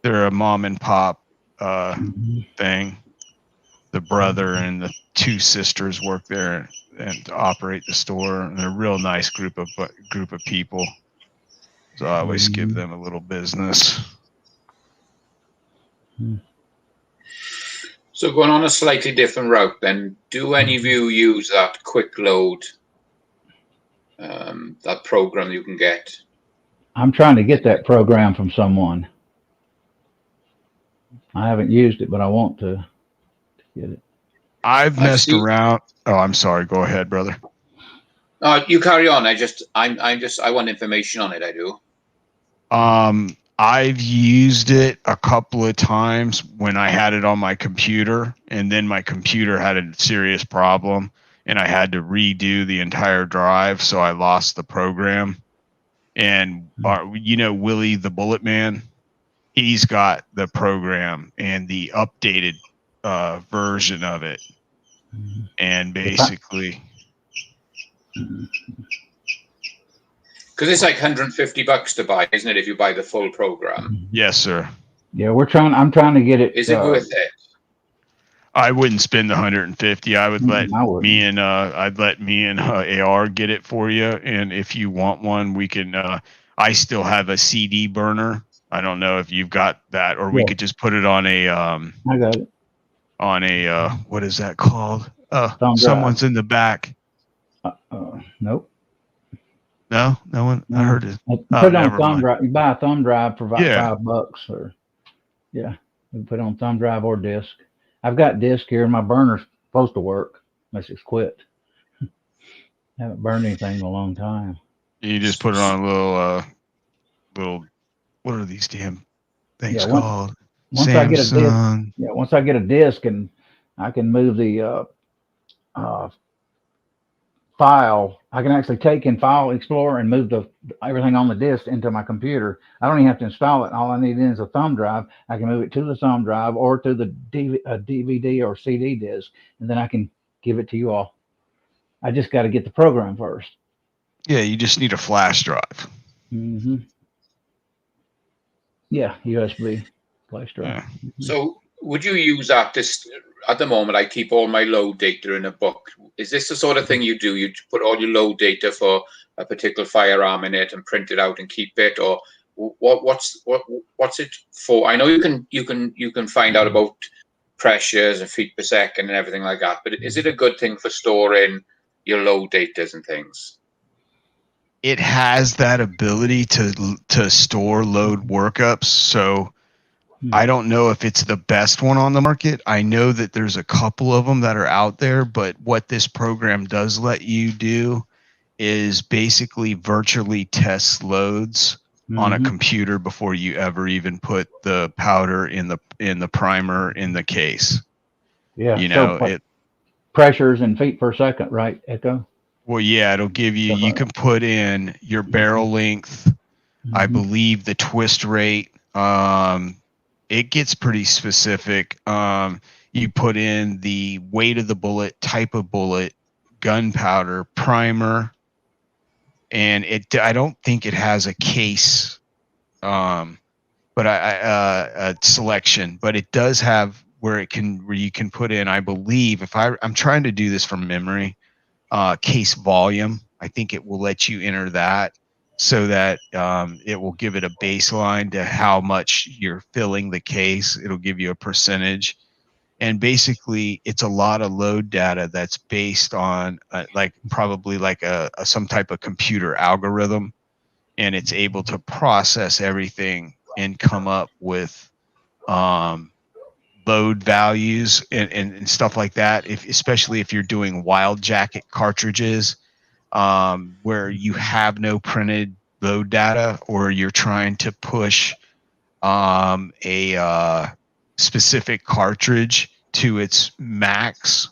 they're a mom and pop thing. The brother and the two sisters work there and operate the store. And they're a real nice group of people. So I always give them a little business. So going on a slightly different route, then, do any of you use that quick load, that program you can get? I'm trying to get that program from someone. I haven't used it, but I want to get it. I've messed around. Oh, I'm sorry. Go ahead, brother. You carry on. I want information on it. I do. I've used it a couple of times when I had it on my computer, and then my computer had a serious problem, and I had to redo the entire drive, so I lost the program. And Willie the Bullet Man, he's got the program and the updated version of it, and basically. Because it's like $150 to buy, isn't it? If you buy the full program. Yes, sir. Yeah, I'm trying to get it. Is it worth it? I wouldn't spend the 150. I would let me and AR get it for you. And if you want one, we can. I still have a CD burner. I don't know if you've got that, or we could just put it on a. I got it. On a what is that called? Someone's in the back. Nope. No one. I heard it. Put it on thumb drive. You buy a thumb drive for about $5, or you put it on thumb drive or disk. I've got disk here. My burner's supposed to work unless it's quit. Haven't burned anything in a long time. You just put it on a little. What are these damn things called? Once I get a disc, once I get a disc, and I can move the file, I can actually take in File Explorer and move everything on the disk into my computer. I don't even have to install it. All I need is a thumb drive. I can move it to the thumb drive or to the DVD or CD disc, and then I can give it to you all. I just got to get the program first. Yeah, you just need a flash drive. Yeah, USB flash drive. Yeah. So would you use that? At the moment, I keep all my load data in a book. Is this the sort of thing you do? You put all your load data for a particular firearm in it and print it out and keep it, or what's it for? I know you can find out about pressures and feet per second and everything like that, but is it a good thing for storing your load data and things? It has that ability to store load workups. So I don't know if it's the best one on the market. I know that there's a couple of them that are out there, but what this program does let you do is basically virtually test loads on a computer before you ever even put the powder in the primer in the case. Yeah, it pressures and feet per second, right, Echo? Well, yeah, it'll give you can put in your barrel length, I believe the twist rate. It gets pretty specific. You put in the weight of the bullet, type of bullet, gunpowder, primer, and I don't think it has a case, but a selection. But it does have where you can put in. I believe I'm trying to do this from memory. Case volume. I think it will let you enter that, so that it will give it a baseline to how much you're filling the case. It'll give you a percentage, and basically it's a lot of load data that's based on probably some type of computer algorithm, and it's able to process everything and come up with load values and stuff like that. Especially if you're doing wild jacket cartridges, where you have no printed load data, or you're trying to push a specific cartridge to its max,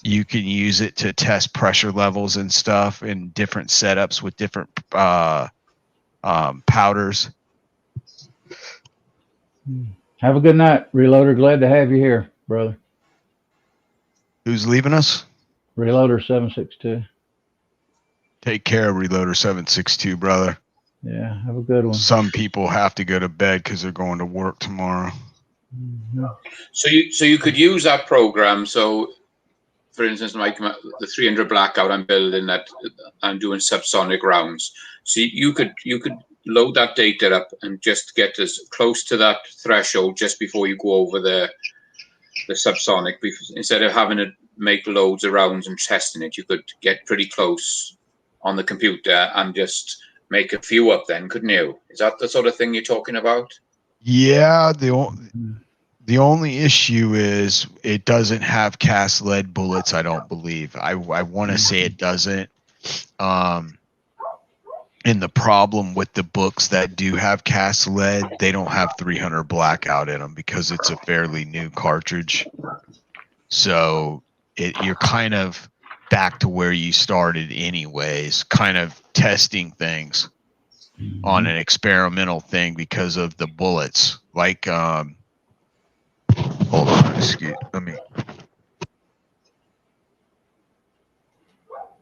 you can use it to test pressure levels and stuff in different setups with different powders. Have a good night, Reloader. Glad to have you here, brother. Who's leaving us? Reloader762. Take care, Reloader762, brother. Yeah, have a good one. Some people have to go to bed because they're going to work tomorrow. So you could use that program. So, for instance, like the 300 blackout I'm building, that I'm doing subsonic rounds. So you could load that data up and just get as close to that threshold just before you go over the subsonic. Instead of having to make loads of rounds and testing it, you could get pretty close on the computer and just make a few up then, couldn't you? Is that the sort of thing you're talking about? Yeah, the only issue is it doesn't have cast lead bullets, I don't believe. I want to say it doesn't. And the problem with the books that do have cast lead, they don't have 300 blackout in them because it's a fairly new cartridge. So you're kind of back to where you started anyways, kind of testing things on an experimental thing because of the bullets. Like, hold on, let me.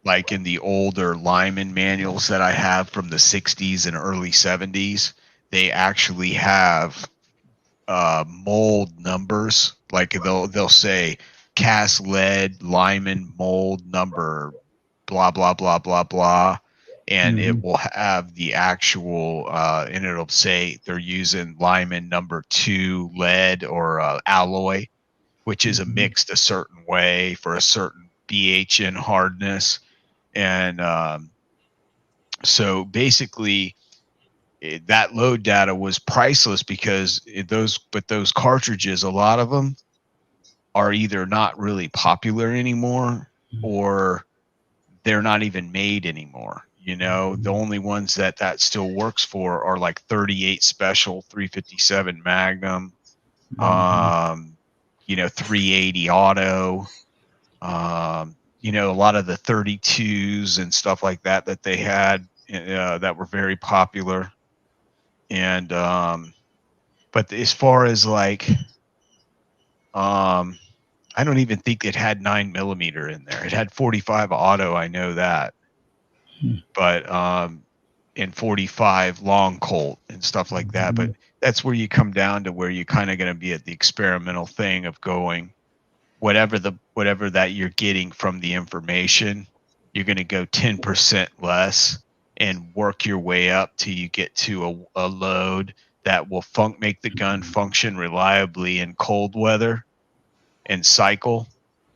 Like in the older Lyman manuals that I have from the 60s and early 70s, they actually have mold numbers. Like they'll say cast lead Lyman mold number blah blah blah blah blah, and it will have the actual and it'll say they're using Lyman number 2 lead or alloy, which is a mixed a certain way for a certain BHN hardness. And so basically that load data was priceless because those cartridges, a lot of them are either not really popular anymore or they're not even made anymore. You know, the only ones that still works for are like 38 Special, 357 Magnum, you know, 380 Auto, you know, a lot of the 32s and stuff like that they had that were very popular. And but as far as like I don't even think it had 9mm in there. It had 45 auto, I know that. But and 45 long Colt and stuff like that. But that's where you come down to where you're kind of going to be at the experimental thing of going whatever that you're getting from the information, you're going to go 10% less and work your way up till you get to a load that will make the gun function reliably in cold weather and cycle.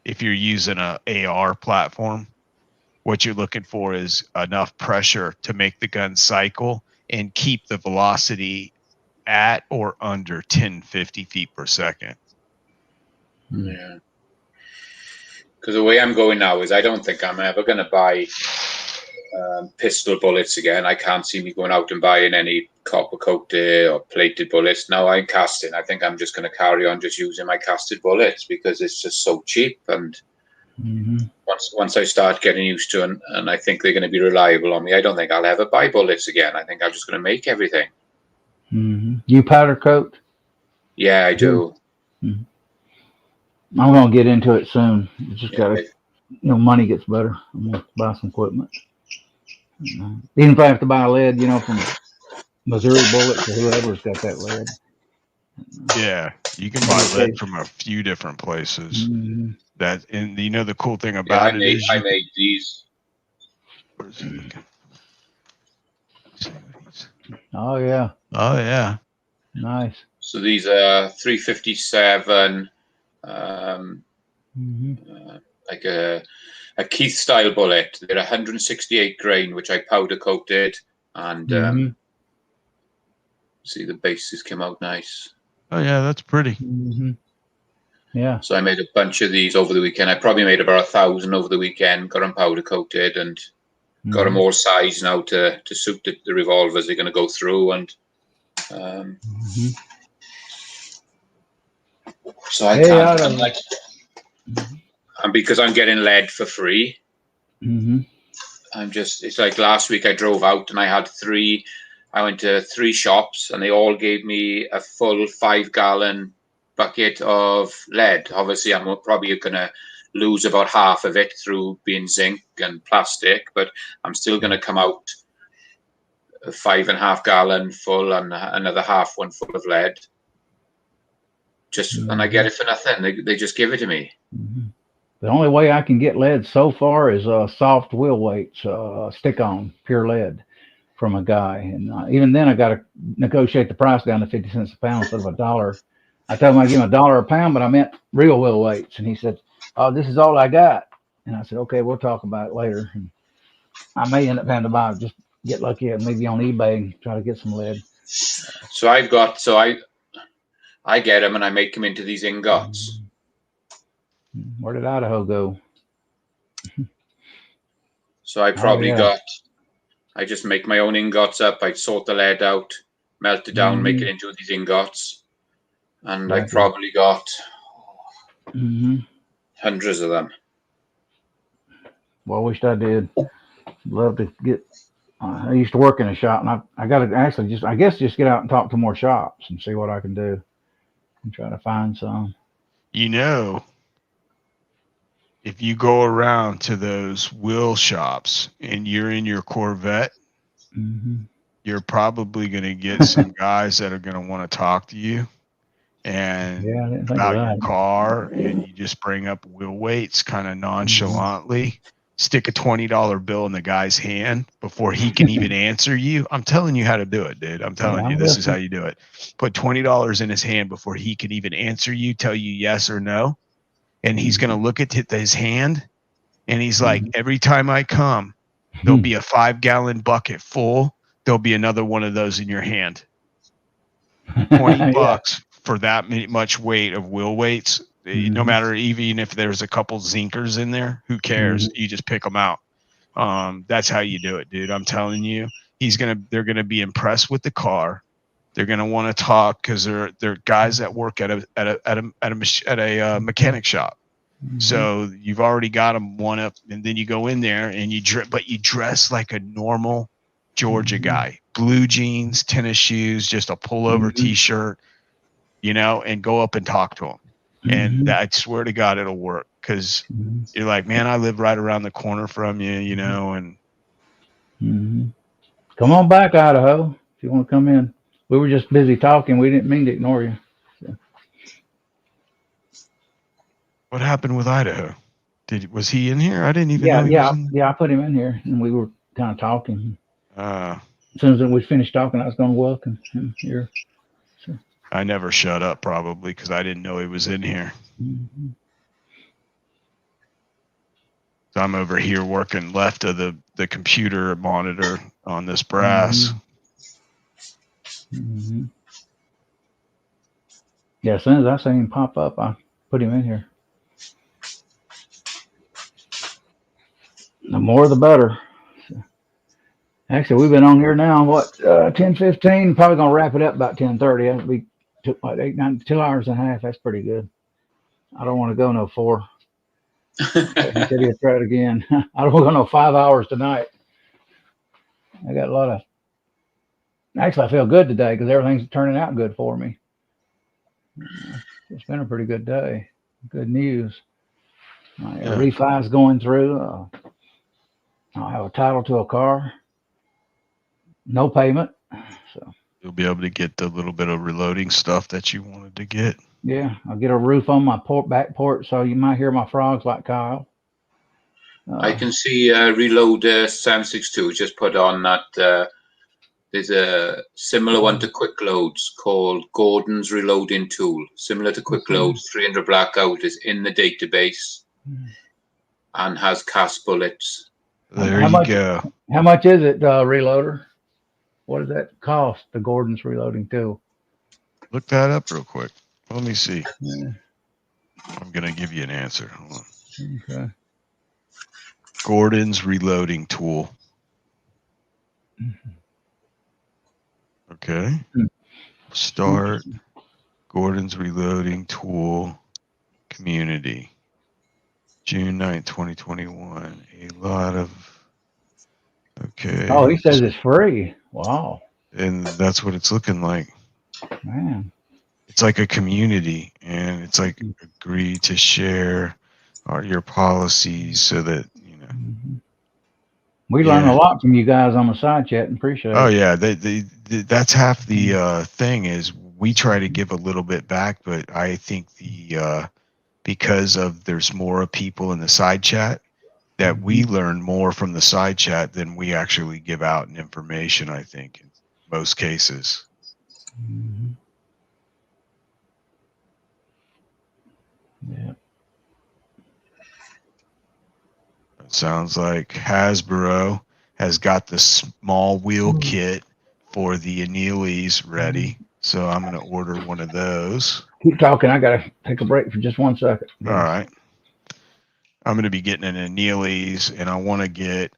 If you're using a AR platform, what you're looking for is enough pressure to make the gun cycle and keep the velocity at or under 1050 feet per second. Yeah. Because the way I'm going now is I don't think I'm ever going to buy pistol bullets again. I can't see me going out and buying any copper coated or plated bullets. Now I'm casting. I think I'm just going to carry on just using my casted bullets because it's just so cheap. And once I start getting used to it, and I think they're going to be reliable on me, I don't think I'll ever buy bullets again. I think I'm just going to make everything. You powder coat? Yeah, I do. I'm gonna get into it soon. It's just gotta, you know, money gets better. I'm gonna buy some equipment. Even if I have to buy lead, you know, from Missouri Bullets or whoever's got that lead. Yeah, you can buy lead from a few different places. That, and you know, the cool thing about it is I made these. Where's he looking? Oh yeah. Oh yeah. Nice. So these are 357. Like a Keith style bullet. They're 168 grain, which I powder coated, and see the bases came out nice. Oh yeah, that's pretty. Yeah. So I made a bunch of these over the weekend. I probably made about 1,000 over the weekend. Got them powder coated and got them all sized now to suit the revolvers they're going to go through. And so I can't. I'm like. And because I'm getting lead for free, I'm just, it's like last week I drove out and I went to 3 shops and they all gave me a full 5-gallon bucket of lead. Obviously, I'm probably going to lose about half of it through being zinc and plastic, but I'm still going to come out a 5.5 gallon full and another half one full of lead. and I get it for nothing. They just give it to me. The only way I can get lead so far is soft wheel weights, stick on pure lead from a guy, and even then I got to negotiate the price down to 50 cents a pound instead of $1. I told him I'd give him $1 a pound, but I meant real wheel weights, and he said, "Oh, this is all I got." And I said, "Okay, we'll talk about it later." And I may end up having to buy, just get lucky and maybe on eBay and try to get some lead. So I get them and I make them into these ingots. Where did Idaho go? So I probably I just make my own ingots up. I sort the lead out, melt it down, make it into these ingots. And I probably got hundreds of them. Well, I wished I did. Love to get. I used to work in a shop, and I got to actually just get out and talk to more shops and see what I can do and try to find some. You know, if you go around to those wheel shops and you're in your Corvette, you're probably going to get some guys that are going to want to talk to you and about your car, and you just bring up wheel weights kind of nonchalantly. Stick a $20 bill in the guy's hand before he can even answer you. I'm telling you how to do it, dude. I'm telling you, this is how you do it. Put $20 in his hand before he can even answer you, tell you yes or no. And he's going to look at his hand, and he's like, every time I come, there'll be a 5-gallon bucket full. There'll be another one of those in your hand. $20 for that much weight of wheel weights. No matter, even if there's a couple zinkers in there, who cares? You just pick them out. That's how you do it, dude. I'm telling you, they're gonna be impressed with the car. They're gonna want to talk because they're guys that work at a mechanic shop. So you've already got them one up, and then you go in there and you dress like a normal Georgia guy. Blue jeans, tennis shoes, just a pullover t-shirt, and go up and talk to them. And I swear to God, it'll work, because you're like, man, I live right around the corner from you, and come on back, Idaho, if you want to come in. We were just busy talking. We didn't mean to ignore you. So. What happened with Idaho? Was he in here? I didn't even know he was in there. I put him in here, and we were kind of talking. As soon as we finished talking, I was going to welcome him here. So. I never shut up, probably, because I didn't know he was in here. So I'm over here working left of the computer monitor on this brass. Yeah, as soon as I see him pop up, I put him in here. The more, the better. So, actually, we've been on here now, 10:15? Probably going to wrap it up about 10:30. That'll be 2 hours and a half. That's pretty good. I don't want to go no 4. He said he'll try it again. I don't want to go no 5 hours tonight. I got a lot of. Actually, I feel good today because everything's turning out good for me. It's been a pretty good day. Good news. My refi's going through. I'll have a title to a car. No payment. So you'll be able to get the little bit of reloading stuff that you wanted to get. Yeah, I'll get a roof on my back porch, so you might hear my frogs like Kyle. I can see Reload 762 just put on that. There's a similar one to Quick Loads called Gordon's Reloading Tool. Similar to Quick Loads, 300 blackout is in the database and has cast bullets. There you go. How much is it, Reloader? What does that cost, the Gordon's Reloading Tool? Look that up real quick. Let me see. Yeah. I'm going to give you an answer. Hold on. Okay. Gordon's Reloading Tool. Okay. Start. Gordon's Reloading Tool Community. June 9th, 2021. A lot of. Okay. Oh, he says it's free. Wow. And that's what it's looking like. Man. It's like a community, and it's like agree to share your policies so that, We learn a lot from you guys on the side chat and appreciate it. Oh, yeah. That's half the thing is we try to give a little bit back, but I think because of there's more people in the side chat, that we learn more from the side chat than we actually give out in information, I think, in most cases. Mm-hmm. Yeah. It sounds like Hasbro has got the small wheel kit for the annealies ready. So I'm going to order one of those. Keep talking. I got to take a break for just 1 second. All right. I'm going to be getting an annealies, and I want to get,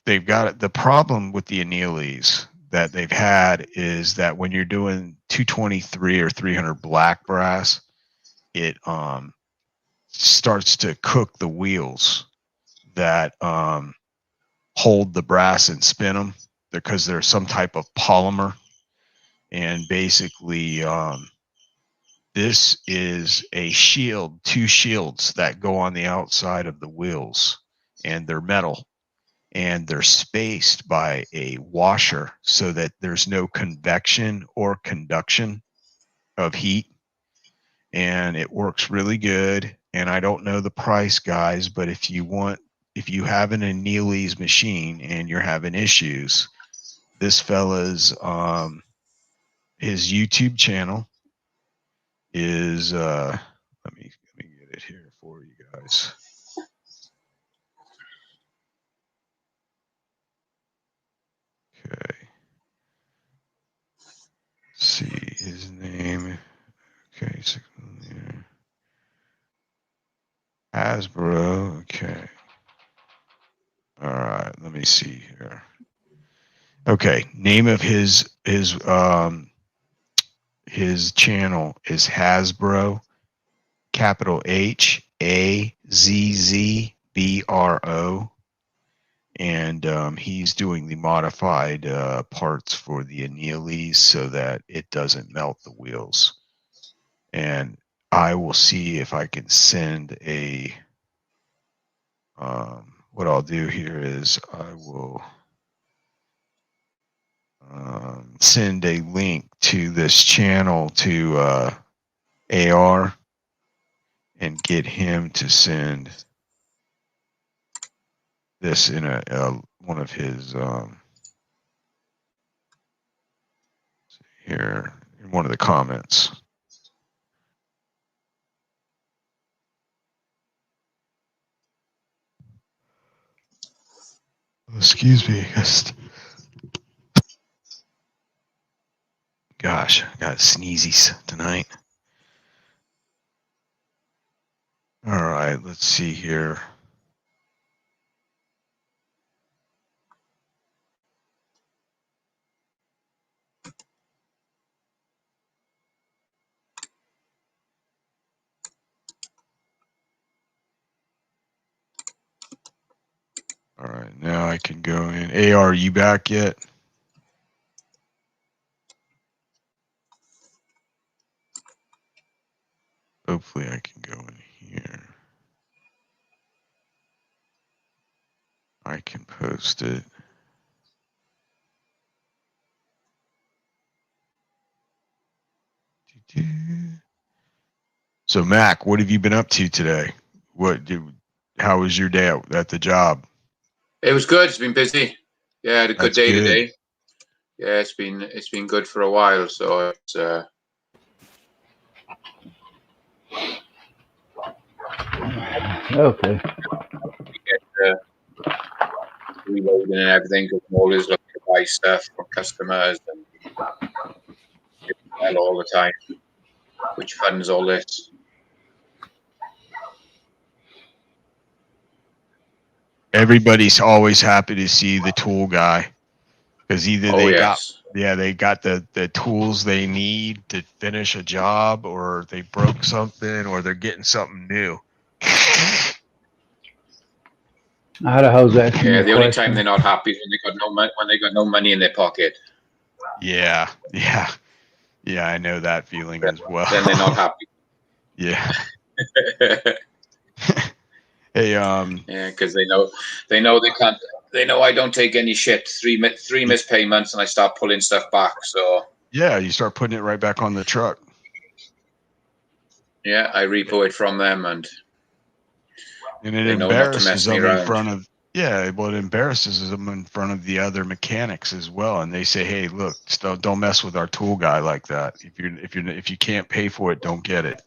they've got the problem with the annealies that they've had is that when you're doing 223 or 300 black brass, it starts to cook the wheels that hold the brass and spin them because there's some type of polymer. And basically, this is a shield, 2 shields that go on the outside of the wheels, and they're metal, and they're spaced by a washer so that there's no convection or conduction of heat. And it works really good. And I don't know the price, guys, but if you have an annealies machine and you're having issues, this fella's his YouTube channel is let me get it here for you guys. Okay. Let's see his name. Okay, Hasbro. Okay. All right, let me see here. Okay, name of his channel is Hasbro, capital HAZZBRO, and he's doing the modified parts for the annealies so that it doesn't melt the wheels. And I will see if I can send a. What I'll do here is I will send a link to this channel to AR and get him to send this in one of his here in one of the comments. Excuse me. Gosh, I got sneezies tonight. All right, let's see here. All right, now I can go in. AR, are you back yet? Hopefully I can go in here. I can post it. So Mac, what have you been up to today? How was your day at the job? It was good. It's been busy. Yeah, I had a good day good. today. Yeah, it's been good for a while. So it's Okay. Reloading and everything. Because I'm always looking to buy stuff from customers and all the time, which funds all this. Everybody's always happy to see the tool guy because either they got the tools they need to finish a job, or they broke something, or they're getting something new. I had a hose that. Yeah, the only time they're not happy is when they got no money in their pocket. Yeah, I know that feeling as well. Then they're not happy. Yeah. Hey, yeah, because they know they can't. They know I don't take any shit. Three missed payments, and I start pulling stuff back. So Yeah, you start putting it right back on the truck. Yeah, I repo it from them, and it they know not to embarrasses mess me them in around. front of it embarrasses them in front of the other mechanics as well, and they say, "Hey, look, don't mess with our tool guy like that. If you can't pay for it, don't get it."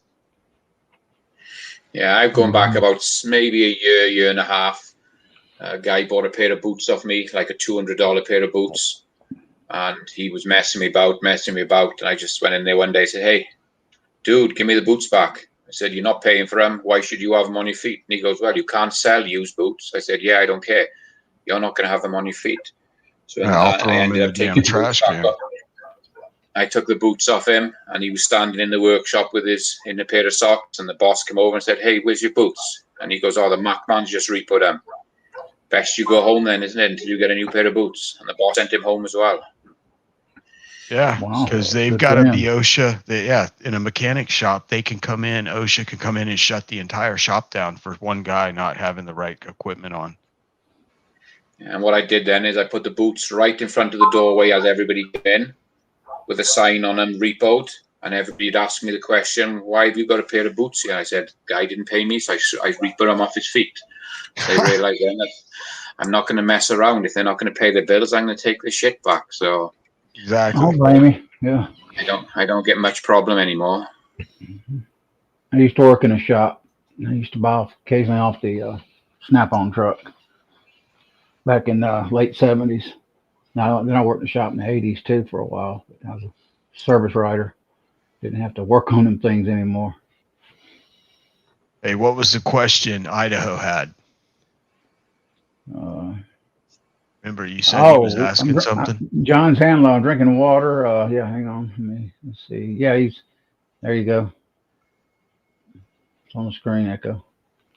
Yeah, I've gone back about maybe a year and a half. A guy bought a pair of boots off me, like a $200 pair of boots, and he was messing me about, and I just went in there one day and said, "Hey, dude, give me the boots back." I said, "You're not paying for them. Why should you have them on your feet?" And he goes, "Well, you can't sell used boots." I said, "Yeah, I don't care. You're not going to have them on your feet." So I'll throw I them in ended the up damn taking trash can. I took the boots off him, and he was standing in the workshop in a pair of socks, and the boss came over and said, "Hey, where's your boots?" And he goes, "Oh, the Mac man's just repo them. Best you go home then, isn't it, until you get a new pair of boots." And the boss sent him home as well. Yeah, because they've got to be OSHA. In a mechanic shop, they can come in. OSHA can come in and shut the entire shop down for one guy not having the right equipment on. And what I did then is I put the boots right in front of the doorway as everybody came in, with a sign on them, repoed, and everybody'd ask me the question, "Why have you got a pair of boots here?" I said, "Guy didn't pay me, so I repo them off his feet." So they realized then that I'm not going to mess around. If they're not going to pay their bills, I'm going to take the shit back. So exactly. Don't blame me. Yeah. I don't get much problem anymore. I used to work in a shop. I used to buy occasionally off the Snap-on truck back in the late 70s. Now, then I worked in the shop in the 80s too for a while. I was a service writer. Didn't have to work on them things anymore. Hey, what was the question Idaho had? Remember, you said he was asking something? John's hand low, drinking water. Yeah, hang on. Let's see. Yeah, there you go. It's on the screen, Echo.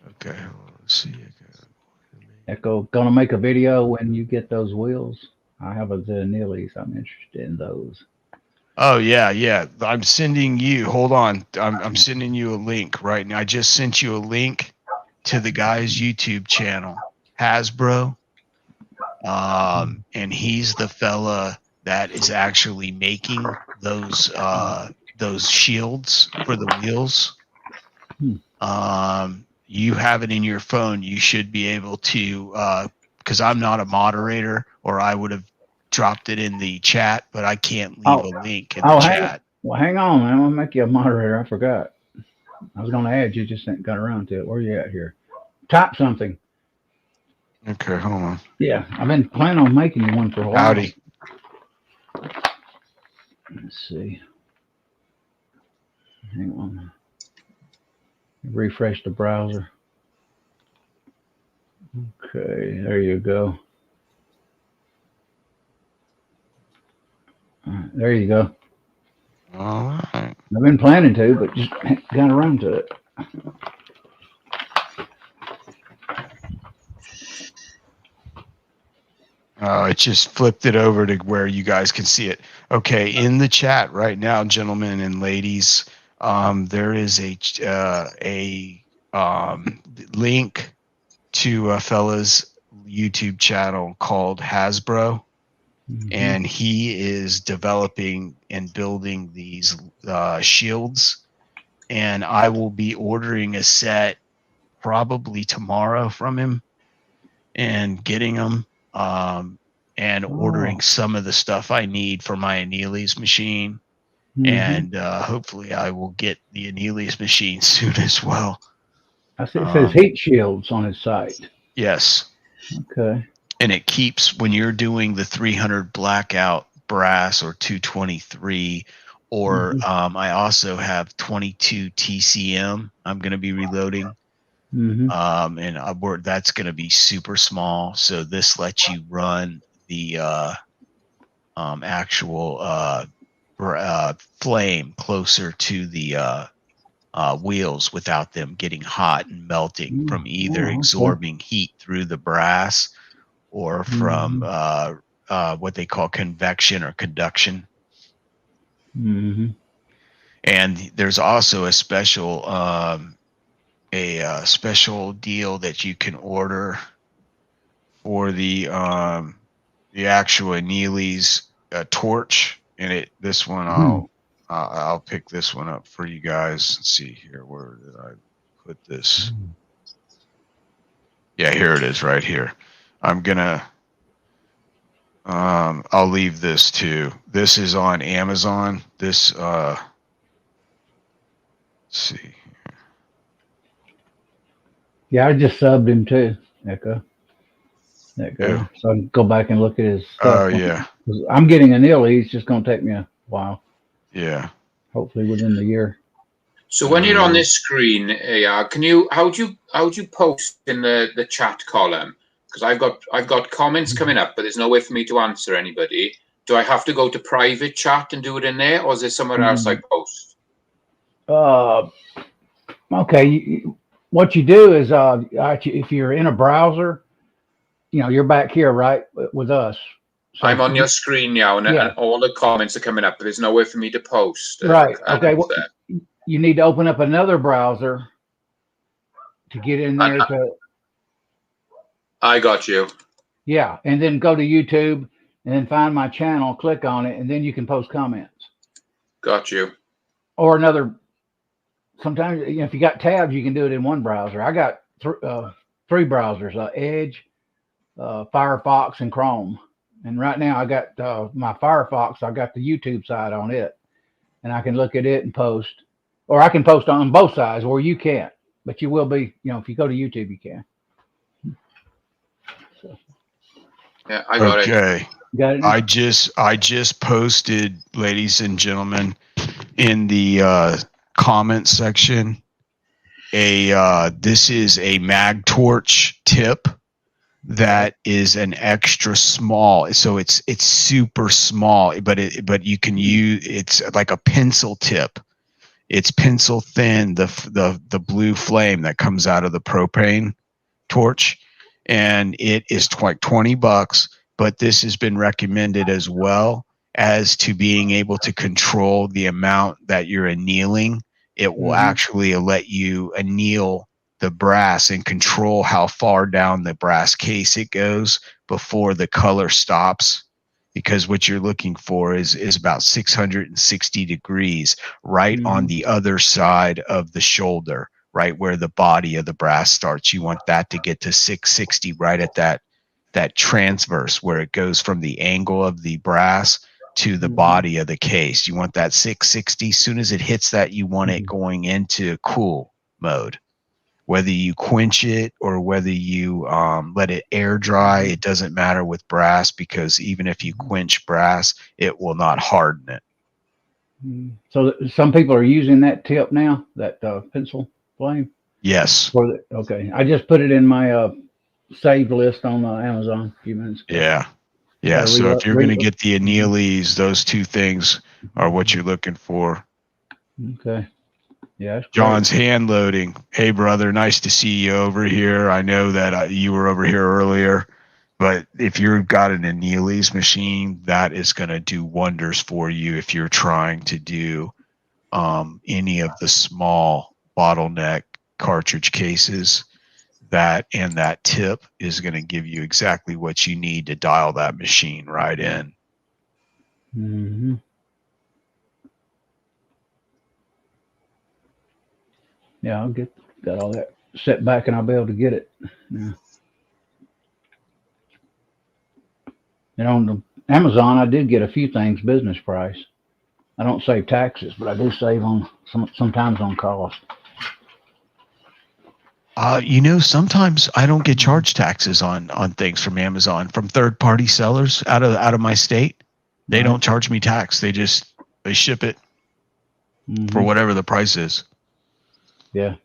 Okay, let's see. Echo, gonna make a video when you get those wheels. I have a Neely's. I'm interested in those. Oh yeah. I'm sending you. Hold on. I'm sending you a link right now. I just sent you a link to the guy's YouTube channel, Hasbro. And he's the fella that is actually making those shields for the wheels. You have it in your phone. You should be able to, because I'm not a moderator, or I would have dropped it in the chat, but I can't leave a link in the chat. Hang on, man. I'm gonna make you a moderator. I forgot. I was gonna add you, just ain't got around to it. Where you at here? Type something. Okay, hold on. Yeah, I've been planning on making you one for a while. Howdy. Let's see. Hang on. Refresh the browser. Okay, there you go. All right, there you go. All right. I've been planning to, but just got around to it. It just flipped it over to where you guys can see it. Okay, in the chat right now, gentlemen and ladies, there is a link to a fella's YouTube channel called Hasbro, and he is developing and building these shields. And I will be ordering a set probably tomorrow from him and getting them. And ordering some of the stuff I need for my Annealy's machine. And hopefully I will get the Annealy's machine soon as well. I see it says heat shields on his site. Yes. Okay. And it keeps, when you're doing the 300 blackout brass or 223, or I also have 22 TCM I'm going to be reloading. And that's going to be super small. So this lets you run the actual flame closer to the wheels without them getting hot and melting from either absorbing heat through the brass or from what they call convection or conduction. And there's also a special special deal that you can order for the actual Annealy's torch And this one, I'll pick this one up for you guys. Let's see here. Where did I put this? Yeah, here it is right here. I'm gonna, I'll leave this too. This is on Amazon. This, let's see. Yeah, I just subbed him too, Echo. That guy. Yeah. So I can go back and look at his stuff. Oh, yeah. I'm getting an Illy. It's just going to take me a while. Yeah. Hopefully within the year. So when you're on this screen, AR, how do you post in the chat column? Because I've got comments coming up, but there's no way for me to answer anybody. Do I have to go to private chat and do it in there, or is there somewhere else I post? Okay. What you do is, if you're in a browser, you're back here, right, with us. So I'm on your screen now, and all the comments are coming up, but there's no way for me to post. Right. Okay. Well, you need to open up another browser to get in there. I got you. Yeah, and then go to YouTube and then find my channel, click on it, and then you can post comments. Got you. Or another. Sometimes, if you got tabs, you can do it in one browser. I got three browsers: Edge, Firefox, and Chrome. And right now, I got my Firefox. I got the YouTube side on it, and I can look at it and post. Or I can post on both sides, or you can't. But you will be, if you go to YouTube, you can. So. Yeah, I got it. Okay. Got it. I just posted, ladies and gentlemen, in the comment section, this is a mag torch tip that is an extra small. So it's super small, but you can use, it's like a pencil tip. It's pencil thin, the blue flame that comes out of the propane torch, and it is like $20. But this has been recommended as well as to being able to control the amount that you're annealing. It will actually let you anneal the brass and control how far down the brass case it goes before the color stops. Because what you're looking for is about 660 degrees right on the other side of the shoulder, right where the body of the brass starts. You want that to get to 660 right at that transverse where it goes from the angle of the brass to the body of the case. You want that 660. As soon as it hits that, you want it going into cool mode. Whether you quench it or whether you let it air dry, it doesn't matter with brass, because even if you quench brass, it will not harden it. So some people are using that tip now, that pencil flame? Yes. Okay. I just put it in my save list on Amazon a few minutes ago. Yeah. Yeah. So if you're going to get the annealies, those two things are what you're looking for. Okay. Yeah. John's hand loading. Hey, brother, nice to see you over here. I know that you were over here earlier, but if you've got an annealies machine, that is going to do wonders for you if you're trying to do any of the small bottleneck cartridge cases. That tip is going to give you exactly what you need to dial that machine right in. Mm-hmm. Yeah, I'll got all that set back, and I'll be able to get it. Yeah. And on the Amazon, I did get a few things business price. I don't save taxes, but I do save on sometimes on cost. Sometimes I don't get charged taxes on things from Amazon, from third-party sellers out of my state. They don't charge me tax. They ship it for whatever the price is. Yeah.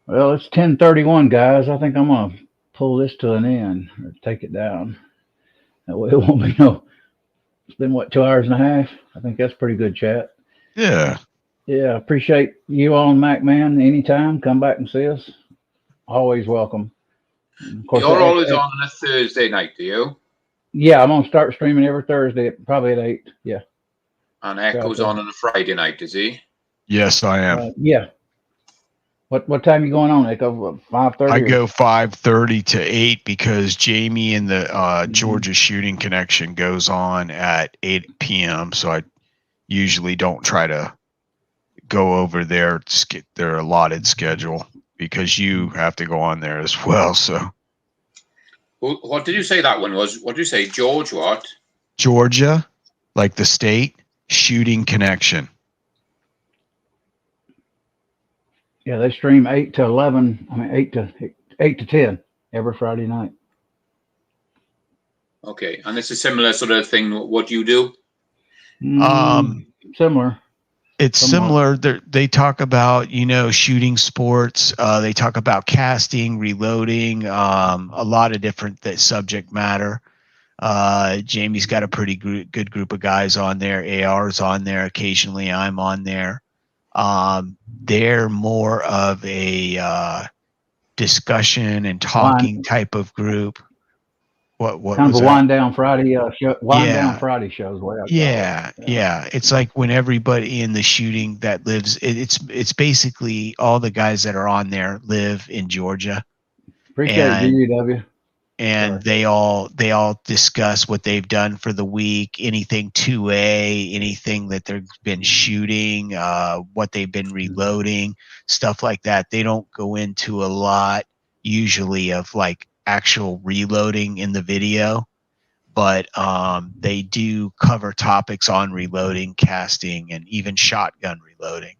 Well, it's 10:31, guys. I think I'm gonna pull this to an end or take it down. That way it won't be It's been 2 hours and a half. I think that's pretty good chat. Yeah. Yeah. Appreciate you on Mac Man. Anytime, come back and see us. Always welcome. Of course, you're always on a Thursday night, do you? Yeah, I'm gonna start streaming every Thursday, probably at 8. Yeah. And Echo's on a Friday night, is he? Yes, I am. Yeah. What time you going on, Echo? 5:30? I go 5:30 to 8 because Jamie and the Georgia Shooting Connection goes on at 8 p.m. So I usually don't try to go over their allotted schedule because you have to go on there as well. So what did you say that one was? What did you say, George? What? Georgia, like the state, Shooting Connection. Yeah, they stream 8 to 11. I mean, 8 to 10 every Friday night. Okay, and it's a similar sort of thing. What you do? Similar. It's similar. They talk about, shooting sports. They talk about casting, reloading, a lot of different subject matter. Jamie's got a pretty good group of guys on there. AR's on there. Occasionally I'm on there. They're more of a discussion and talking type of group. What kind was of a that? wind down Friday show? Down Friday shows. Yeah. It's like when everybody in the shooting that lives, it's basically all the guys that are on there live in Georgia. Appreciate GUW. And they all discuss what they've done for the week, anything 2A, anything that they've been shooting, what they've been reloading, stuff like that. They don't go into a lot usually of like actual reloading in the video, but they do cover topics on reloading, casting, and even shotgun reloading.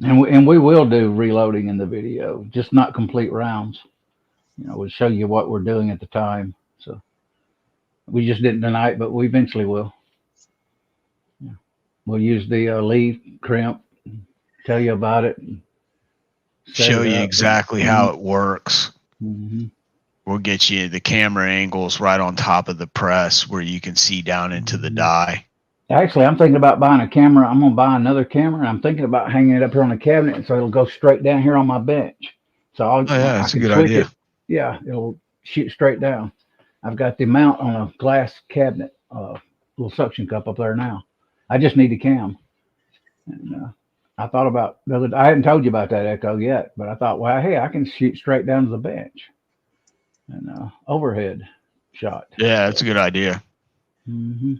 And we will do reloading in the video, just not complete rounds. We'll show you what we're doing at the time. So we just didn't tonight, but we eventually will. Yeah. We'll use the lead crimp, tell you about it, show you exactly how it works. Mm-hmm. We'll get you the camera angles right on top of the press where you can see down into the die. Actually, I'm thinking about buying a camera. I'm going to buy another camera. I'm thinking about hanging it up here on the cabinet so it'll go straight down here on my bench. So that's a good idea. Yeah, it'll shoot straight down. I've got the mount on a glass cabinet, little suction cup up there now. I just need the cam. And I thought about I hadn't told you about that, Echo, yet, but I thought, well, hey, I can shoot straight down to the bench and overhead shot. Yeah, that's a good idea. Mm-hmm.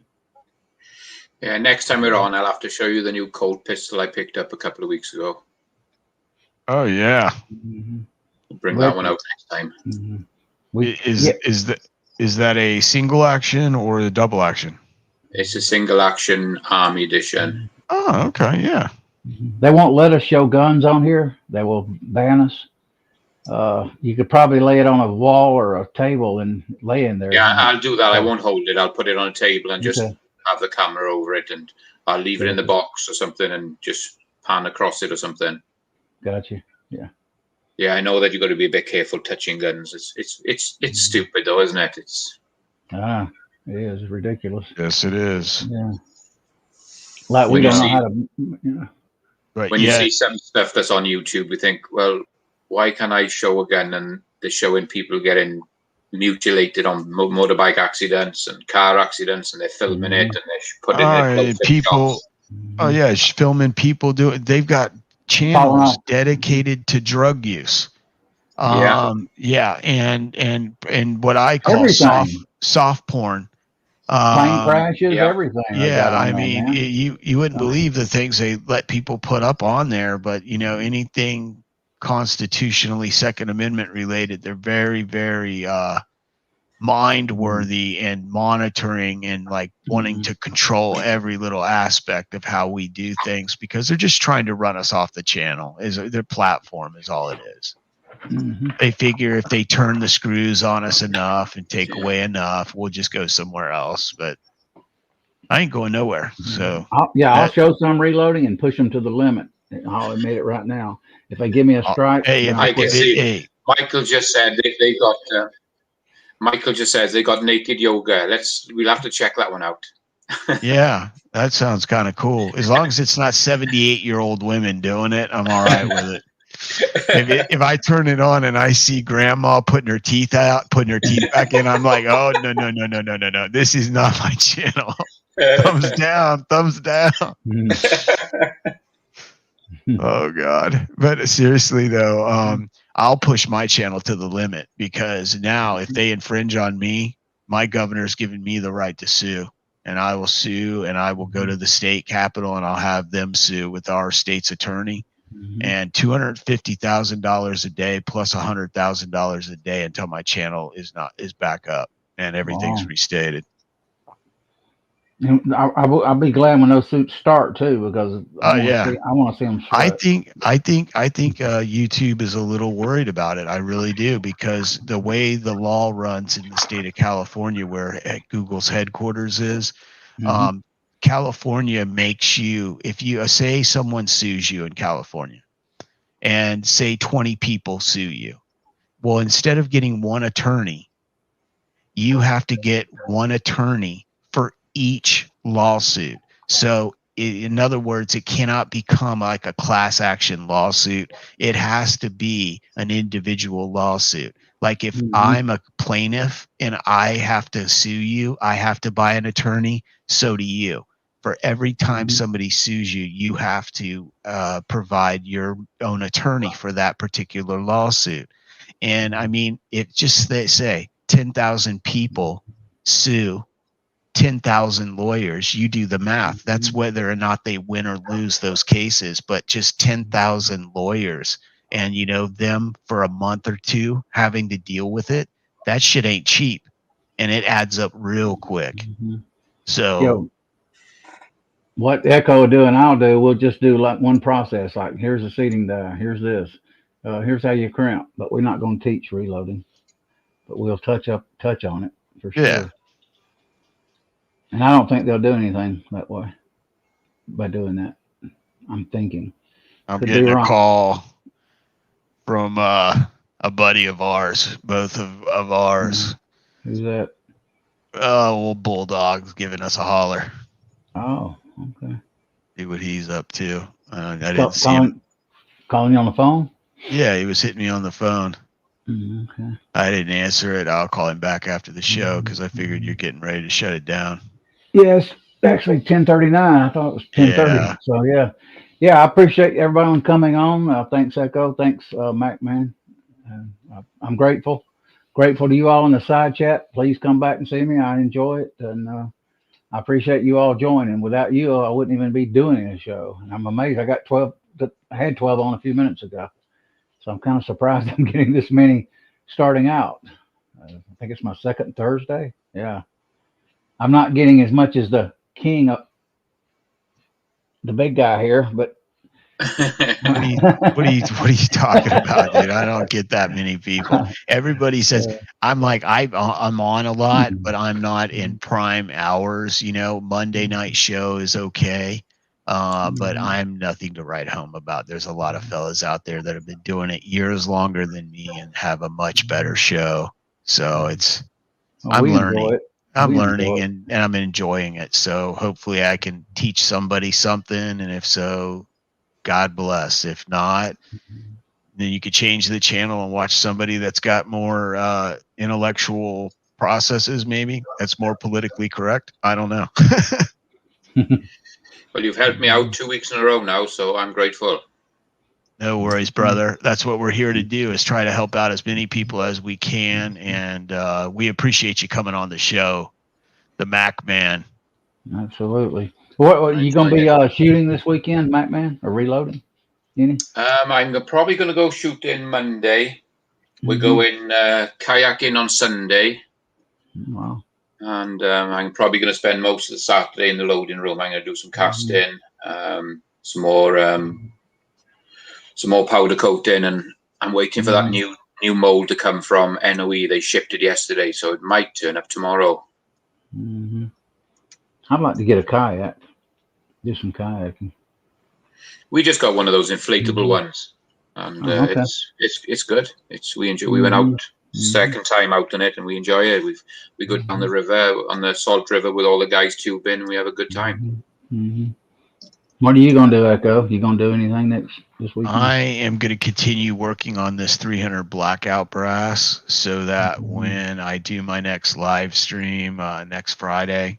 Yeah, next time we're on, I'll have to show you the new Colt pistol I picked up a couple of weeks ago. Oh yeah. Mm-hmm. Bring that one out next time. Mm-hmm. Is that a single action or a double action? It's a single action Army edition. Oh, okay, yeah. They won't let us show guns on here. They will ban us. You could probably lay it on a wall or a table and lay in there. Yeah, I'll do that. I won't hold it. I'll put it on a table and just have the camera over it, and I'll leave it in the box or something and just pan across it or something. Gotcha. Yeah. Yeah, I know that you've got to be a bit careful touching guns. It's stupid though, isn't it? It is ridiculous. Yes, it is. Yeah. Like we don't know how to. Right. When you see some stuff that's on YouTube, you think, well, why can't I show a gun? And they're showing people getting mutilated on motorbike accidents and car accidents, and they're filming it and they're putting it. People. Oh yeah, filming people do it. They've got channels dedicated to drug use. And what I call soft porn. Plane crashes, everything. Yeah, I mean, you wouldn't believe the things they let people put up on there, but anything constitutionally Second Amendment related, they're very, very mind worthy and monitoring and like wanting to control every little aspect of how we do things because they're just trying to run us off the channel. Their platform is all it is. Mm-hmm. They figure if they turn the screws on us enough and take away enough, we'll just go somewhere else. But I ain't going nowhere. So I'll show some reloading and push them to the limit. I'll admit it right now. If they give me a strike, I can see. Michael just said they got. Michael just says they got naked yoga. We'll have to check that one out. Yeah, that sounds kind of cool. As long as it's not 78-year-old women doing it, I'm all right with it. If I turn it on and I see grandma putting her teeth back in, I'm like, oh no. This is not my channel. Thumbs down. Oh God. But seriously though, I'll push my channel to the limit, because now if they infringe on me, my governor's given me the right to sue, and I will sue, and I will go to the state capitol and I'll have them sue with our state's attorney, and $250,000 a day plus $100,000 a day until my channel is back up and everything's restated. And I'll be glad when those suits start too, because I want to see them sweat. I think YouTube is a little worried about it. I really do, because the way the law runs in the state of California, where Google's headquarters is, California makes you, if you say someone sues you in California, and say 20 people sue you, well, instead of getting one attorney, you have to get one attorney for each lawsuit. So in other words, it cannot become like a class action lawsuit. It has to be an individual lawsuit. Like if I'm a plaintiff and I have to sue you, I have to buy an attorney. So do you. For every time somebody sues you, you have to provide your own attorney for that particular lawsuit. And I mean, if just they say 10,000 people sue 10,000 lawyers, you do the math. That's whether or not they win or lose those cases. But just 10,000 lawyers, and you know, them for a month or two having to deal with it, that shit ain't cheap, and it adds up real quick. So what Echo will do and I'll do, we'll just do like one process. Like, here's a seating die, here's this, here's how you crimp. But we're not going to teach reloading, but we'll touch on it for sure. Yeah. And I don't think they'll do anything that way by doing that. I'm thinking. I'm getting a call from a buddy of ours, both of ours. Who's that? Old Bulldog's giving us a holler. Oh, okay. See what he's up to. I didn't see him. Calling you on the phone? Yeah, he was hitting me on the phone. Okay. I didn't answer it. I'll call him back after the show, because I figured you're getting ready to shut it down. Yes, actually 10:39. I thought it was 10:30. Yeah. So yeah. I appreciate everyone coming on. Thanks, Echo. Thanks, Mac Man. I'm grateful to you all in the side chat. Please come back and see me. I enjoy it, and I appreciate you all joining. Without you, I wouldn't even be doing a show. And I'm amazed. I had 12 on a few minutes ago, so I'm kind of surprised I'm getting this many starting out. I think it's my second Thursday. Yeah. I'm not getting as much as the king of the big guy here, but what are you talking about, dude? I don't get that many people. Everybody says I'm on a lot, but I'm not in prime hours. You know, Monday night show is okay, but I'm nothing to write home about. There's a lot of fellas out there that have been doing it years longer than me and have a much better show. So I'm learning. I'm learning and I'm enjoying it. So hopefully I can teach somebody something. And if so, God bless. If not, then you could change the channel and watch somebody that's got more intellectual processes. Maybe that's more politically correct. I don't know. Well, you've helped me out 2 weeks in a row now, so I'm grateful. No worries, brother. That's what we're here to do, is try to help out as many people as we can. And we appreciate you coming on the show, the Mac Man. Absolutely. What are you going to be shooting this weekend, Mac Man, or reloading? I'm probably going to go shooting Monday. We're going kayaking on Sunday. Wow. And I'm probably going to spend most of the Saturday in the loading room. I'm going to do some casting, some more powder coating, and I'm waiting for that new mold to come from NOE. They shipped it yesterday, so it might turn up tomorrow. I'd like to get a kayak, do some kayaking. We just got one of those inflatable ones, and it's good. We went out second time out on it, and we enjoy it. We go down the river, on the Salt River, with all the guys tubing, and we have a good time. What are you going to do, Echo? You going to do anything this weekend? I am going to continue working on this 300 blackout brass, so that when I do my next live stream next Friday,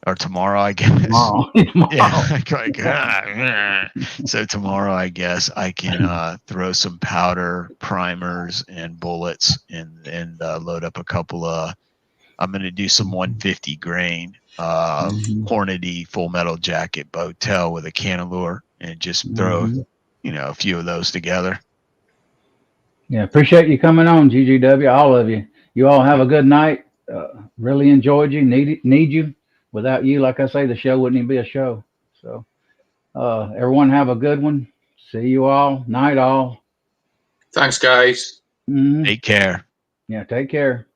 or tomorrow, I guess. Tomorrow. Yeah. So tomorrow, I guess I can throw some powder, primers, and bullets, and load up a couple of. I'm going to do some 150 grain Hornady Full Metal Jacket bow tail with a cantilure, and just throw a few of those together. Yeah, appreciate you coming on, GGW, all of you. You all have a good night. Really enjoyed you. Need you. Without you, like I say, the show wouldn't even be a show. So, everyone have a good one. See you all. Night all. Thanks, guys. Take care. Yeah, take care.